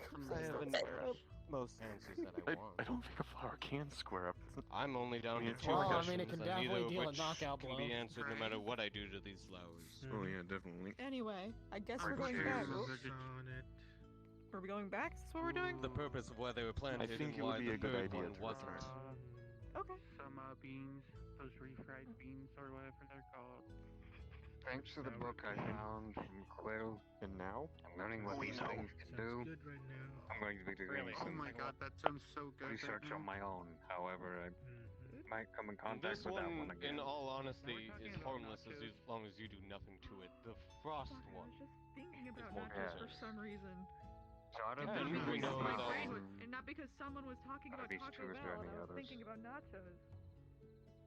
Speaker 2: I
Speaker 10: Please
Speaker 2: have
Speaker 10: don't square up.
Speaker 2: most answers that I want.
Speaker 7: I don't think a flower can square up.
Speaker 2: I'm only down to
Speaker 7: It's
Speaker 2: 2
Speaker 7: more like a-
Speaker 2: questions,
Speaker 6: I mean, it can
Speaker 2: and neither
Speaker 6: definitely
Speaker 2: of
Speaker 6: deal a
Speaker 2: which
Speaker 6: knockout
Speaker 2: can
Speaker 6: blow.
Speaker 2: be answered no matter
Speaker 10: Right.
Speaker 2: what I do to these flowers.
Speaker 7: Oh yeah, definitely.
Speaker 10: Anyway, I guess
Speaker 8: Are
Speaker 10: we're going
Speaker 8: there
Speaker 10: back.
Speaker 8: rocks on it?
Speaker 10: Are we going back? Is this what we're doing?
Speaker 2: The purpose of why they were planted
Speaker 7: think
Speaker 2: and
Speaker 7: it would
Speaker 2: why
Speaker 7: be
Speaker 2: the
Speaker 7: a good
Speaker 2: third
Speaker 7: idea
Speaker 2: one
Speaker 7: to
Speaker 2: wasn't.
Speaker 10: Okay.
Speaker 5: some beans, those refried beans or whatever they're called.
Speaker 3: Thanks to the book I found from Quill
Speaker 7: And now?
Speaker 3: and learning what these things can
Speaker 8: Sounds
Speaker 3: do,
Speaker 8: good right now.
Speaker 3: I'm going to be doing
Speaker 6: Really?
Speaker 5: Oh
Speaker 3: some
Speaker 5: my god, that sounds so good
Speaker 3: research
Speaker 5: right
Speaker 3: on
Speaker 5: now.
Speaker 3: my own. However, I
Speaker 8: Mm-hmm.
Speaker 3: might come in contact
Speaker 2: This
Speaker 3: with that
Speaker 2: one,
Speaker 3: one again.
Speaker 2: in all honesty,
Speaker 11: talking
Speaker 2: is
Speaker 11: about
Speaker 2: harmless
Speaker 11: nachos.
Speaker 2: as long as you do nothing to it. The frost
Speaker 4: Fuck, I
Speaker 2: one.
Speaker 4: was just thinking
Speaker 2: It's
Speaker 4: about
Speaker 2: more
Speaker 4: nachos for
Speaker 2: dangerous.
Speaker 4: some reason.
Speaker 3: So out of
Speaker 2: Yeah,
Speaker 3: the
Speaker 4: Not
Speaker 2: and
Speaker 3: two
Speaker 2: we
Speaker 4: because
Speaker 2: know
Speaker 4: my
Speaker 2: that.
Speaker 4: brain was, and not because someone was talking
Speaker 3: Out of
Speaker 4: about
Speaker 3: these
Speaker 4: Taco
Speaker 3: two, is there
Speaker 4: Bell,
Speaker 3: any
Speaker 4: and I was
Speaker 3: others?
Speaker 4: thinking about nachos.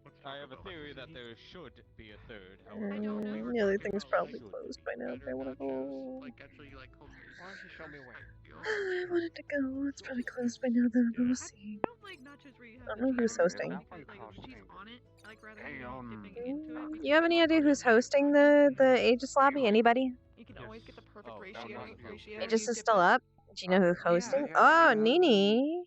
Speaker 8: What's
Speaker 2: I
Speaker 8: Taco
Speaker 2: have a
Speaker 8: Bell?
Speaker 2: theory that there should be a third.
Speaker 4: I
Speaker 2: However,
Speaker 4: don't know.
Speaker 5: We were
Speaker 1: The other
Speaker 5: talking
Speaker 1: thing's
Speaker 5: about,
Speaker 1: probably
Speaker 2: should
Speaker 1: closed
Speaker 2: be.
Speaker 1: by now if
Speaker 5: better
Speaker 1: I want to
Speaker 5: nachos,
Speaker 1: go.
Speaker 5: like actually like homemade.
Speaker 2: Why don't you show me where?
Speaker 5: type deal.
Speaker 1: I wanted to go. It's probably closed by now though. But we'll see.
Speaker 4: I don't like nachos where you have
Speaker 1: I
Speaker 4: the
Speaker 1: don't know
Speaker 4: cheese
Speaker 1: who's
Speaker 4: on
Speaker 1: hosting.
Speaker 4: it, because, like, the cheese on it. I like rather than dipping into it.
Speaker 1: You have any idea who's hosting the Aegis lobby? Anybody?
Speaker 4: You can always get the perfect
Speaker 3: Oh,
Speaker 4: ratio
Speaker 3: not you.
Speaker 4: when you
Speaker 1: Aegis is
Speaker 4: dip
Speaker 1: still
Speaker 4: it.
Speaker 1: up. Do you know who's hosting?
Speaker 5: yeah,
Speaker 1: Oh,
Speaker 5: yeah.
Speaker 1: Nini.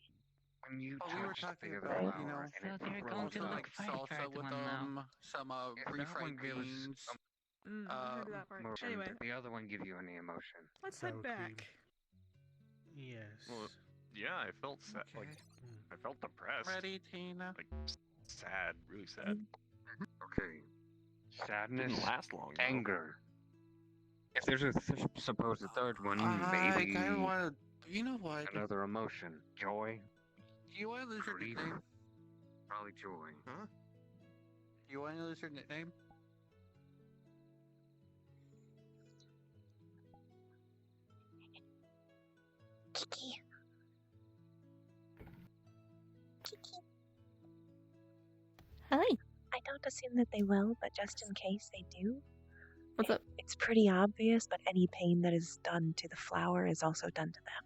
Speaker 3: When you
Speaker 5: Oh, we were
Speaker 3: touch
Speaker 5: talking
Speaker 3: the
Speaker 5: about,
Speaker 3: other
Speaker 5: you know,
Speaker 3: flower and
Speaker 13: So
Speaker 3: it
Speaker 13: they're going
Speaker 5: also
Speaker 13: to
Speaker 3: flows
Speaker 5: like
Speaker 13: look fire
Speaker 5: salsa
Speaker 13: card
Speaker 5: with
Speaker 13: one now.
Speaker 5: some
Speaker 3: if that
Speaker 5: refried
Speaker 3: one gives
Speaker 5: beans.
Speaker 4: I heard of that part.
Speaker 3: emotion,
Speaker 4: Anyway,
Speaker 3: the other one give you any emotion.
Speaker 4: let's
Speaker 8: Sour
Speaker 4: head back.
Speaker 8: Yes.
Speaker 7: Well, yeah, I felt sad. Like, I felt depressed.
Speaker 5: Ready, Tina?
Speaker 7: Like, sad, really sad.
Speaker 3: Okay. Sadness,
Speaker 7: Didn't last long. Though.
Speaker 3: anger. If there's a supposed third one,
Speaker 5: I
Speaker 3: maybe
Speaker 5: kind of want to. You know what?
Speaker 3: another emotion. Joy,
Speaker 5: Do you want to lose your
Speaker 3: grief,
Speaker 5: nickname?
Speaker 3: probably joy.
Speaker 7: Huh?
Speaker 5: Do you want to lose your nickname?
Speaker 1: Kiki.
Speaker 14: Hi.
Speaker 1: I don't assume that they will, but just in case they do,
Speaker 14: What's up?
Speaker 1: it's pretty obvious, but any pain that is done to the flower is also done to them.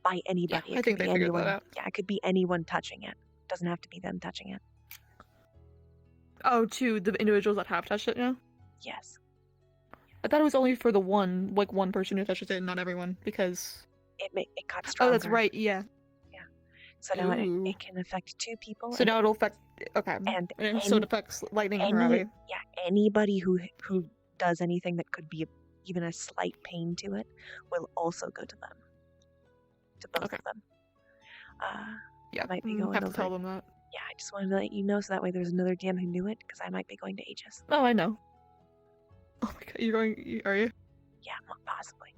Speaker 1: By anybody.
Speaker 14: I
Speaker 1: It
Speaker 14: think
Speaker 1: could
Speaker 14: they
Speaker 1: be
Speaker 14: figured
Speaker 1: anyone.
Speaker 14: that out.
Speaker 1: Yeah, it could be anyone touching it. Doesn't have to be them touching it.
Speaker 14: Oh, to the individuals that have touched it now?
Speaker 1: Yes.
Speaker 14: I thought it was only for the one person who touches it, not everyone, because...
Speaker 1: It got
Speaker 14: Oh,
Speaker 1: stronger.
Speaker 14: that's right, yeah.
Speaker 1: Yeah. So now
Speaker 14: Ooh.
Speaker 1: it can affect two people.
Speaker 14: So now it'll affect... Okay.
Speaker 1: And
Speaker 14: so it affects Lightning and
Speaker 1: any,
Speaker 14: Harabi.
Speaker 1: yeah, anybody who does anything that could be even a slight pain to it will also go to them. To both of them.
Speaker 14: Yeah,
Speaker 1: I might be
Speaker 14: have
Speaker 1: going
Speaker 14: to
Speaker 1: over.
Speaker 14: tell them that.
Speaker 1: Yeah, I just wanted to let you know so that way there's another DM who knew it, because I might be going to Aegis.
Speaker 14: Oh, I know. Oh my god, you're going... Are you?
Speaker 1: Yeah, possibly.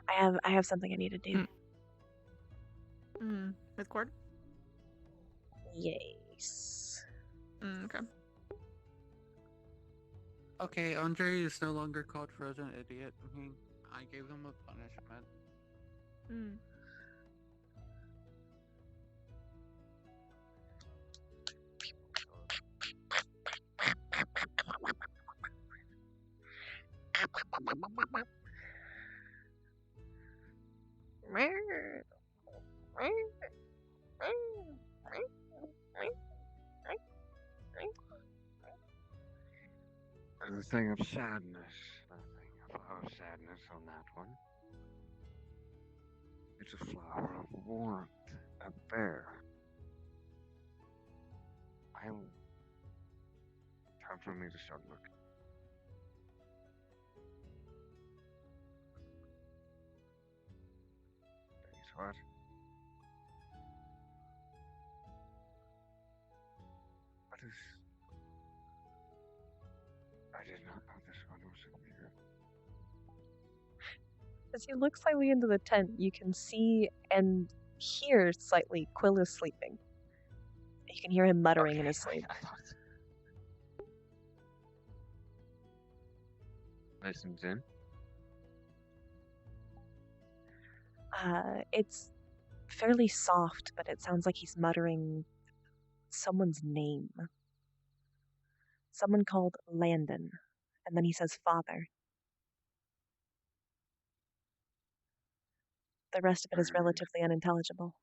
Speaker 1: I have something I need to do.
Speaker 14: With Cord?
Speaker 1: Yes.
Speaker 14: Okay.
Speaker 5: Okay, Andre is no longer called Frozen Idiot. I gave him a punishment.
Speaker 3: There's a thing of sadness. Nothing. A flower of sadness on that one. It's a flower of warmth. A bear. Time for me to start looking. Thanks, what? What is... I did not know this one was over here.
Speaker 1: As you look slightly into the tent, you can see and hear slightly Quill is sleeping. You can hear him muttering in his sleep.
Speaker 3: Listens in.
Speaker 1: It's fairly soft, but it sounds like he's muttering someone's name. Someone called Landon. And then he says father. The rest of it is relatively unintelligible.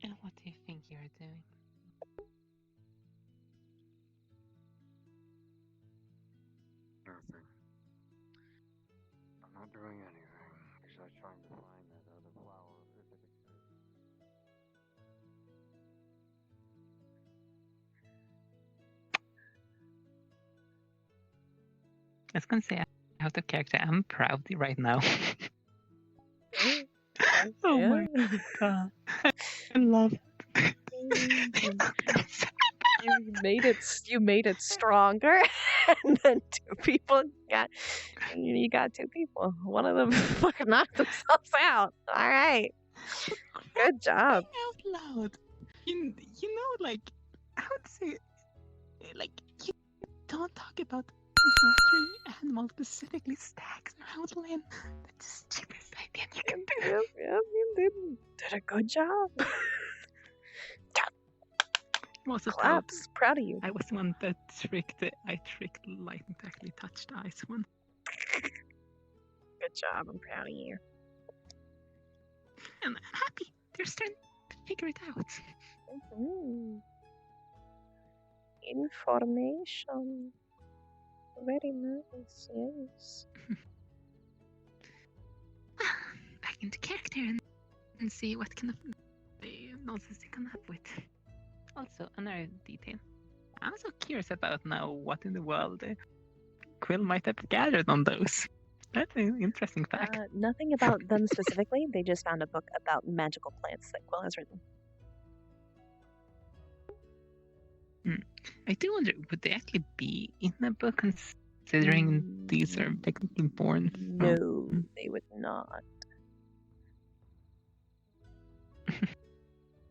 Speaker 13: And what do you think you're doing?
Speaker 3: Nothing. I'm not doing anything besides trying to find that other flower if it exists.
Speaker 13: I was gonna say, out of character, I'm proud right now. Oh my god. I love
Speaker 1: You made it stronger, and then you got two people. One of them fucking knocked themselves out. All right, good job.
Speaker 13: out loud. You know, like, I would say, like, you don't talk about mastering animals, specifically stags around Lynn. That's the stupidest idea you can do.
Speaker 1: Yep, you did a good job.
Speaker 13: Also
Speaker 1: Claps. Proud of you.
Speaker 13: I was the one that tricked Lightning to actually touch the ice one.
Speaker 1: Good job. I'm proud of you.
Speaker 13: And I'm happy. They're starting to figure it out.
Speaker 1: Information. Very nice, yes.
Speaker 13: Back into character and see what kind of nonsense they come up with. Also, another detail. I'm so curious about now what in the world Quill might have gathered on those. That's an interesting fact.
Speaker 1: Nothing about them specifically. They just found a book about magical plants that Quill has written.
Speaker 13: I do wonder, would they actually be in the book, considering these are technically born from...
Speaker 1: No, they would not.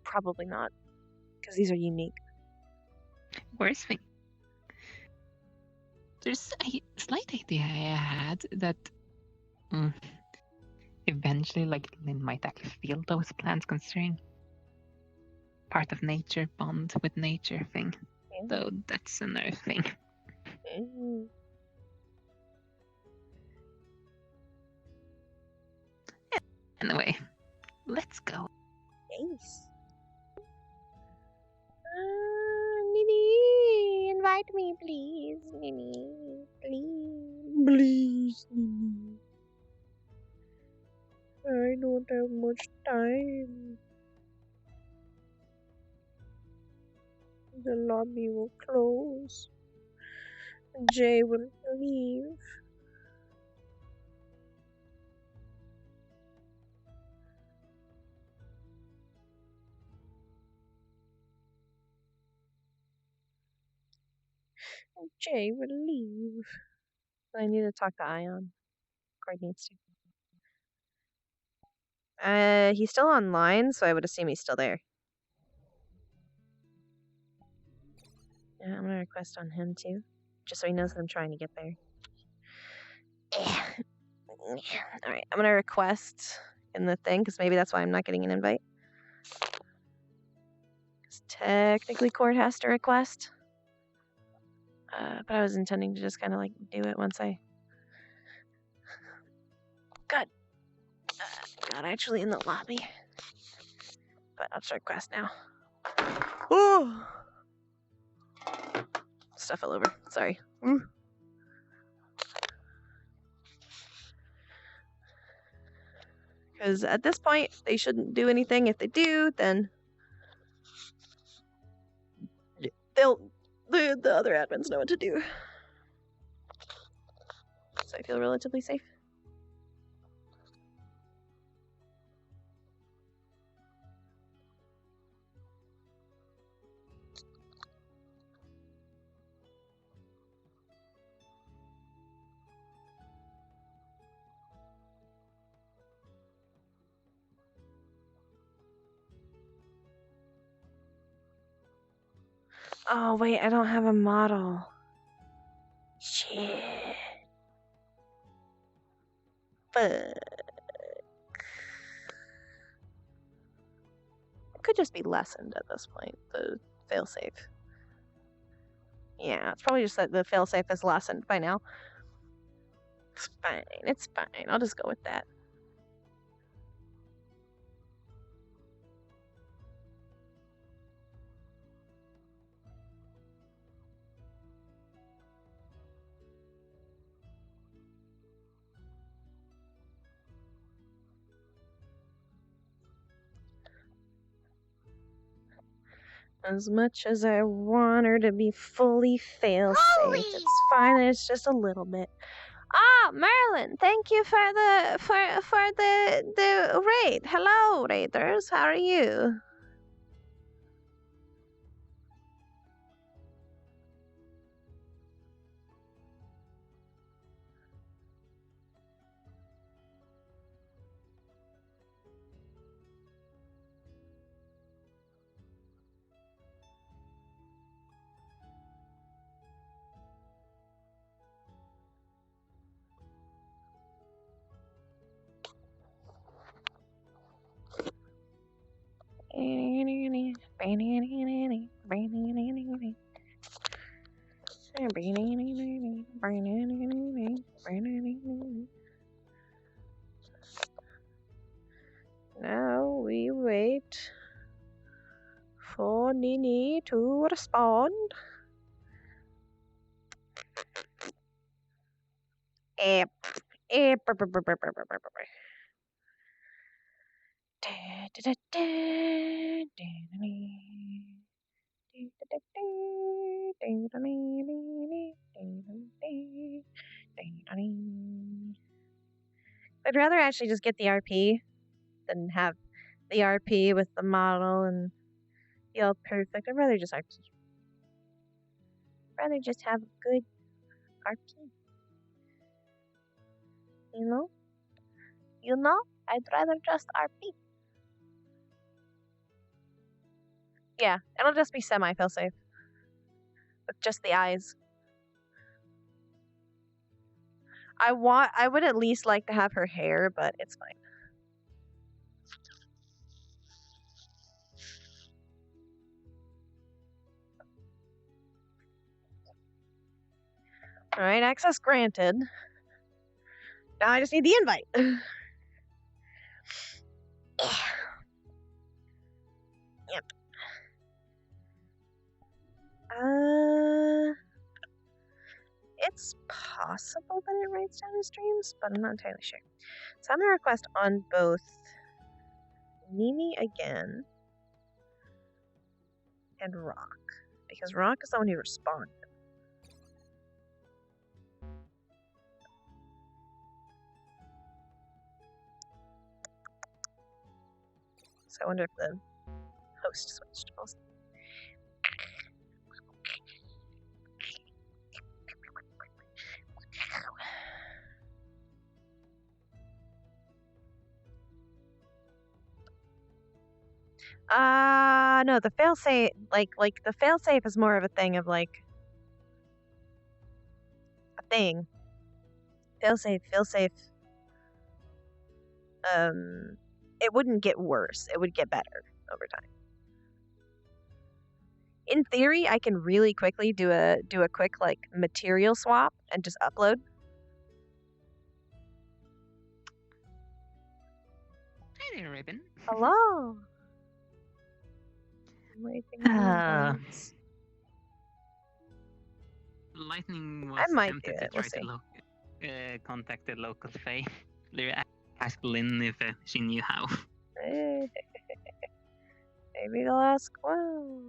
Speaker 1: Probably not, because these are unique.
Speaker 13: Where's Fink? There's a slight idea I had that eventually, like, Lynn might actually feel those plants, considering part of nature, bond with nature thing. Though that's another thing. Anyway, let's go.
Speaker 1: Thanks. Nini, invite me, please. Nini, please. Please, Nini. I don't have much time. The lobby will close. Jay will leave. Jay will leave. I need to talk to Ion. Cord needs to. He's still online, so I would assume he's still there. Yeah, I'm gonna request on him too, just so he knows that I'm trying to get there. Alright, I'm gonna request in the thing, because maybe that's why I'm not getting an invite. Because technically Cord has to request. But I was intending to just kind of like do it once I got actually in the lobby. But I'll just request now. Oh! Stuff all over. Sorry. Because at this point, they shouldn't do anything. If they do, then the other admins know what to do. So I feel relatively safe. Oh, wait, I don't have a model. Shit. Fuck. It could just be lessened at this point, the failsafe. Yeah, it's probably just that the failsafe is lessened by now. It's fine, it's fine. I'll just go with that. As much as I want her to be fully fail-safe, it's fine, it's just a little bit. Ah, Merlin, thank you for the raid. Hello, raiders. How are you? Now we wait for Nini to respond. I'd rather actually just get the RP than have the RP with the model and be all perfect. I'd rather just RP. Rather just have a good RP. You know? You know? I'd rather just RP. Yeah, it'll just be semi failsafe. With just the eyes. I would at least like to have her hair, but it's fine. Alright, access granted. Now I just need the invite. Yep. It's possible that it writes down his dreams, but I'm not entirely sure. So I'm gonna request on both Mimi again and Rock, because Rock is the one who responded. So I wonder if the host switched. We'll see. No, the failsafe, like the failsafe is more of a thing of like a thing. Failsafe. It wouldn't get worse. It would get better over time. In theory, I can really quickly do a quick like material swap and just upload.
Speaker 5: Hey there, Ribbon.
Speaker 1: Hello. I'm waiting for the invites.
Speaker 5: Lightning was
Speaker 1: I might do
Speaker 5: tempted
Speaker 1: it.
Speaker 5: to
Speaker 1: We'll
Speaker 5: try
Speaker 1: see.
Speaker 5: to contact the local Fae. Ask Lynn if she knew how.
Speaker 1: Maybe they'll ask well.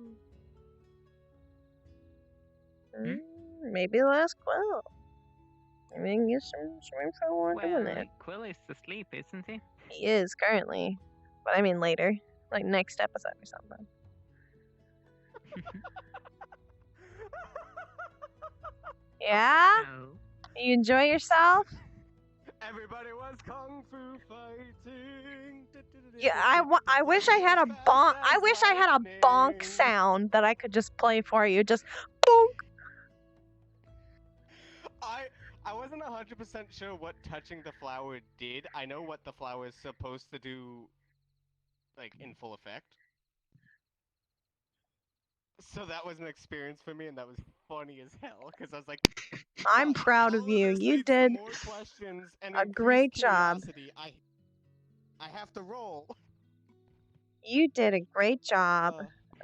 Speaker 1: Maybe they'll ask well. Maybe I can get some info on doing that.
Speaker 5: Quill is asleep, isn't he?
Speaker 1: He is currently, but I mean later, like next episode or something. Yeah? You enjoy yourself?
Speaker 2: Everybody was kung fu fighting.
Speaker 1: Yeah, I wish I had a bonk. I wish I had a bonk sound that I could just play for you. Just bonk.
Speaker 2: I wasn't 100% sure what touching the flower did. I know what the flower is supposed to do, like in full effect. So that was an experience for me, and that was funny as hell because I was like,
Speaker 1: I'm proud of you. You did
Speaker 2: more questions and
Speaker 1: a great job.
Speaker 2: I have to roll.
Speaker 1: You did a great job.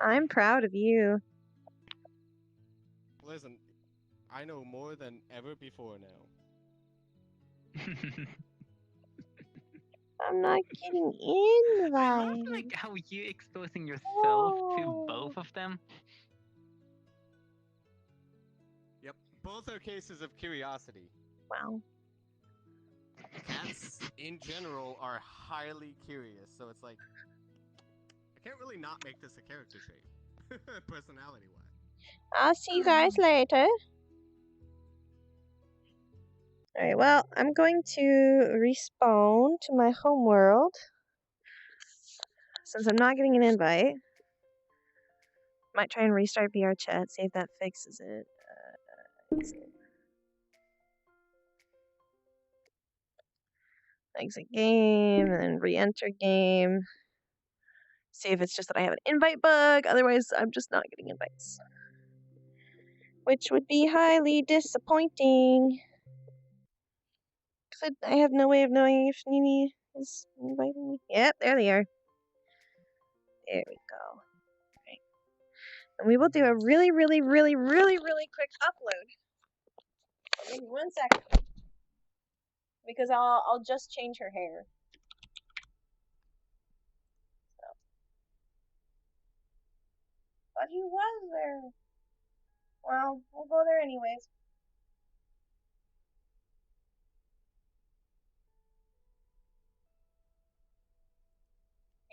Speaker 1: I'm proud of you.
Speaker 2: Listen, I know more than ever before now.
Speaker 1: I'm not getting in,
Speaker 5: I love like how you exposing yourself to both of them.
Speaker 2: Yep, both are cases of curiosity.
Speaker 1: Wow.
Speaker 2: cats in general are highly curious, so it's like I can't really not make this a character trait, personality-wise.
Speaker 1: I'll see you guys later. Alright, well, I'm going to respawn to my homeworld. Since I'm not getting an invite. Might try and restart VR chat, see if that fixes it. Exit game, and then re-enter game. See if it's just that I have an invite bug, otherwise I'm just not getting invites. Which would be highly disappointing. Cause I have no way of knowing if Nini is inviting me. Yep, there they are. There we go. Right. And we will do a really quick upload. Give me 1 second. Because I'll just change her hair. So. But he was there. Well, we'll go there anyways.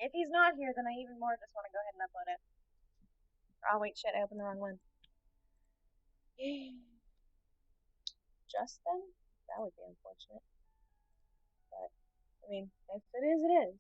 Speaker 1: If he's not here, then I even more just want to go ahead and upload it. Oh wait, shit, I opened the wrong one. Justin? That would be unfortunate. But, I mean, if it is, it is.